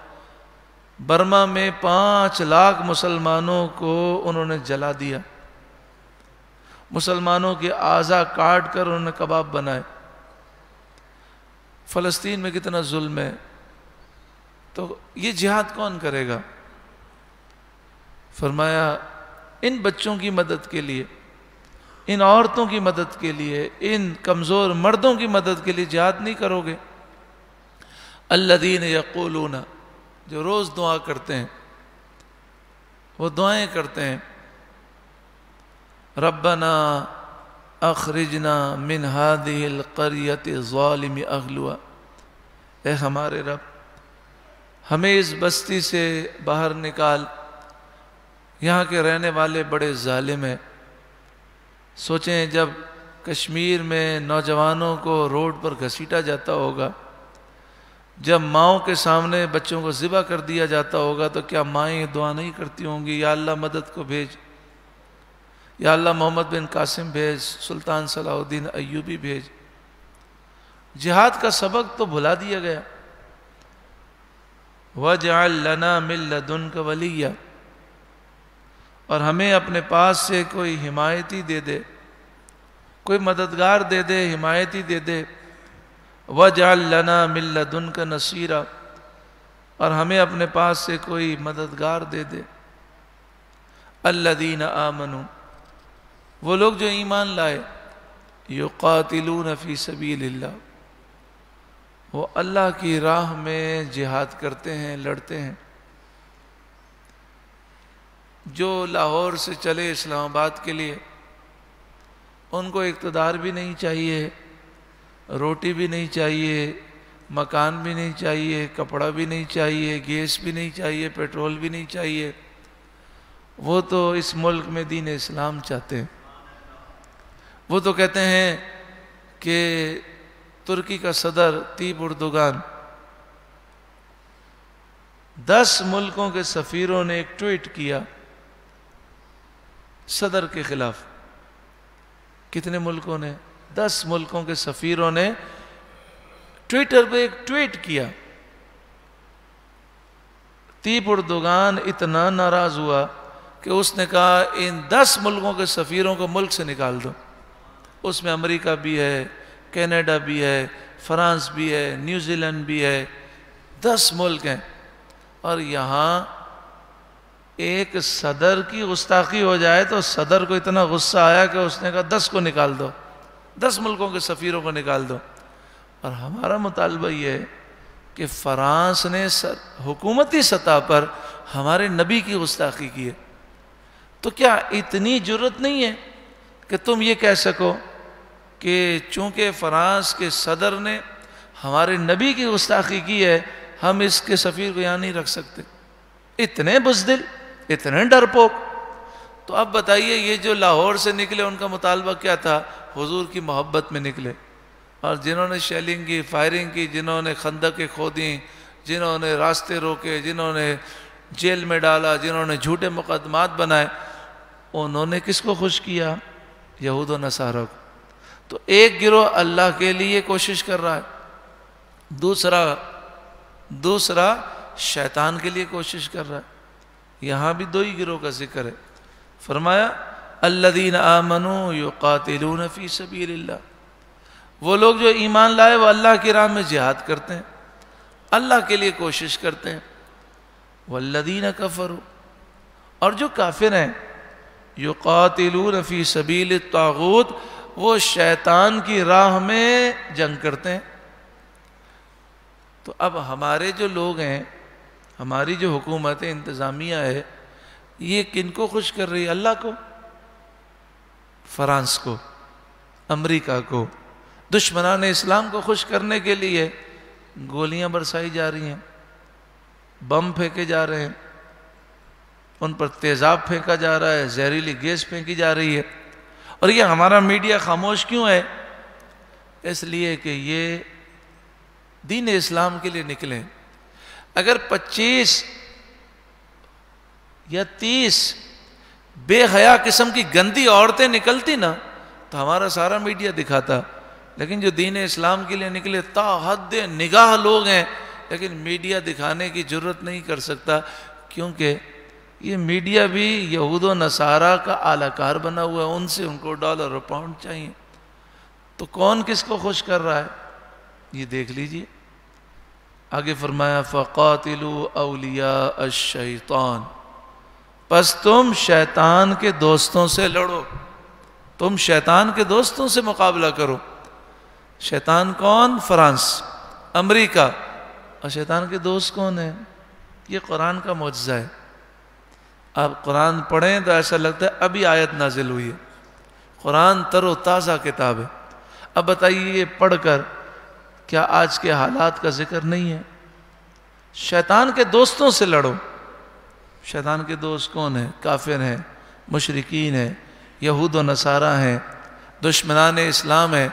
برما میں 5 لاکھ مسلمانوں کو انہوں نے جلا دیا، مسلمانوں کے اعضاء کاٹ کر انہوں نے کباب بنائے. فلسطین میں کتنا ظلم ہے، تو یہ جہاد کون کرے گا؟ فرمایا ان بچوں کی مدد کے لیے، ان عورتوں کی مدد کے لیے، ان کمزور مردوں کی مدد کے لیے جہاد نہیں کرو گے. الذین یقولون، جو روز دعا کرتے ہیں، وہ دعائیں کرتے ہیں، ربنا اخرجنا من هذه القرية الظالم اهلها، اے ہمارے رب ہمیں اس بستی سے باہر نکال، یہاں کے رہنے والے بڑے ظالم ہیں۔ سوچیں جب کشمیر میں نوجوانوں کو روڈ پر گھسیٹا جاتا ہوگا، جب ماؤں کے سامنے بچوں کو ذبح کر دیا جاتا ہوگا، تو کیا مائیں دعا نہیں کرتی ہوں گی، یا اللہ مدد کو بھیج، یا اللہ محمد بن قاسم بھیج، سلطان صلاح الدین ایوبی بھیج۔ جہاد کا سبق تو بھلا دیا گیا۔ وَاجْعَلْ لَنَا مِن لَّدُنْكَ وَلِيًّا، اور ہمیں اپنے پاس سے کوئی حمایتی دے دے، کوئی مددگار دے دے، حمایتی دے دے۔ وَاجْعَلْ لَنَا مِن لَّدُنْكَ نَصِيرًا، اور ہمیں اپنے پاس سے کوئی مددگار دے دے۔ الَّذِينَ آمَنُوا، وہ لوگ جو ایمان لائے، يُقَاتِلُونَ فِي سَبِيلِ اللَّهِ، وہ اللہ کی راہ میں جہاد کرتے ہیں، لڑتے ہیں۔ جو لاہور سے چلے اسلام آباد کے لیے، ان کو اقتدار بھی نہیں چاہیے، روٹی بھی نہیں چاہیے، مکان بھی نہیں چاہیے، کپڑا بھی نہیں چاہیے، گیس بھی نہیں چاہیے، پیٹرول بھی نہیں چاہیے۔ وہ تو اس ملک میں دین اسلام چاہتے ہیں۔ وہ تو کہتے ہیں کہ ترکی کا صدر طیب اردوغان 10 ملکوں کے سفیروں نے ایک ٹویٹ کیا صدر کے خلاف۔ کتنے ملکوں نے؟ 10 ملکوں کے سفیروں نے ٹویٹر پہ ایک ٹویٹ کیا۔ طیب اردوغان اتنا ناراض ہوا کہ اس نے کہا ان 10 ملکوں کے سفیروں کو ملک سے نکال دو۔ اس میں امریکہ بھی ہے، کینیڈا بھی ہے، فرانس بھی ہے، نیوزی لینڈ بھی ہے، 10 ملک ہیں۔ اور یہاں ایک صدر کی گستاخی ہو جائے تو صدر کو اتنا غصہ آیا کہ اس نے کہا 10 کو نکال دو، 10 ملکوں کے سفیروں کو نکال دو۔ اور ہمارا مطالبہ یہ ہے کہ فرانس نے حکومتی سطح پر ہمارے نبی کی گستاخی کی ہے، تو کیا اتنی جرت نہیں ہے کہ تم یہ کہہ سکو کہ چونکہ فرانس کے صدر نے ہمارے نبی کی گستاخی کی ہے، ہم اس کے سفیر کو یہاں نہیں رکھ سکتے؟ اتنے بزدل، اتنے ڈرپوک۔ تو اب بتائیے یہ جو لاہور سے نکلے ان کا مطالبہ کیا تھا؟ حضور کی محبت میں نکلے، اور جنہوں نے شیلنگ کی، فائرنگ کی، جنہوں نے خندقیں کھودیں، جنہوں نے راستے روکے، جنہوں نے جیل میں ڈالا، جنہوں نے جھوٹے مقدمات بنائے، انہوں نے کس کو خوش کیا؟ یہود و نصارہ کو۔ تو ایک گروہ اللہ کے لیے کوشش کر رہا ہے، دوسرا شیطان کے لیے کوشش کر رہا ہے۔ یہاں بھی 2 ہی گروہ کا ذکر ہے۔ فرمایا الذین آمنوا یقاتلون فی سبیل اللہ، وہ لوگ جو ایمان لائے وہ اللہ کی راہ میں جہاد کرتے ہیں، اللہ کے لیے کوشش کرتے ہیں۔ والذین کفروا، اور جو کافر ہیں، یقاتلون فی سبیل الطاغوت، وہ شیطان کی راہ میں جنگ کرتے ہیں۔ تو اب ہمارے جو لوگ ہیں، ہماری جو حکومت انتظامیہ ہے، یہ کن کو خوش کر رہی ہے؟ اللہ کو، فرانس کو، امریکہ کو، دشمنان اسلام کو خوش کرنے کے لیے گولیاں برسائی جا رہی ہیں، بم پھینکے جا رہے ہیں، ان پر تیزاب پھینکا جا رہا ہے، زہریلی گیس پھینکی جا رہی ہے۔ اور یہ ہمارا میڈیا خاموش کیوں ہے؟ اس لیے کہ یہ دین اسلام کے لیے نکلیں۔ اگر 25 یا 30 بے حیا قسم کی گندی عورتیں نکلتی نا تو ہمارا سارا میڈیا دکھاتا، لیکن جو دین اسلام کے لیے نکلے تا حد نگاہ لوگ ہیں، لیکن میڈیا دکھانے کی جرت نہیں کر سکتا، کیونکہ یہ میڈیا بھی یہود و نصارہ کا اعلی کار بنا ہوا ہے، ان سے ان کو ڈالر اور پاؤنڈ چاہیے۔ تو کون کس کو خوش کر رہا ہے یہ دیکھ لیجئے۔ آگے فرمایا فَقَاتِلُوا أَوْلِيَاءَ الشَّيْطَانِ، پس تم شیطان کے دوستوں سے لڑو، تم شیطان کے دوستوں سے مقابلہ کرو۔ شیطان کون؟ فرانس، امریکہ۔ اور شیطان کے دوست کون ہیں؟ یہ قرآن کا معجزہ ہے۔ آپ قرآن پڑھیں تو ایسا لگتا ہے ابھی آیت نازل ہوئی ہے۔ قرآن تر و تازہ کتاب ہے۔ اب بتائیے یہ پڑھ کر کیا آج کے حالات کا ذکر نہیں ہے؟ شیطان کے دوستوں سے لڑو۔ شیطان کے دوست کون ہیں؟ کافر ہیں، مشرکین ہیں، یہود و نصارہ ہیں، دشمنان اسلام ہیں،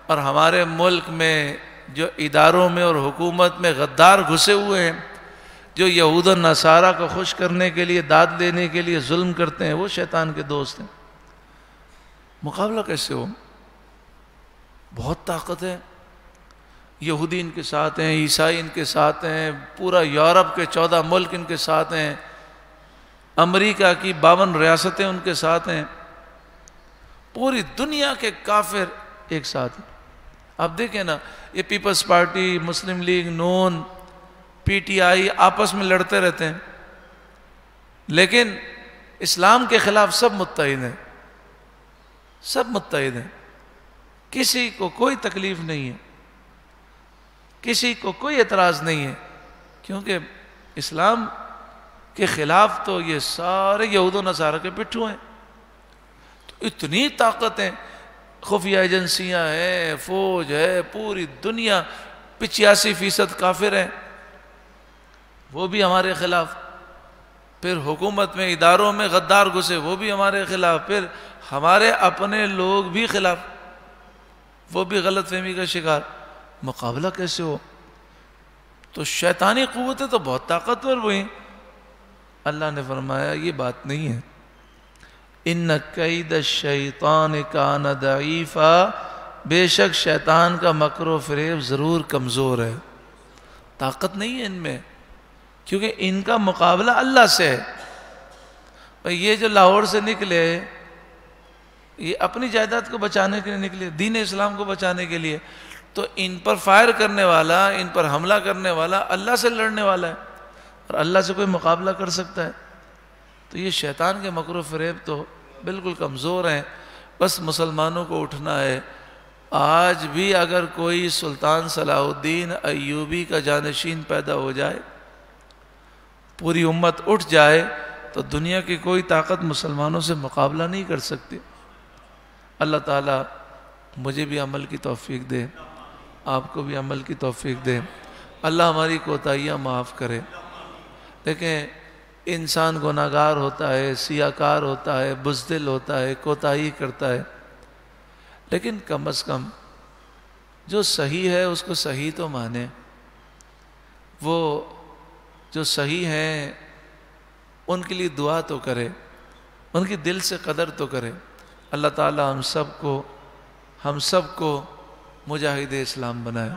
اور ہمارے ملک میں جو اداروں میں اور حکومت میں غدار گھسے ہوئے ہیں، جو یہود و نصارہ کو خوش کرنے کے لیے، داد لینے کے لیے ظلم کرتے ہیں، وہ شیطان کے دوست ہیں۔ مقابلہ کیسے ہو؟ بہت طاقت ہے۔ یہودی ان کے ساتھ ہیں، عیسائی ان کے ساتھ ہیں، پورا یورپ کے 14 ملک ان کے ساتھ ہیں، امریکہ کی 52 ریاستیں ان کے ساتھ ہیں، پوری دنیا کے کافر ایک ساتھ ہیں۔ آپ دیکھیں نا، یہ Peoples Party, Muslim League, Noon, P T I آپس میں لڑتے رہتے ہیں، لیکن اسلام کے خلاف سب متحد ہیں، سب متحد ہیں، کسی کو کوئی تکلیف نہیں ہے، کسی کو کوئی اعتراض نہیں ہے، کیونکہ اسلام کے خلاف تو یہ سارے یہود و نصارہ کے پٹھو ہیں۔ تو اتنی طاقت ہے، خفیہ ایجنسیاں ہیں، فوج ہے، پوری دنیا 85% کافر ہیں، وہ بھی ہمارے خلاف، پھر حکومت میں، اداروں میں غدار گھسے، وہ بھی ہمارے خلاف، پھر ہمارے اپنے لوگ بھی خلاف، وہ بھی غلط فہمی کا شکار۔ مقابلہ کیسے ہو؟ تو شیطانی قوتیں تو بہت طاقتور ہوئی۔ اللہ نے فرمایا یہ بات نہیں ہے، ان کید الشیطان کان ضعیفا، بے شک شیطان کا مکر و فریب ضرور کمزور ہے، طاقت نہیں ہے ان میں، کیونکہ ان کا مقابلہ اللہ سے ہے۔ اور یہ جو لاہور سے نکلے، یہ اپنی جائیداد کو بچانے کے لیے نکلے، دین اسلام کو بچانے کے لیے، تو ان پر فائر کرنے والا، ان پر حملہ کرنے والا اللہ سے لڑنے والا ہے، اور اللہ سے کوئی مقابلہ کر سکتا ہے؟ تو یہ شیطان کے مکر و فریب تو بالکل کمزور ہیں۔ بس مسلمانوں کو اٹھنا ہے۔ آج بھی اگر کوئی سلطان صلاح الدین ایوبی کا جانشین پیدا ہو جائے، پوری امت اٹھ جائے، تو دنیا کی کوئی طاقت مسلمانوں سے مقابلہ نہیں کر سکتی۔ اللہ تعالیٰ مجھے بھی عمل کی توفیق دے، آپ کو بھی عمل کی توفیق دے، اللہ ہماری کوتاہیاں معاف کرے۔ دیکھیں، انسان گناہگار ہوتا ہے، سیاکار ہوتا ہے، بزدل ہوتا ہے، کوتاہی کرتا ہے، لیکن کم از کم جو صحیح ہے اس کو صحیح تو مانے، وہ جو صحیح ہیں ان کے لیے دعا تو کرے، ان کی دل سے قدر تو کرے۔ اللہ تعالی ہم سب کو مجاہد اسلام بنائے،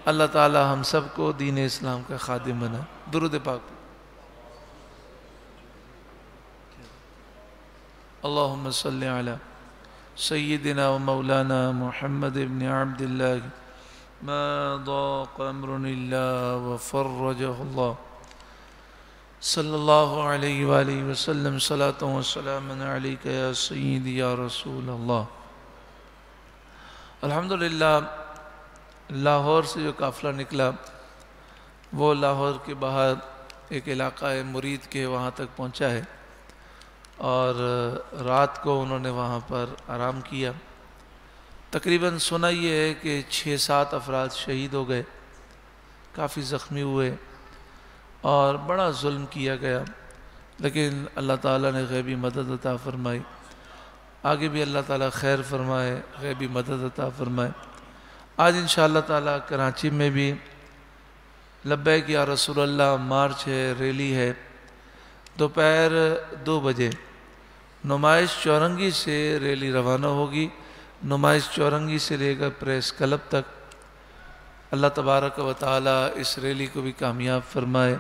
اللہ تعالی ہم سب کو دین اسلام کا خادم بنائے۔ درود پاک۔ اللہم صلی علی سیدنا و مولانا محمد بن عبد اللہ ما ضاق امر اللہ وفرجہ اللہ صلی اللہ علیہ وآلہ وسلم، صلاۃ و سلام علیک یا سیدی یا رسول اللہ۔ الحمدللہ لاہور سے جو قافلہ نکلا وہ لاہور کے باہر ایک علاقہ ہے مرید کے، وہاں تک پہنچا ہے، اور رات کو انہوں نے وہاں پر آرام کیا۔ تقریباً سنا یہ ہے کہ 6-7 افراد شہید ہو گئے، کافی زخمی ہوئے، اور بڑا ظلم کیا گیا، لیکن اللہ تعالیٰ نے غیبی مدد عطا فرمائی۔ آگے بھی اللہ تعالیٰ خیر فرمائے، غیبی مدد عطا فرمائے۔ آج انشاءاللہ تعالیٰ کراچی میں بھی لبیک یا رسول اللہ مارچ ہے، ریلی ہے، دوپہر 2 بجے نمائش چورنگی سے ریلی روانہ ہوگی، نمائش چورنگی سے لے کر پریس کلب تک۔ اللہ تبارک و تعالی اس ریلی کو بھی کامیاب فرمائے،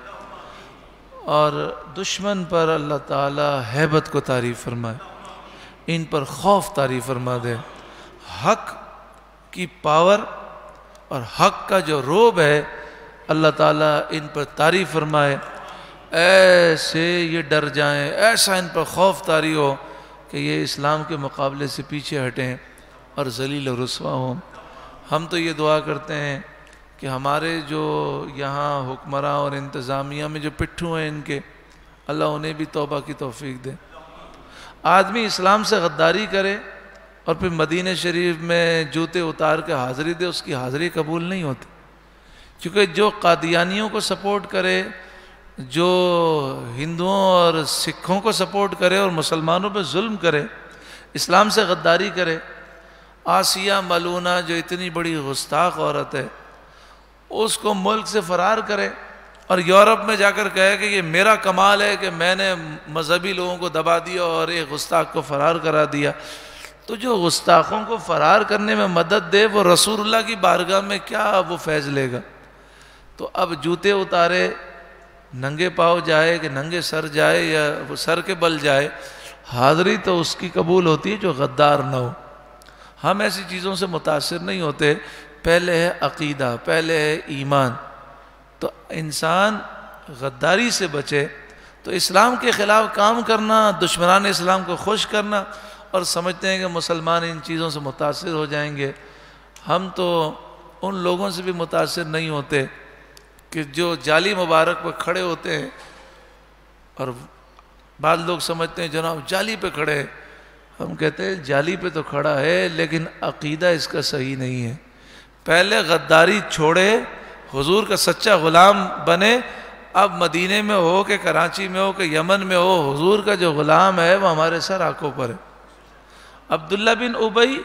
اور دشمن پر اللہ تعالی ہیبت کو طاری فرمائے، ان پر خوف طاری فرما دے، حق کی پاور اور حق کا جو روب ہے اللہ تعالی ان پر طاری فرمائے، ایسے یہ ڈر جائیں، ایسا ان پر خوف طاری ہو کہ یہ اسلام کے مقابلے سے پیچھے ہٹیں اور ذلیل و رسوا ہوں۔ ہم تو یہ دعا کرتے ہیں کہ ہمارے جو یہاں حکمراں اور انتظامیہ میں جو پٹھو ہیں ان کے، اللہ انہیں بھی توبہ کی توفیق دے۔ آدمی اسلام سے غداری کرے اور پھر مدینہ شریف میں جوتے اتار کے حاضری دے، اس کی حاضری قبول نہیں ہوتی، کیونکہ جو قادیانیوں کو سپورٹ کرے، جو ہندوؤں اور سکھوں کو سپورٹ کرے اور مسلمانوں پہ ظلم کرے، اسلام سے غداری کرے، آسیہ ملونہ جو اتنی بڑی گستاخ عورت ہے اس کو ملک سے فرار کرے اور یورپ میں جا کر کہے کہ یہ میرا کمال ہے کہ میں نے مذہبی لوگوں کو دبا دیا اور ایک گستاخ کو فرار کرا دیا، تو جو گستاخوں کو فرار کرنے میں مدد دے وہ رسول اللہ کی بارگاہ میں کیا وہ فیض لے گا؟ تو اب جوتے اتارے، ننگے پاؤں جائے کہ ننگے سر جائے یا وہ سر کے بل جائے، حاضری تو اس کی قبول ہوتی ہے جو غدار نہ ہو۔ ہم ایسی چیزوں سے متاثر نہیں ہوتے، پہلے ہے عقیدہ، پہلے ہے ایمان۔ تو انسان غداری سے بچے، تو اسلام کے خلاف کام کرنا، دشمنان اسلام کو خوش کرنا اور سمجھتے ہیں کہ مسلمان ان چیزوں سے متاثر ہو جائیں گے۔ ہم تو ان لوگوں سے بھی متاثر نہیں ہوتے کہ جو جالی مبارک پہ کھڑے ہوتے ہیں، اور بعض لوگ سمجھتے ہیں جناب جالی پہ کھڑے ہیں، ہم کہتے ہیں جالی پہ تو کھڑا ہے لیکن عقیدہ اس کا صحیح نہیں ہے۔ پہلے غداری چھوڑے، حضور کا سچا غلام بنے، اب مدینے میں ہو کہ کراچی میں ہو کہ یمن میں ہو، حضور کا جو غلام ہے وہ ہمارے سر آنکھوں پر ہے۔ عبداللہ بن ابی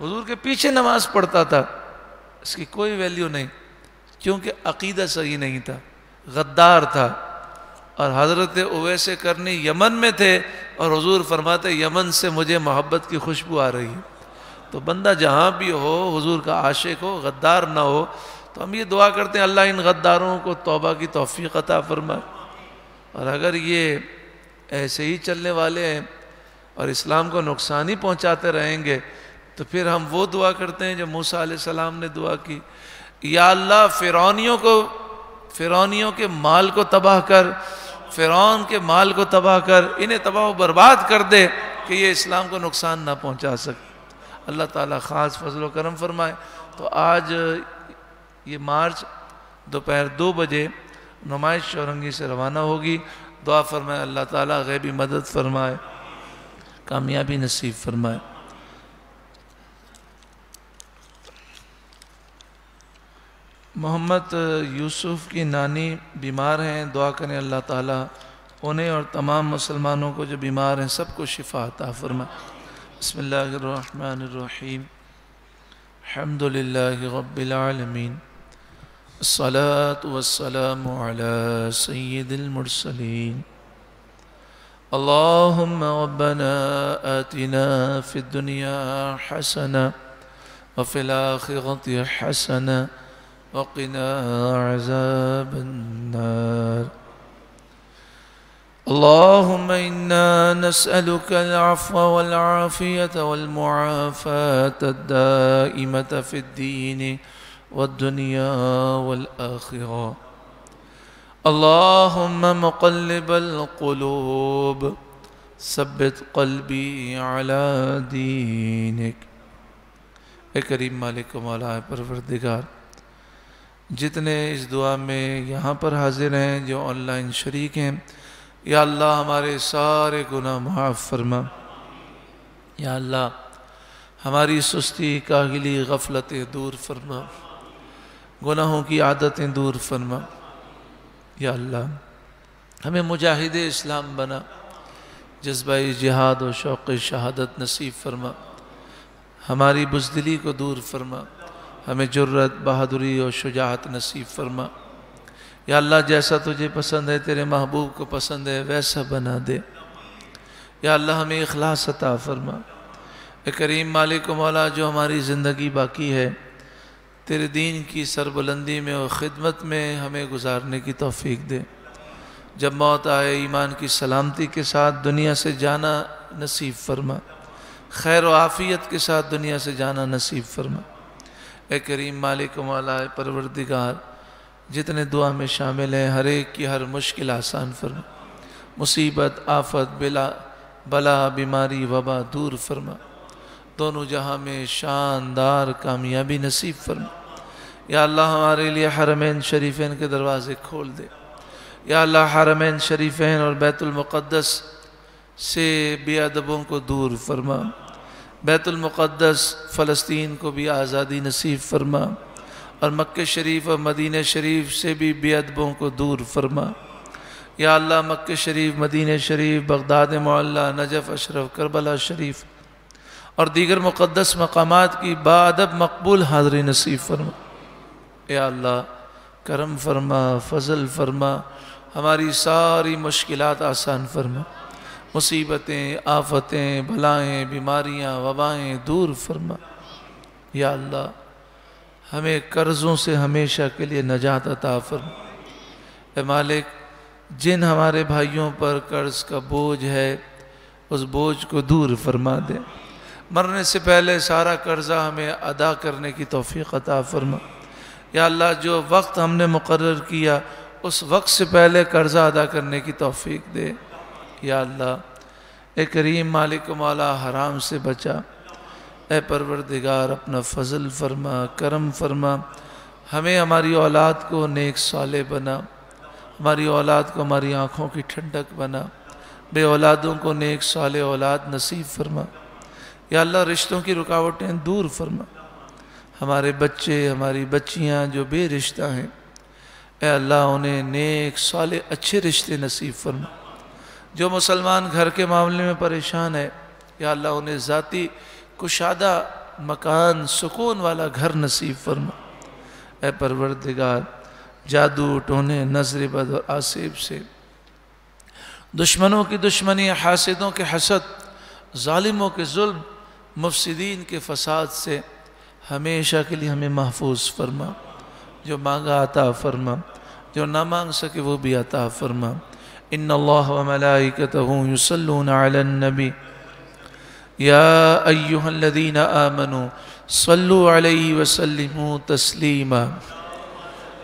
حضور کے پیچھے نماز پڑھتا تھا، اس کی کوئی ویلیو نہیں، کیونکہ عقیدہ صحیح نہیں تھا، غدار تھا۔ اور حضرت اویس کرنی یمن میں تھے اور حضور فرماتے یمن سے مجھے محبت کی خوشبو آ رہی ہے۔ تو بندہ جہاں بھی ہو حضور کا عاشق ہو، غدار نہ ہو۔ تو ہم یہ دعا کرتے ہیں اللہ ان غداروں کو توبہ کی توفیق عطا فرمائے، اور اگر یہ ایسے ہی چلنے والے ہیں اور اسلام کو نقصان ہی پہنچاتے رہیں گے تو پھر ہم وہ دعا کرتے ہیں جو موسیٰ علیہ السلام نے دعا کی، یا اللہ فرعونیوں کے مال کو تباہ کر، فرعون کے مال کو تباہ کر، انہیں تباہ و برباد کر دے کہ یہ اسلام کو نقصان نہ پہنچا سکے۔ اللہ تعالیٰ خاص فضل و کرم فرمائے۔ تو آج یہ مارچ دوپہر 2 بجے نمائش چورنگی سے روانہ ہوگی۔ دعا فرمائے اللہ تعالیٰ غیبی مدد فرمائے، کامیابی نصیب فرمائے۔ محمد یوسف کی نانی بیمار ہیں، دعا کریں اللہ تعالیٰ انہیں اور تمام مسلمانوں کو جو بیمار ہیں سب کو شفا عطا فرمائے۔ بسم اللہ الرحمن الرحیم، الحمدللہ رب العالمین، الصلاة والسلام علی سید المرسلین، اللہم ربنا آتنا فی الدنیا حسنہ وفی الآخرۃ حسنہ وقنا عذاب النار، اللهم إنا نسألك العفو والعافية والمعافاة الدائمة في الدين والدنيا والآخرة، اللهم مقلب القلوب ثبت قلبي على دينك۔ اے کریم مالک و مولا پروردگار، جتنے اس دعا میں یہاں پر حاضر ہیں، جو آن لائن شریک ہیں، یا اللہ ہمارے سارے گناہ معاف فرما، یا اللہ ہماری سستی، کاہلی، غفلتیں دور فرما، گناہوں کی عادتیں دور فرما، یا اللہ ہمیں مجاہد اسلام بنا، جذبہ جہاد و شوق شہادت نصیب فرما، ہماری بزدلی کو دور فرما، ہمیں جرت، بہادری اور شجاعت نصیب فرما، یا اللہ جیسا تجھے پسند ہے، تیرے محبوب کو پسند ہے، ویسا بنا دے، یا اللہ ہمیں اخلاص عطا فرما۔ اے کریم مالک و مولا، جو ہماری زندگی باقی ہے تیرے دین کی سربلندی میں اور خدمت میں ہمیں گزارنے کی توفیق دے، جب موت آئے ایمان کی سلامتی کے ساتھ دنیا سے جانا نصیب فرما، خیر و عافیت کے ساتھ دنیا سے جانا نصیب فرما۔ اے کریم مالک و مولا پروردگار، جتنے دعا میں شامل ہیں ہر ایک کی ہر مشکل آسان فرما، مصیبت، آفت، بلا، بیماری، وبا دور فرما، دونوں جہاں میں شاندار کامیابی نصیب فرما۔ یا اللہ ہمارے لیے حرمین شریفین کے دروازے کھول دے، یا اللہ حرمین شریفین اور بیت المقدس سے بے ادبوں کو دور فرما، بیت المقدس فلسطین کو بھی آزادی نصیب فرما، اور مکہ شریف اور مدینہ شریف سے بھی بے ادبوں کو دور فرما۔ یا اللہ مکہ شریف، مدینہ شریف، بغداد معلیٰ، نجف اشرف، کربلا شریف اور دیگر مقدس مقامات کی باادب مقبول حاضری نصیب فرما۔ یا اللہ کرم فرما، فضل فرما، ہماری ساری مشکلات آسان فرما، مصیبتیں، آفتیں، بلائیں، بیماریاں، وبائیں دور فرما۔ یا اللہ ہمیں قرضوں سے ہمیشہ کے لیے نجات عطا فرما۔ اے مالک، جن ہمارے بھائیوں پر قرض کا بوجھ ہے اس بوجھ کو دور فرما دے، مرنے سے پہلے سارا قرضہ ہمیں ادا کرنے کی توفیق عطا فرما۔ یا اللہ جو وقت ہم نے مقرر کیا اس وقت سے پہلے قرضہ ادا کرنے کی توفیق دے۔ یا اللہ اے کریم مالک و مولا، حرام سے بچا۔ اے پروردگار اپنا فضل فرما، کرم فرما، ہمیں ہماری اولاد کو نیک صالح بنا، ہماری اولاد کو ہماری آنکھوں کی ٹھنڈک بنا، بے اولادوں کو نیک صالح اولاد نصیب فرما۔ یا اللہ رشتوں کی رکاوٹیں دور فرما، ہمارے بچے، ہماری بچیاں جو بے رشتہ ہیں، اے اللہ انہیں نیک صالح اچھے رشتے نصیب فرما۔ جو مسلمان گھر کے معاملے میں پریشان ہے، یا اللہ انہیں ذاتی کشادہ مکان، سکون والا گھر نصیب فرما۔ اے پروردگار جادو، ٹونے، نظر بد اور آسیب سے، دشمنوں کی دشمنی، حاسدوں کے حسد، ظالموں کے ظلم، مفسدین کے فساد سے ہمیشہ کے لیے ہمیں محفوظ فرما۔ جو مانگا عطا فرما، جو نہ مانگ سکے وہ بھی عطا فرما۔ ان اللہ و ملائکتہ یصلون علی النبی یا ایہا الذین آمنوا صلوا علیہ وسلموا تسلیما۔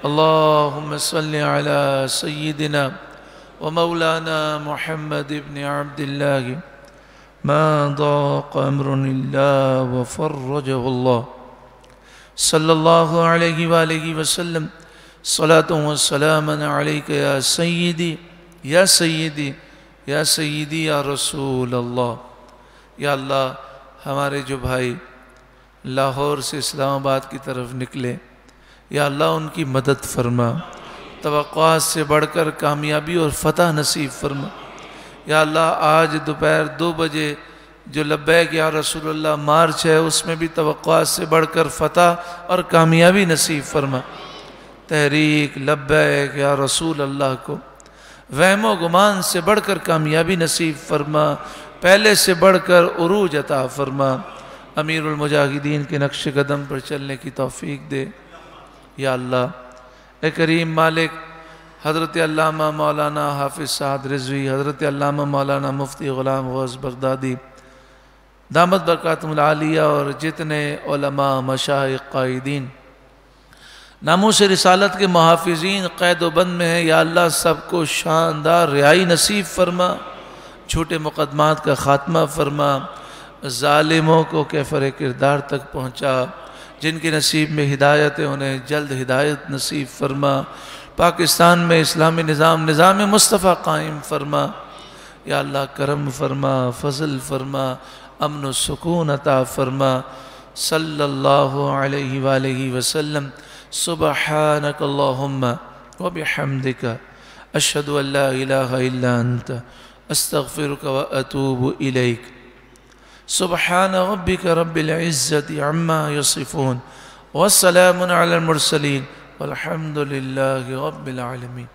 اللہم صل علی سیدنا و مولانا محمد بن عبد اللہ ما ضاق امر اللہ وفرجہ اللہ صلی اللہ علیہ وآلہ وسلم۔ صلاۃ و سلام علیک یا سیدی یا سیدی یا سیدی یا رسول اللہ۔ یا اللہ ہمارے جو بھائی لاہور سے اسلام آباد کی طرف نکلے، یا اللہ ان کی مدد فرما، توقعات سے بڑھ کر کامیابی اور فتح نصیب فرما۔ یا اللہ آج دوپہر 2 بجے جو لبیک یا رسول اللہ مارچ ہے، اس میں بھی توقعات سے بڑھ کر فتح اور کامیابی نصیب فرما۔ تحریک لبیک یا رسول اللہ کو وہم و گمان سے بڑھ کر کامیابی نصیب فرما، پہلے سے بڑھ کر عروج عطا فرما، امیر المجاہدین کے نقش قدم پر چلنے کی توفیق دے۔ یا اللہ اے کریم مالک، حضرت علامہ مولانا حافظ سعد رضوی، حضرت علامہ مولانا مفتی غلام غوث بغدادی دامت برکاتہم العالیہ اور جتنے علماء، مشائخ، قائدین، ناموس رسالت کے محافظین قید و بند میں ہیں، یا اللہ سب کو شاندار رہائی نصیب فرما، جھوٹے مقدمات کا خاتمہ فرما، ظالموں کو کیفر کردار تک پہنچا، جن کے نصیب میں ہدایت ہے انہیں جلد ہدایت نصیب فرما، پاکستان میں اسلامی نظام مصطفیٰ قائم فرما۔ یا اللہ کرم فرما، فضل فرما، امن و سکون عطا فرما۔ صلی اللہ علیہ وآلہ وسلم۔ سبحانک اللہم و بحمدک، اشہد ان لا الہ الا انت، استغفرک و اتوب الیک۔ سبحان ربک رب العزت عما یصفون، والسلام علی المرسلین، والحمد للہ رب العالمین۔